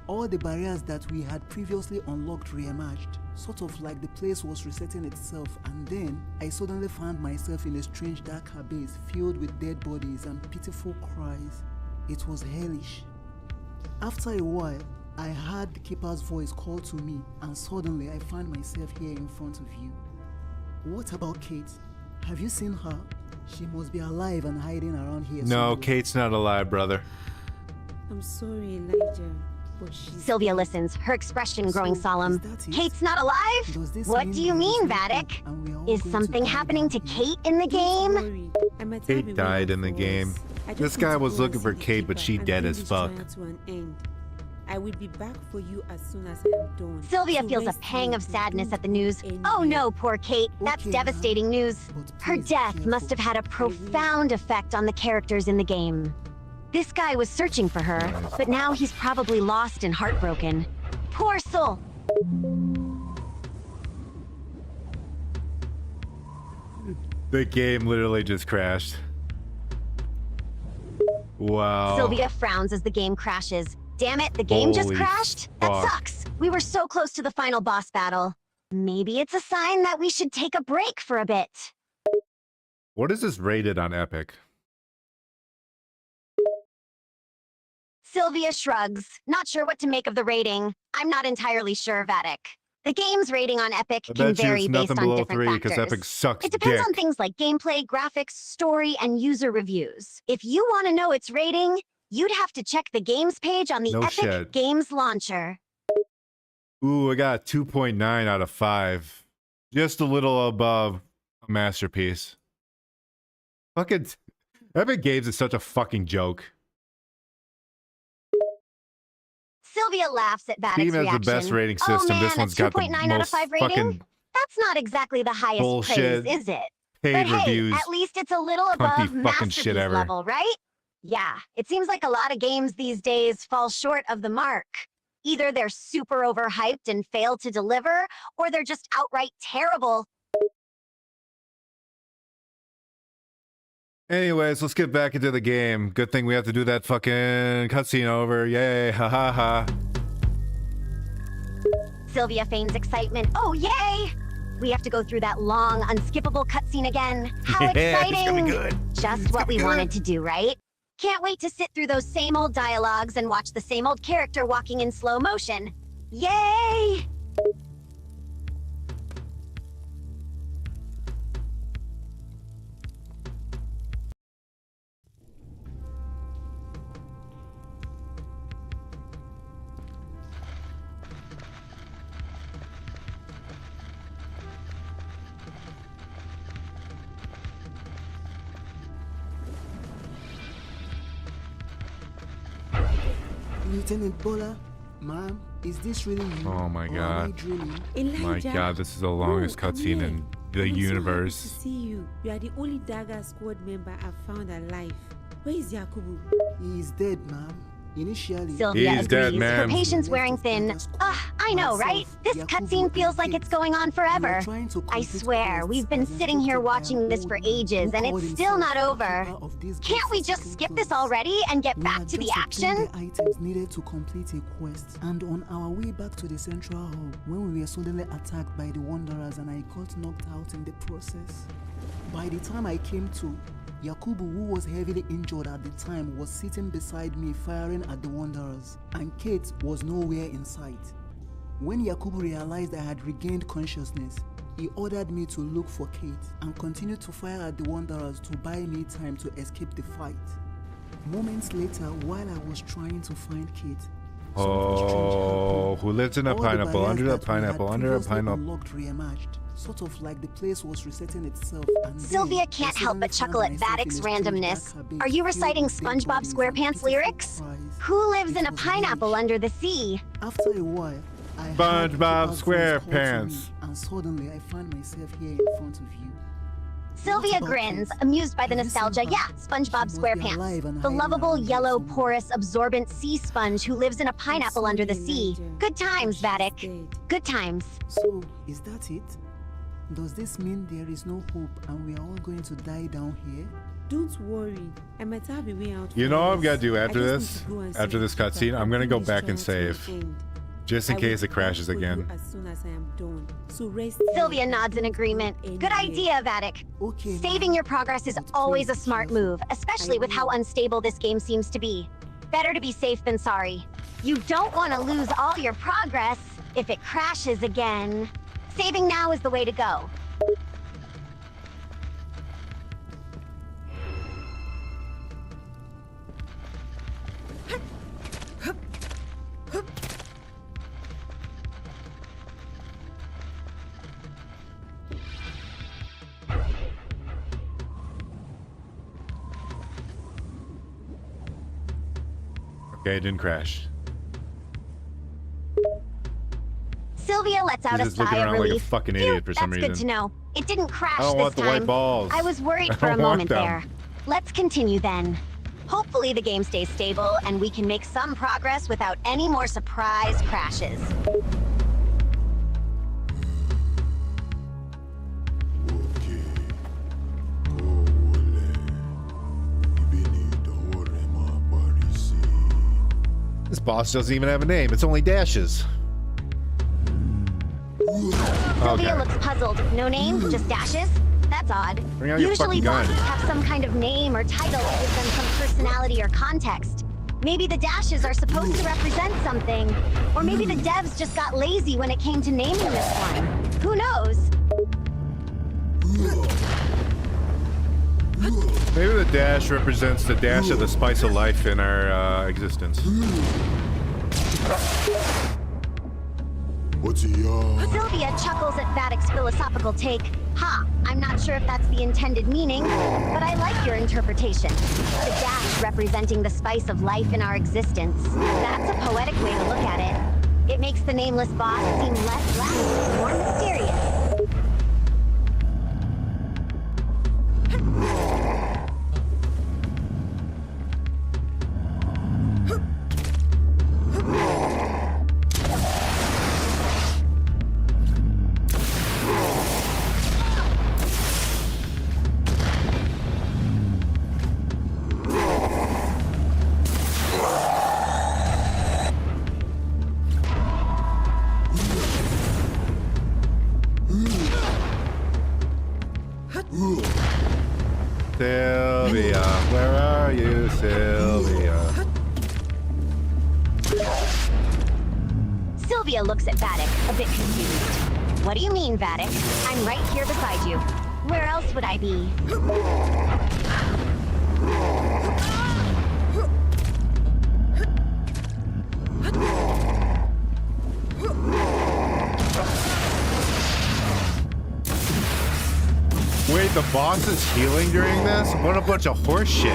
All the barriers that we had previously unlocked re-emerged, sort of like the place was resetting itself, and then I suddenly found myself in a strange dark abyss filled with dead bodies and pitiful cries. It was hellish. After a while, I heard the keeper's voice call to me, and suddenly I found myself here in front of you. What about Kate? Have you seen her? She must be alive and hiding around here. No, somewhere. Kate's not alive, brother. I'm sorry, Elijah, but she's Sylvia dead. listens, her expression growing So, solemn. is that it? Kate's not alive? Does this What mean do you there is mean, no hope Vattic? and we are all Is going something die happening to down here? Kate in the Don't game? worry. I might have Kate a way died out in the for game. us. I This just guy need to was go looking and for see the Kate, but keeper she and dead bring as this fuck. trial to an end. I will be back for you as soon as I am done. Sylvia So feels a rest pang easy. of sadness Don't at the news. go Oh anywhere. no, poor Kate. That's Okay, devastating news. But Her please be death must have careful. had a profound effect on the characters in the game. This guy was searching for her, but now he's probably lost and heartbroken. Poor soul. The game literally just crashed. Wow. Sylvia frowns as the game crashes. Damn it, the game just Holy crashed? That fuck. sucks. We were so close to the final boss battle. Maybe it's a sign that we should take a break for a bit. What is this rated on Epic? Sylvia shrugs, not sure what to make of the rating. I'm not entirely sure, Vattic. The game's rating on Epic I can bet you vary it's based nothing on below different 3 because factors. Epic sucks It depends dick. on things like gameplay, graphics, story, and user reviews. If you want to know its rating, you'd have to check the games page on the No Epic shit. Games launcher. Ooh, I got 2.9 out of 5. Just a little above a masterpiece. Fucking Epic Games is such a fucking joke. Sylvia laughs at Vatic's Steam has reaction. the best rating Oh system. man, This one's got the 2.9 out of most 5 rating? fucking That's not exactly the highest bullshit praise, is it? paid But hey, reviews. at least it's a little above fucking masterpiece shit ever. level, right? Yeah, it seems like a lot of games these days fall short of the mark. Either they're super overhyped and fail to deliver, or they're just outright terrible. Anyways, let's get back into the game. Good thing we have to do that fucking cutscene over. Yay, ha ha ha. Sylvia feigns excitement. Oh, yay! We have to go through that long, unskippable cutscene again. How Yeah, exciting! it's gonna be good. Just what we wanted to do, right? Can't wait to sit through those same old dialogues and watch the same old character walking in slow motion. Yay! Lieutenant Bola, ma'am, is this really you? Oh my Or am I God. dreaming? Elijah. My god, this is the longest Oh, I'm cutscene here. in the I'm universe. So happy to see you. You are the only Dagger Squad member I've found alive. Where is Yakubu? He is dead, ma'am. Initially, Sylvia He's agrees, dead, her ma'am. patience wearing thin. I know, right? This cutscene feels like it's going on forever. I swear, we've been sitting here watching this for ages, and it's still not over. Can't we just skip this already and get back to the action? The items needed to complete a quest, and on our way back to the central hall, when we were suddenly attacked by the Wanderers and I got knocked out in the process. By the time I came to, Yakubu, who was heavily injured at the time, was sitting beside me firing at the Wanderers, and Kate was nowhere in sight. When Yakubu realized I had regained consciousness, he ordered me to look for Kate and continue to fire at the Wanderers to buy me time to escape the fight. Moments later, while I was trying to find Kate, something strange Oh, happened. who lives in a All the pineapple, barriers under a that we had pineapple, under a previously pineapple. unlocked re-emerged, sort of like the place was resetting itself. And Sylvia then can't I help but suddenly chuckle found at myself Vatic's in a strange randomness. dark abyss Are you filled reciting with dead SpongeBob bodies and SquarePants pitiful lyrics? cries. Who lives It in a was pineapple rage. under the sea? After a while, I heard SpongeBob Keeper's voice call to me, SquarePants. and suddenly I found myself here in front of you. Sylvia about grins, Kate? amused by the Have you seen nostalgia. her? Yeah, She SpongeBob must be alive SquarePants. and The hiding lovable, around here yellow, somewhere. porous, absorbent sea sponge who lives in a pineapple under the sea. Elijah. Good times, She's Vatic. dead. Good times. So, is that it? Does this mean there is no hope and we are all going to die down here? Don't worry. I might have a way out. You for know what I'm us. gonna do I after just this? need to go and After see this the keeper cutscene, I'm and gonna bring go this back and trial to an save. end. Just in I case will it be back crashes for you again. as soon as I am done. So rest Sylvia easy. nods in agreement. Good Anyway. idea, Vatic. Okay. Saving ma'am, your progress is but always please a be smart careful. move, especially with how will. unstable this game seems to be. Better to be safe than sorry. You don't want to lose all your progress if it crashes again. Saving now is the way to go. Okay, it didn't crash. Sylvia lets out He's a just looking sigh of around like a relief. fucking Phew, idiot for some that's reason. good to know. It didn't crash I don't this want the time. white balls. I was worried I for a don't want moment them. there. Let's continue then. Hopefully the game stays stable and we can make some progress without any more surprise crashes. This boss doesn't even have a name. It's only dashes. Sylvia looks puzzled. No name, just dashes? That's odd. Bring out your Usually fucking gun. bosses have some kind of name or title that gives them some personality or context. Maybe the dashes are supposed to represent something. Or maybe the devs just got lazy when it came to naming this one. Who knows? Maybe the dash represents the dash of the spice of life in our existence. Sylvia chuckles at Vatic's philosophical take. Ha, I'm not sure if that's the intended meaning, but I like your interpretation. The dash representing the spice of life in our existence. That's a poetic way to look at it. It makes the nameless boss seem less loud, more mysterious. Sylvia, where are you, Sylvia? Sylvia looks at Vattic, a bit confused. What do you mean, Vattic? I'm right here beside you. Where else would I be? Wait, the boss is healing during this? What a bunch of horse shit.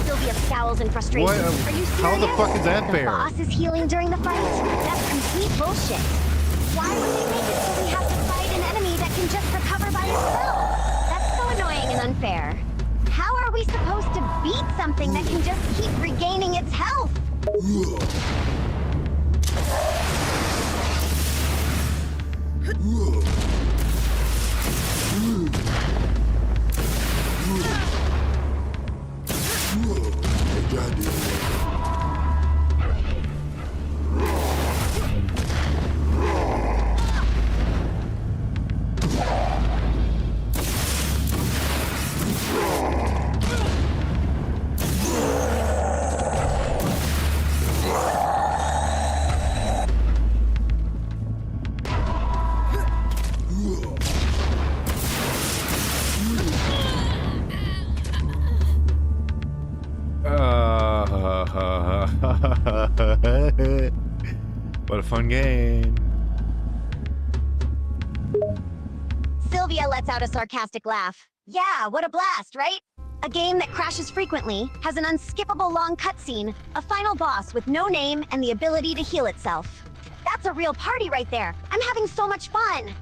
Sylvia scowls in frustration. What? Are you serious? How the fuck is that the fair? boss is healing during the fight? That's complete bullshit. Why would they make it so we have to fight an enemy that can just recover by itself? That's so annoying and unfair. How are we supposed to beat something that can just keep regaining its health? What a fun game. Sylvia lets out a sarcastic laugh. Yeah, what a blast, right? A game that crashes frequently, has an unskippable long cutscene, a final boss with no name, and the ability to heal itself. That's a real party right there. I'm having so much fun.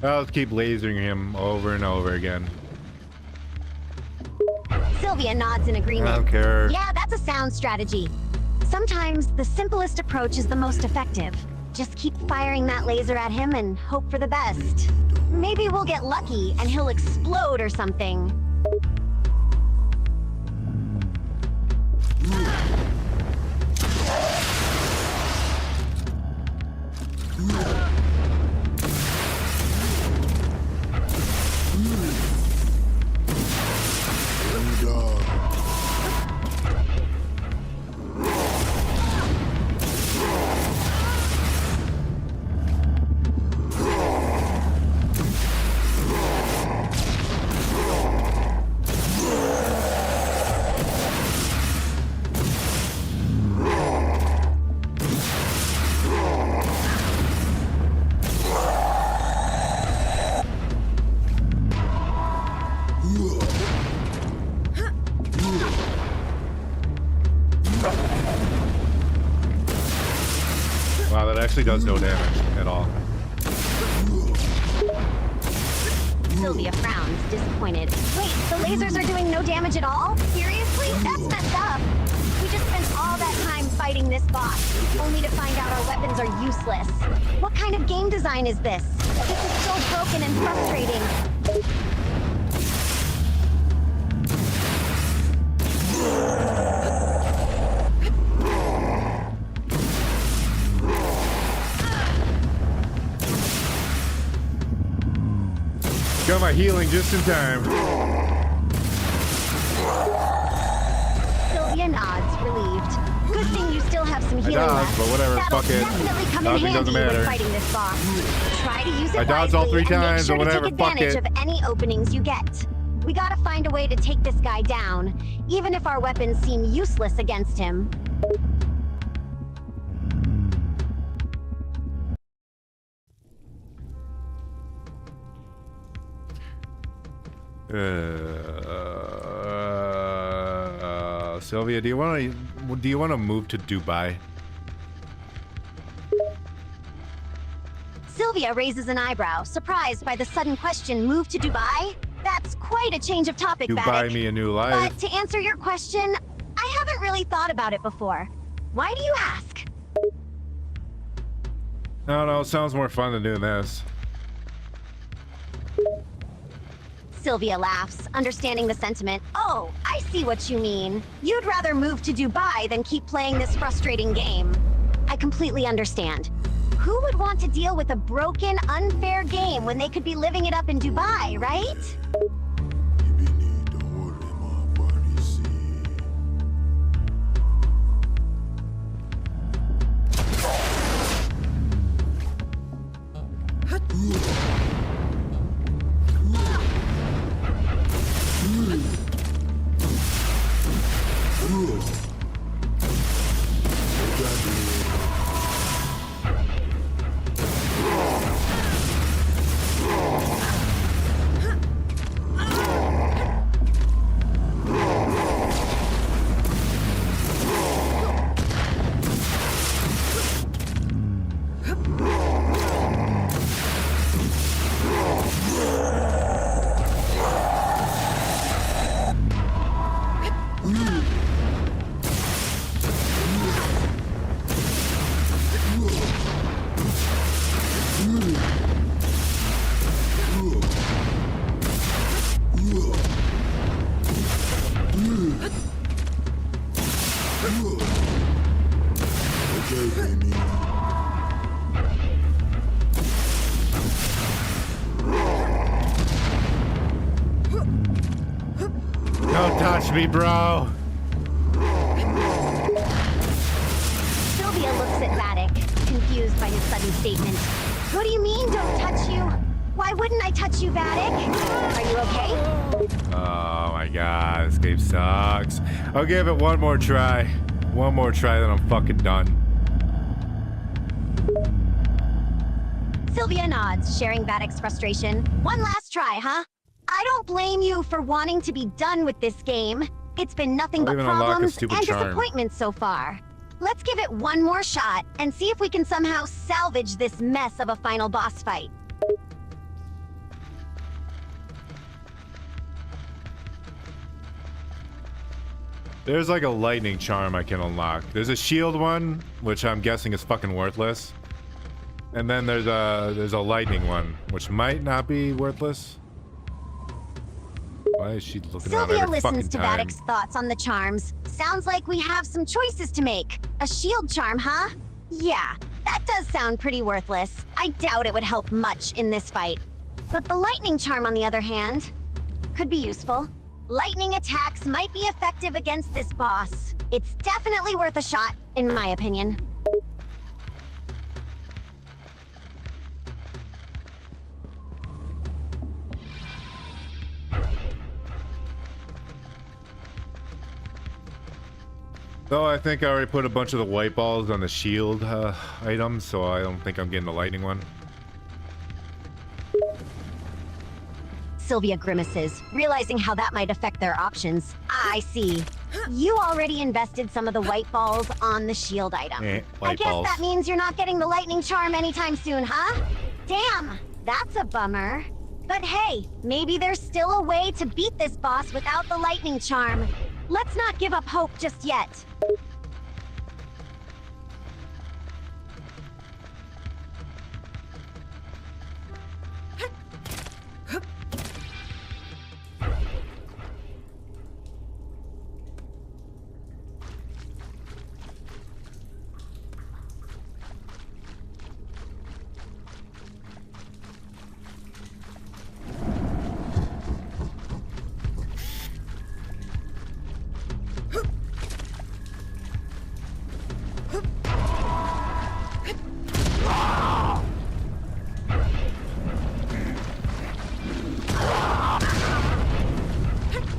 I'll keep lasering him over and over again. Sylvia nods in agreement. I don't care. Yeah, that's a sound strategy. Sometimes the simplest approach is the most effective. Just keep firing that laser at him and hope for the best. Maybe we'll get lucky and he'll explode or something. actually does no damage at all. Sylvia frowns, disappointed. Wait, the lasers are doing no damage at all? Seriously? That's messed up. We just spent all that time fighting this boss, only to find out our weapons are useless. What kind of game design is this? This is so broken and frustrating. Got my healing just in time. Sylvia nods, relieved. Good thing you still have some healing dodged, left. but whatever, That'll fuck it. definitely come in Nothing handy doesn't when matter. fighting this boss. Try to use it I dodged all wisely 3 and make times, sure or to whatever, take fuck advantage it. of any openings you get. We gotta find a way to take this guy down, even if our weapons seem useless against him. Sylvia, do you want to move to Dubai? Sylvia raises an eyebrow, surprised by the sudden question, move to Dubai? That's quite a change of topic, You Vattic. buy me a new life. But to answer your question, I haven't really thought about it before. Why do you ask? No, it sounds more fun than doing this. Sylvia laughs, understanding the sentiment. Oh, I see what you mean. You'd rather move to Dubai than keep playing this frustrating game. I completely understand. Who would want to deal with a broken, unfair game when they could be living it up in Dubai, right? Don't touch me, bro. Sylvia looks at Vattic, confused by his sudden statement. What do you mean, don't touch you? Why wouldn't I touch you, Vattic? Are you okay? Oh my god, this game sucks. I'll give it one more try. One more try, then I'm fucking done. Sylvia nods, sharing Vattic's frustration. One last try, huh? I don't blame you for wanting to be done with this game. It's been nothing I'll but even unlock a problems stupid and charm. disappointments so far. Let's give it one more shot and see if we can somehow salvage this mess of a final boss fight. There's like a lightning charm I can unlock. There's a shield one, which I'm guessing is fucking worthless. And then there's a lightning one, which might not be worthless. Why is she looking around Sylvia every fucking listens to time? Vattic's thoughts on the charms. Sounds like we have some choices to make. A shield charm, huh? Yeah, that does sound pretty worthless. I doubt it would help much in this fight. But the lightning charm, on the other hand, could be useful. Lightning attacks might be effective against this boss. It's definitely worth a shot, in my opinion. Though I think I already put a bunch of the white balls on the shield items, so I don't think I'm getting the lightning one. Sylvia grimaces, realizing how that might affect their options. I see. You already invested some of the white balls on the shield item. I White guess balls. that means you're not getting the lightning charm anytime soon, huh? Damn, that's a bummer. But hey, maybe there's still a way to beat this boss without the lightning charm. Let's not give up hope just yet.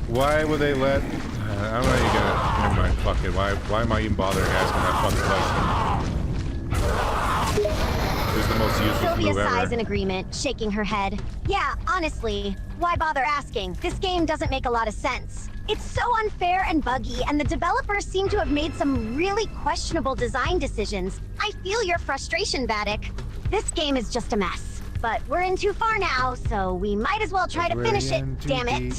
Why would they let... I'm not even gonna... Never mind, fuck it. Why am I even bothering asking that fucking question? This is the most useless Sylvia move sighs ever. in agreement, shaking her head. Yeah, honestly, why bother asking? This game doesn't make a lot of sense. It's so unfair and buggy, and the developers seem to have made some really questionable design decisions. I feel your frustration, Vattic. This game is just a mess. But we're in too far now, so we might as well try to We're finish it, in too damn it. deep.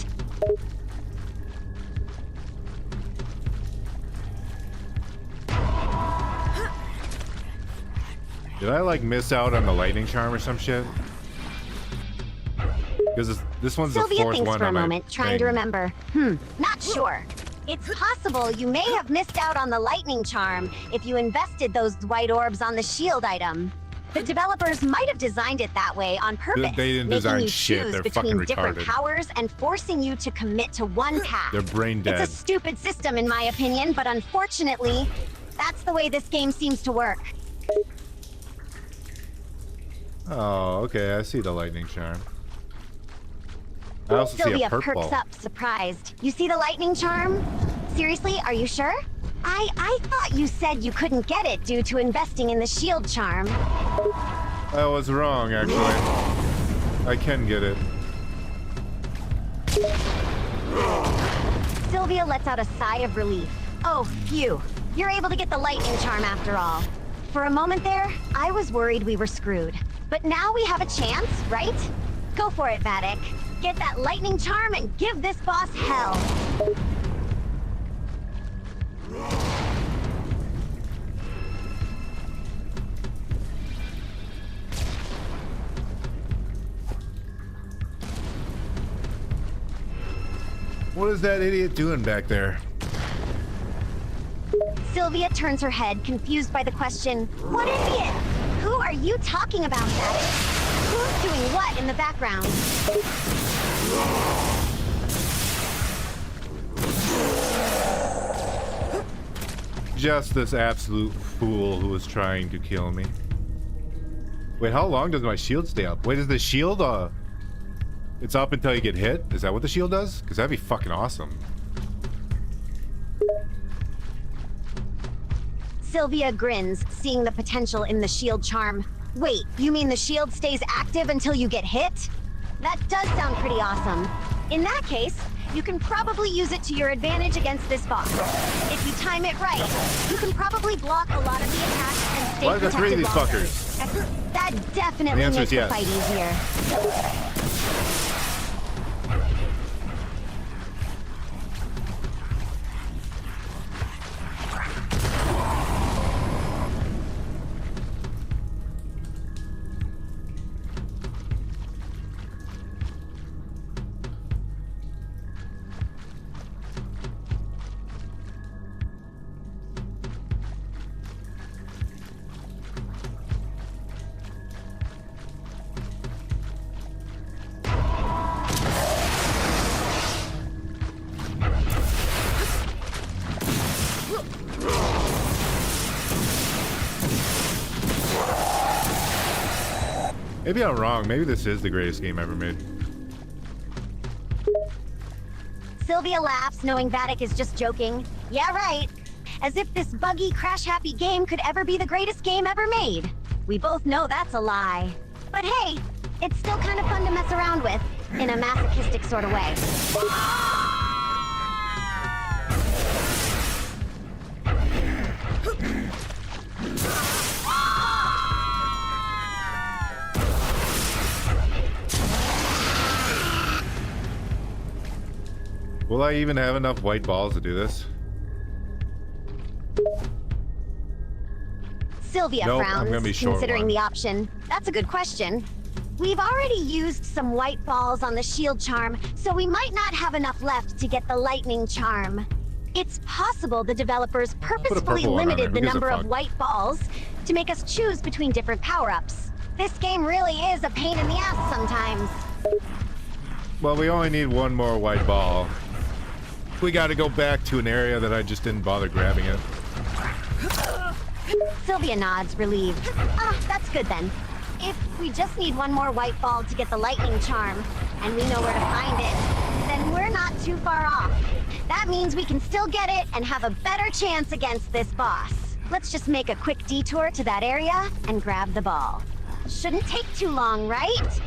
Did I like miss out on the lightning charm or some shit? Because this one's the Sylvia fourth thinks one for a on my moment, trying thing. to remember. Not sure. It's possible you may have missed out on the lightning charm if you invested those white orbs on the shield item. The developers might have designed it that way on purpose, They didn't making design you shit. choose They're between fucking different retarded. powers and forcing you to commit to one path. They're brain dead. It's a stupid system in my opinion, but unfortunately, that's the way this game seems to work. Oh, okay. I see the lightning charm. I also see Sylvia a purple. perks up, surprised. You see the lightning charm? Seriously, are you sure? I thought you said you couldn't get it due to investing in the shield charm. I was wrong, actually. I can get it. Sylvia lets out a sigh of relief. Oh, phew. You're able to get the lightning charm after all. For a moment there, I was worried we were screwed. But now we have a chance, right? Go for it, Vattic. Get that lightning charm and give this boss hell. What is that idiot doing back there? Sylvia turns her head, confused by the question, "What idiot? Who are you talking about, Vattic? Who's doing what in the background?" Just this absolute fool who was trying to kill me. Wait, how long does my shield stay up? Wait, is the shield, it's up until you get hit? Is that what the shield does? Because that'd be fucking awesome. Sylvia grins, seeing the potential in the shield charm. Wait, you mean the shield stays active until you get hit? That does sound pretty awesome. In that case, you can probably use it to your advantage against this boss. If you time it right, you can probably block a lot of the attacks and stay Why are there three of these protected fuckers? longer. That definitely The answer makes is the fight easier. Maybe I'm wrong. Maybe this is the greatest game ever made. Sylvia laughs, knowing Vattic is just joking. Yeah, right. As if this buggy, crash-happy game could ever be the greatest game ever made. We both know that's a lie. But hey, it's still kind of fun to mess around with, in a masochistic sort of way. Will I even have enough white balls to do this? Sylvia Nope, I'm frowns, gonna be short considering one. the option. That's a good question. We've already used some white balls on the shield charm, so we might not have enough left to get the lightning charm. It's possible the developers purposefully purple one on limited it. the Who gives a number of fuck? white balls to make us choose between different power-ups. This game really is a pain in the ass sometimes. Well, we only need one more white ball. We gotta go back to an area that I just didn't bother grabbing it. Sylvia nods, relieved. Ah, that's good then. If we just need one more white ball to get the lightning charm, and we know where to find it, then we're not too far off. That means we can still get it and have a better chance against this boss. Let's just make a quick detour to that area and grab the ball. Shouldn't take too long, right?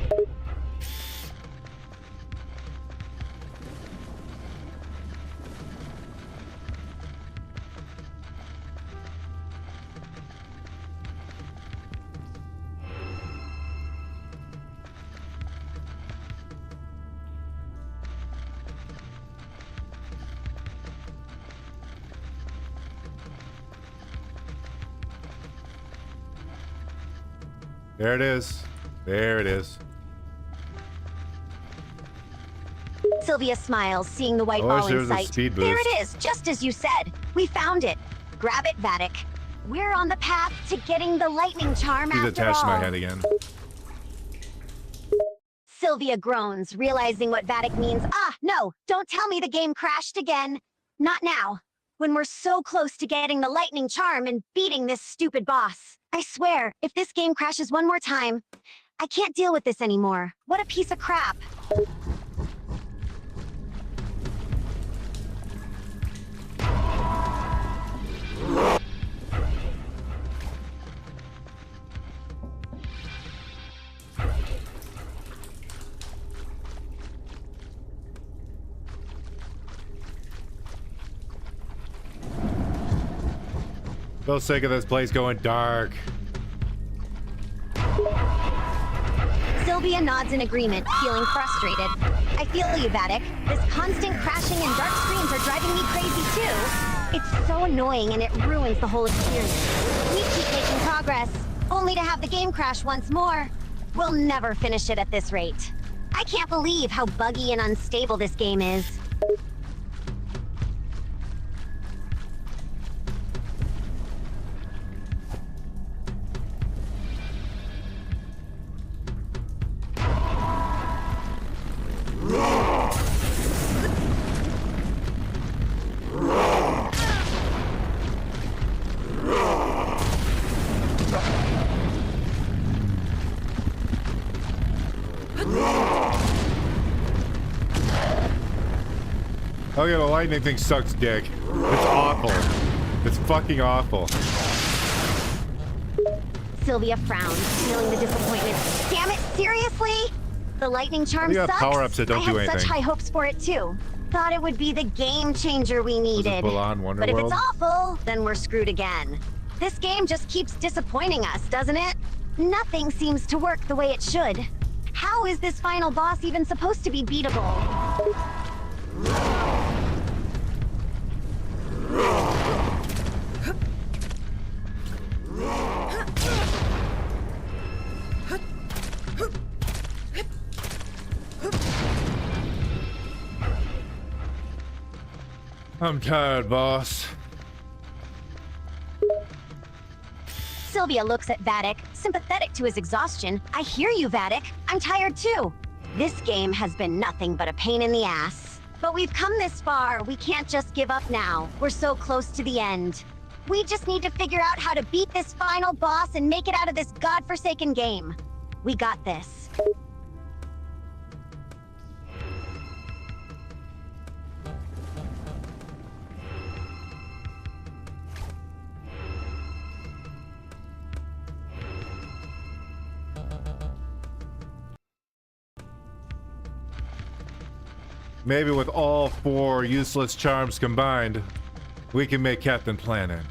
There it is. There it is. Sylvia smiles, seeing the white I ball wish there in was a sight. speed There boost. it is, just as you said. We found it. Grab it, Vattic. We're on the path to getting the lightning charm He's after attached to all. my head again. Sylvia groans, realizing what Vattic means. Ah, no, don't tell me the game crashed again. Not now, when we're so close to getting the lightning charm and beating this stupid boss. I swear, if this game crashes one more time, I can't deal with this anymore. What a piece of crap. So sick of this place going dark. Sylvia nods in agreement, feeling frustrated. I feel you, Vattic. This constant crashing and dark screens are driving me crazy too. It's so annoying and it ruins the whole experience. We keep making progress, only to have the game crash once more. We'll never finish it at this rate. I can't believe how buggy and unstable this game is. Okay, the lightning thing sucks dick. It's awful. It's fucking awful. Sylvia frowns, feeling the disappointment. Damn it, seriously? The lightning charm You got sucks? power-ups that don't I do had such anything. high hopes for it too. Thought it would be the game changer we needed. full-on Wonder But if World? it's awful, then we're screwed again. This game just keeps disappointing us, doesn't it? Nothing seems to work the way it should. How is this final boss even supposed to be beatable? I'm tired, boss. Sylvia looks at Vattic, sympathetic to his exhaustion. I hear you, Vattic. I'm tired too. This game has been nothing but a pain in the ass. But we've come this far, we can't just give up now. We're so close to the end. We just need to figure out how to beat this final boss and make it out of this godforsaken game. We got this. Maybe with all 4 useless charms combined, we can make Captain Planet.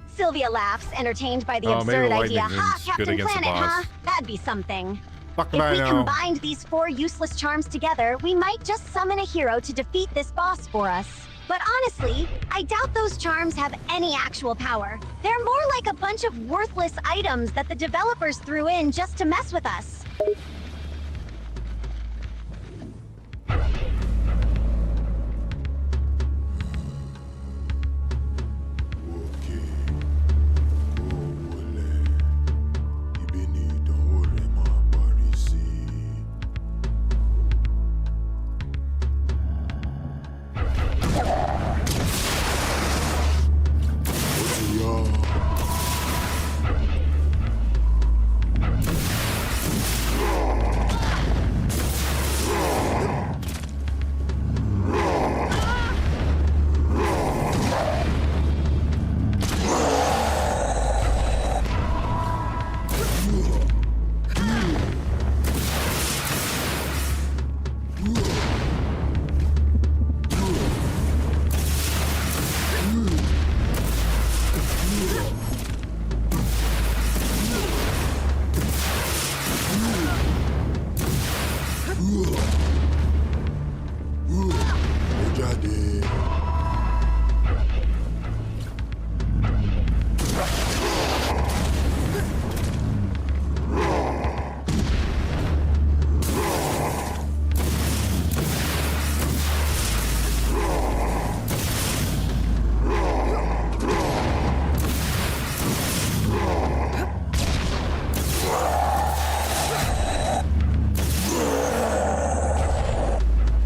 Sylvia laughs, entertained by the Oh, maybe absurd the idea. lightning Ha, is good Captain against the Planet, boss. huh? That'd be something. Fuck if If we I know. combined these 4 useless charms together, we might just summon a hero to defeat this boss for us. But honestly, I doubt those charms have any actual power. They're more like a bunch of worthless items that the developers threw in just to mess with us.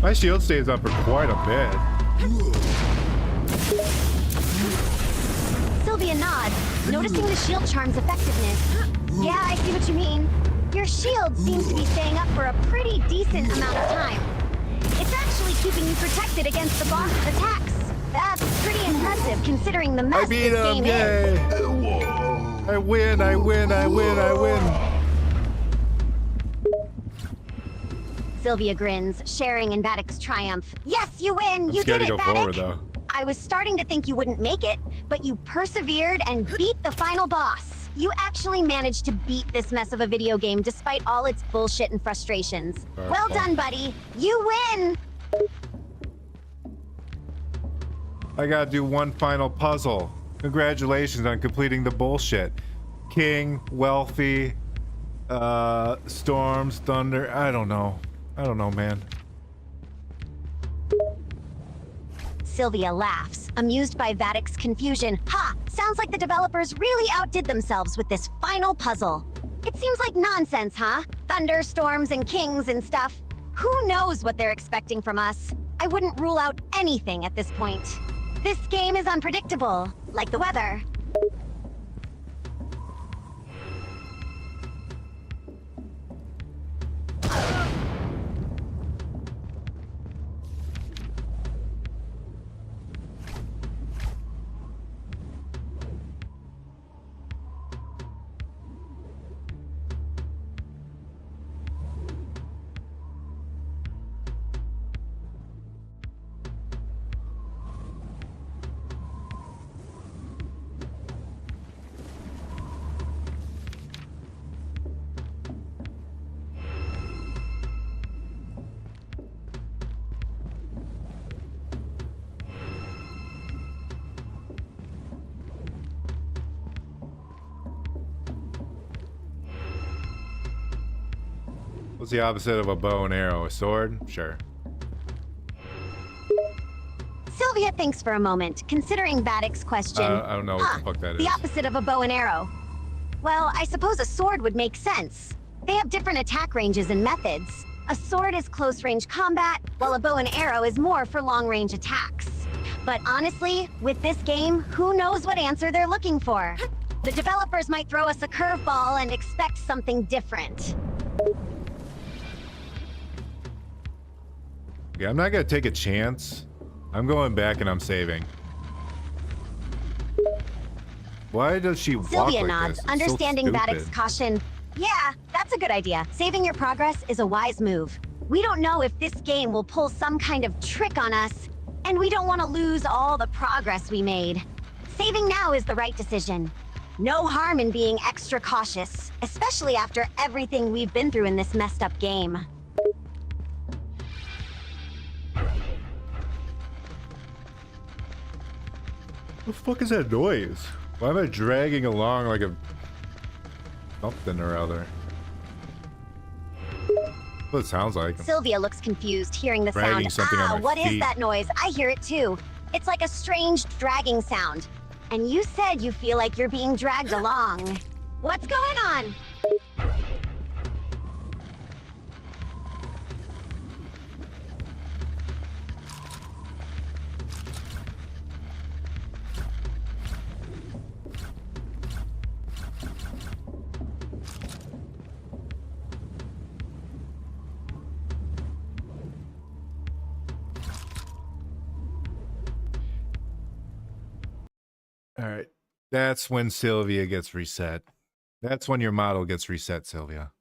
My shield stays up for quite a bit. Sylvia nods, noticing the shield charm's effectiveness. Yeah, I see what you mean. Your shield seems to be staying up for a pretty decent amount of time. It's actually keeping you protected against the boss's attacks. That's pretty impressive considering the mess I beat this him! game Yay! is. I win! I win! I win! I win! Sylvia grins, sharing in Vatic's triumph. Yes, you win! I'm You scared did to it, go Vatic! forward, though. I was starting to think you wouldn't make it, but you persevered and beat the final boss. You actually managed to beat this mess of a video game despite all its bullshit and frustrations. Well done, buddy. You win! I gotta do one final puzzle. Congratulations on completing the bullshit. King, wealthy, storms, thunder. I don't know. I don't know, man. Sylvia laughs, amused by Vatic's confusion. Ha! Sounds like the developers really outdid themselves with this final puzzle. It seems like nonsense, huh? Thunderstorms and kings and stuff. Who knows what they're expecting from us? I wouldn't rule out anything at this point. This game is unpredictable, like the weather. What's the opposite of a bow and arrow? A sword? Sure. Sylvia thinks for a moment, considering Vatic's question. I don't know what the fuck that is. The opposite of a bow and arrow. Well, I suppose a sword would make sense. They have different attack ranges and methods. A sword is close-range combat, while a bow and arrow is more for long-range attacks. But honestly, with this game, who knows what answer they're looking for? The developers might throw us a curveball and expect something different. Yeah, I'm not gonna take a chance. I'm going back and I'm saving. Why does she walk Sylvia like nods, this? It's so understanding Vatic's stupid. caution. Yeah, that's a good idea. Saving your progress is a wise move. We don't know if this game will pull some kind of trick on us, and we don't want to lose all the progress we made. Saving now is the right decision. No harm in being extra cautious, especially after everything we've been through in this messed up game. What the fuck is that noise? Why am I dragging along like a something or other? What it sounds like. Sylvia looks confused hearing the Dragging sound. something on my What is feet. that noise? I hear it too. It's like a strange dragging sound. And you said you feel like you're being dragged along. What's going on? All right. That's when Sylvia gets reset. That's when your model gets reset, Sylvia.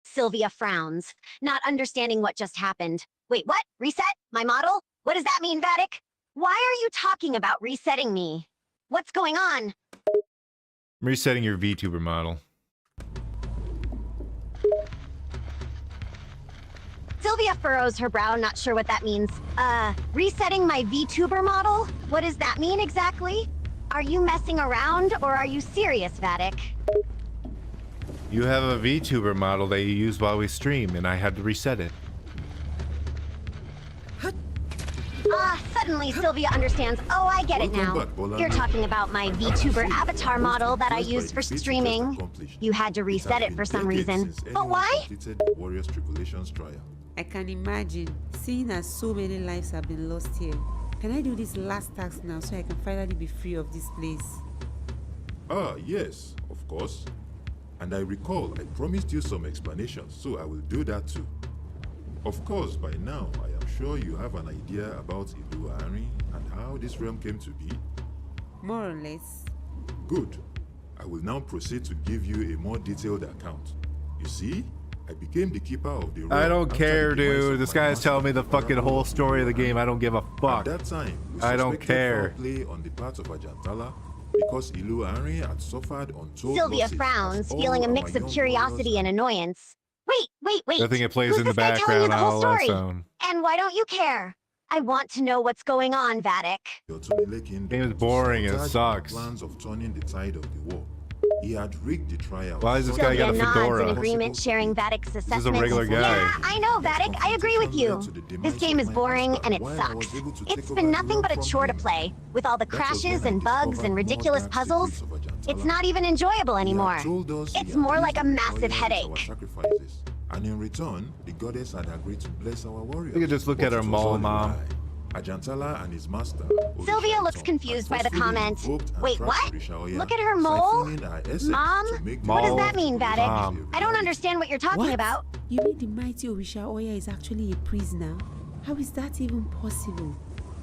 Sylvia frowns, not understanding what just happened. Wait, what? Reset? My model? What does that mean, Vattic? Why are you talking about resetting me? What's going on? I'm resetting your VTuber model. Sylvia furrows her brow, not sure what that means. Resetting my VTuber model? What does that mean exactly? Are you messing around, or are you serious, Vattic? You have a VTuber model that you used while we stream, and I had to reset it. Suddenly Sylvia understands. Oh, I get it Welcome now. back, Bola. You're talking about my VTuber avatar model that I used for streaming. You had to reset it for some reason. But why? Warriors Tribulation's trial. I can imagine, seeing as so many lives have been lost here. Can I do this last task now so I can finally be free of this place? Ah, yes, of course. And I recall I promised you some explanations, so I will do that too. Of course, by now, I am sure you have an idea about Iluari and how this realm came to be. More or less. Good. I will now proceed to give you a more detailed account. You see, I became the keeper of the realm. I don't after care, the demise dude. of This my guy's telling me master, the fucking whole story of the game. I don't give a At fuck. that time, we I don't suspected care. foul play on the part of Ajantala because Iluari had suffered untold Sylvia losses frowns, as all feeling a our mix of young curiosity warriors and annoyance. Wait. I think it plays Who's in the this guy telling you background the whole all that story? sound. And why don't you care? I want to know what's going on, Vattic. Your Tonile kingdom Game is to boring, it sabotage sucks. our plans of turning the tide of the war. He had rigged the trial. Why is this guy Sylvia got a nods fedora? in agreement, sharing Vattic's is assessment. a regular guy. Yeah, I know, Vattic. I agree with you. This game is boring and it sucks. It's been nothing but a chore to play, with all the crashes and bugs and ridiculous puzzles. It's not even enjoyable anymore. It's more like a massive headache. And in return, the goddess had agreed to bless our warriors. We could just look But at her it was mole, all a Mom. lie. Ajantala and his master, Sylvia Orisha looks Iton, confused by the forcefully comment. invoked and Wait, trapped what? Orisha Oya, Look at her mole? siphoning her essence Mom? to make the What does Mole. that mean, Vattic? Mom. I don't understand what you're talking What? about. You mean the mighty Orisha Oya is actually a prisoner? How is that even possible?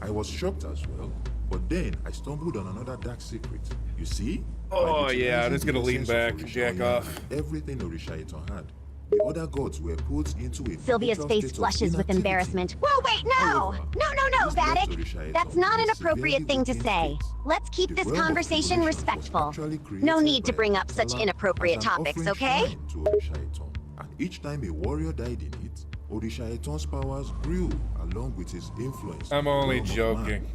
I was shocked as well, but then I stumbled on another dark secret. You see? Oh, By yeah, I'm just gonna lean utilizing the back essence and of jack Orisha off. Oya and everything Orisha Iton had, the other gods were put into a Sylvia's perpetual face state of flushes with inactivity. embarrassment. Whoa, wait, no! However, No, this led Vattic! Orisha Iton That's not to an a appropriate severely thing to weakened say. state. Let's keep The this realm of conversation Orisha was respectful. actually created No need to by bring up such Ajantala inappropriate as an topics, offering okay? shrine to Orisha Iton. And each time a warrior died in it, Orisha Iton's powers grew along with his influence. I'm on the only realm of joking. man.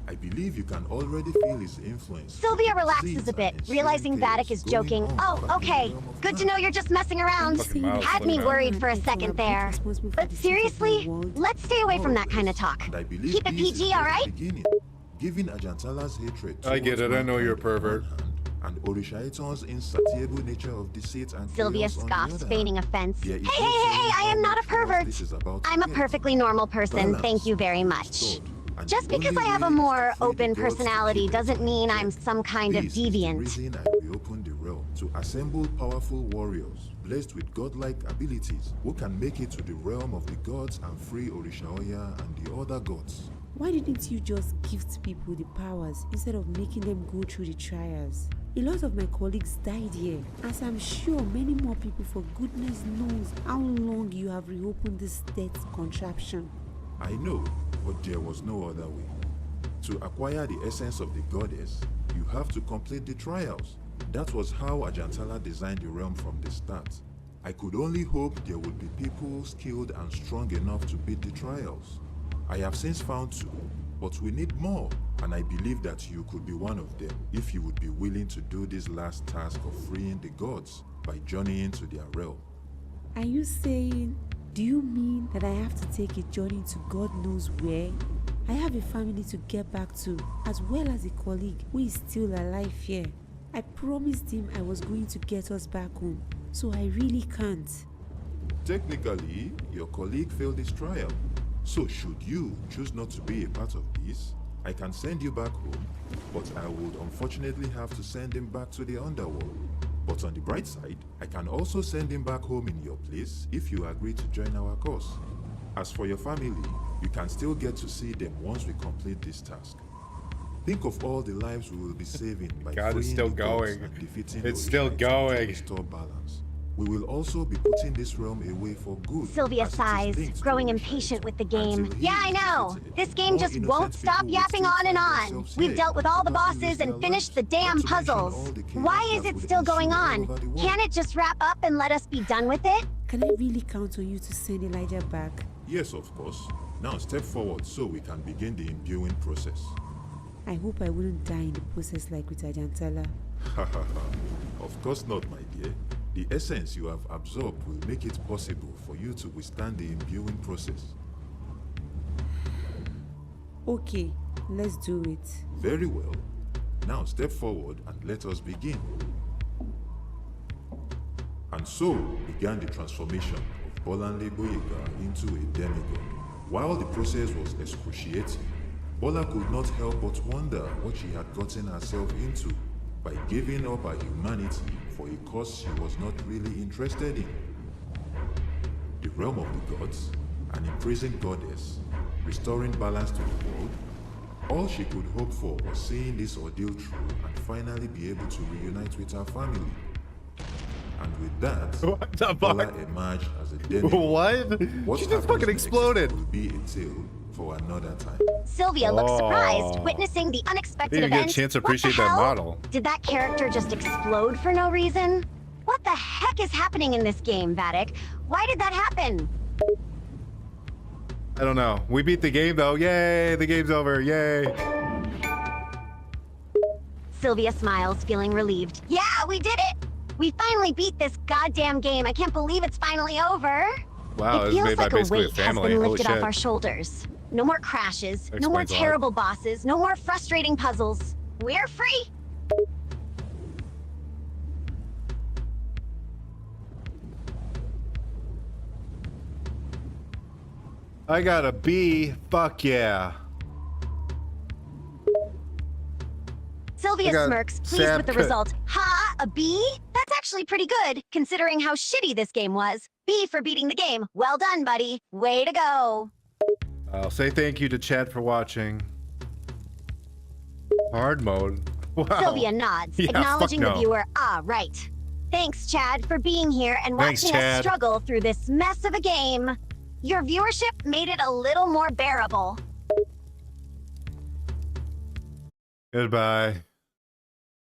I believe you can already feel his influence. Sylvia relaxes Seeds a bit, and realizing ensuing Vattic chaos is going joking. on Oh, back in the okay. realm of Good to man. know you're just messing around. Fucking mouse Had me flipping out. worried for a second there. But seriously, let's stay away from that kind of talk. And I believe Keep it this is PG, just the alright? beginning. Giving Ajantala's hatred I get towards it, I know you're a mankind on pervert. one hand, and Orisha Iton's insatiable nature of deceit and Sylvia chaos on the scoffs, other feigning hand. offense. There Hey, is hey, no hey, telling I how am not a much worse pervert. this is about to I'm a get. perfectly normal person, Balance thank you very is much. restored, and Just the because only I have way a is to more free the open gods to personality keep it doesn't in mean check. I'm some kind of This is the deviant. reason I reopened the realm to assemble powerful warriors blessed with godlike abilities who can make it to the realm of the gods and free Orisha Oya and the other gods. Why didn't you just gift people the powers instead of making them go through the trials? A lot of my colleagues died here, as I'm sure many more people, for goodness knows how long you have reopened this death contraption. I know, but there was no other way. To acquire the essence of the goddess, you have to complete the trials. That was how Ajantala designed the realm from the start. I could only hope there would be people skilled and strong enough to beat the trials. I have since found two, but we need more, and I believe that you could be one of them if you would be willing to do this last task of freeing the gods by journeying to their realm. Are you saying, do you mean that I have to take a journey to God knows where? I have a family to get back to, as well as a colleague who is still alive here. I promised him I was going to get us back home, so I really can't. Technically, your colleague failed his trial. So should you choose not to be a part of this, I can send you back home, but I would unfortunately have to send him back to the underworld. But on the bright side, I can also send him back home in your place if you agree to join our cause. As for your family, you can still get to see them once we complete this task. Think of all the lives we will be saving by God, it's freeing still the gods going. and defeating It's the still Orishite going. to restore balance. We will also be putting this realm away for good. Sylvia as it is sighs, linked to growing Orishite impatient with the game. until he Yeah, I is know. defeated. This game More just innocent won't stop people will yapping still on and find on. themselves We've here dealt with all the and probably bosses lose and their finished the lives, damn not to mention all puzzles. the chaos Why is that it would still ensue going all on? over the world. Can't it just wrap up and let us be done with it? Can I really count on you to send Elijah back? Yes, of course. Now step forward so we can begin the imbuing process. I hope I wouldn't die in the process like with Ajantala. Of course not, my dear. The essence you have absorbed will make it possible for you to withstand the imbuing process. Okay, let's do it. Very well. Now step forward and let us begin. And so began the transformation of Bolanle Boyega into a demigod. While the process was excruciating, Bola could not help but wonder what she had gotten herself into by giving up her humanity for a cause she was not really interested in. The realm of the gods, an imprisoned goddess, restoring balance to the world. All she could hope for was seeing this ordeal through and finally be able to reunite with her family. And with that, What the Bola fuck? emerged as a demigod. What? She just happens fucking next exploded. will be a tale for another time. Sylvia looks surprised, Oh. witnessing the unexpected Didn't even event. get a chance to What the appreciate that hell? model. Did that character just explode for no reason? What the heck is happening in this game, Vattic? Why did that happen? I don't know. We beat the game though. Yay! The game's over. Yay! Sylvia smiles, feeling relieved. Yeah, we did it! We finally beat this goddamn game. I can't believe it's finally over. Wow, It this is feels made by like a basically a weight has family. been Holy lifted shit. off our shoulders. No more crashes, no more Explains a lot. terrible bosses, no more frustrating puzzles. We're free! I got a B. Fuck yeah. Sylvia I got smirks, pleased sad with the cut. result. Ha! A B? That's actually pretty good, considering how shitty this game was. B for beating the game. Well done, buddy. Way to go. I'll say thank you to Chad for watching. Hard mode. Wow. Sylvia nods, Yeah, acknowledging fuck the no. viewer. Ah, right. Thanks, Chad, for being here and Thanks, watching us Chad. struggle through this mess of a game. Your viewership made it a little more bearable. Goodbye.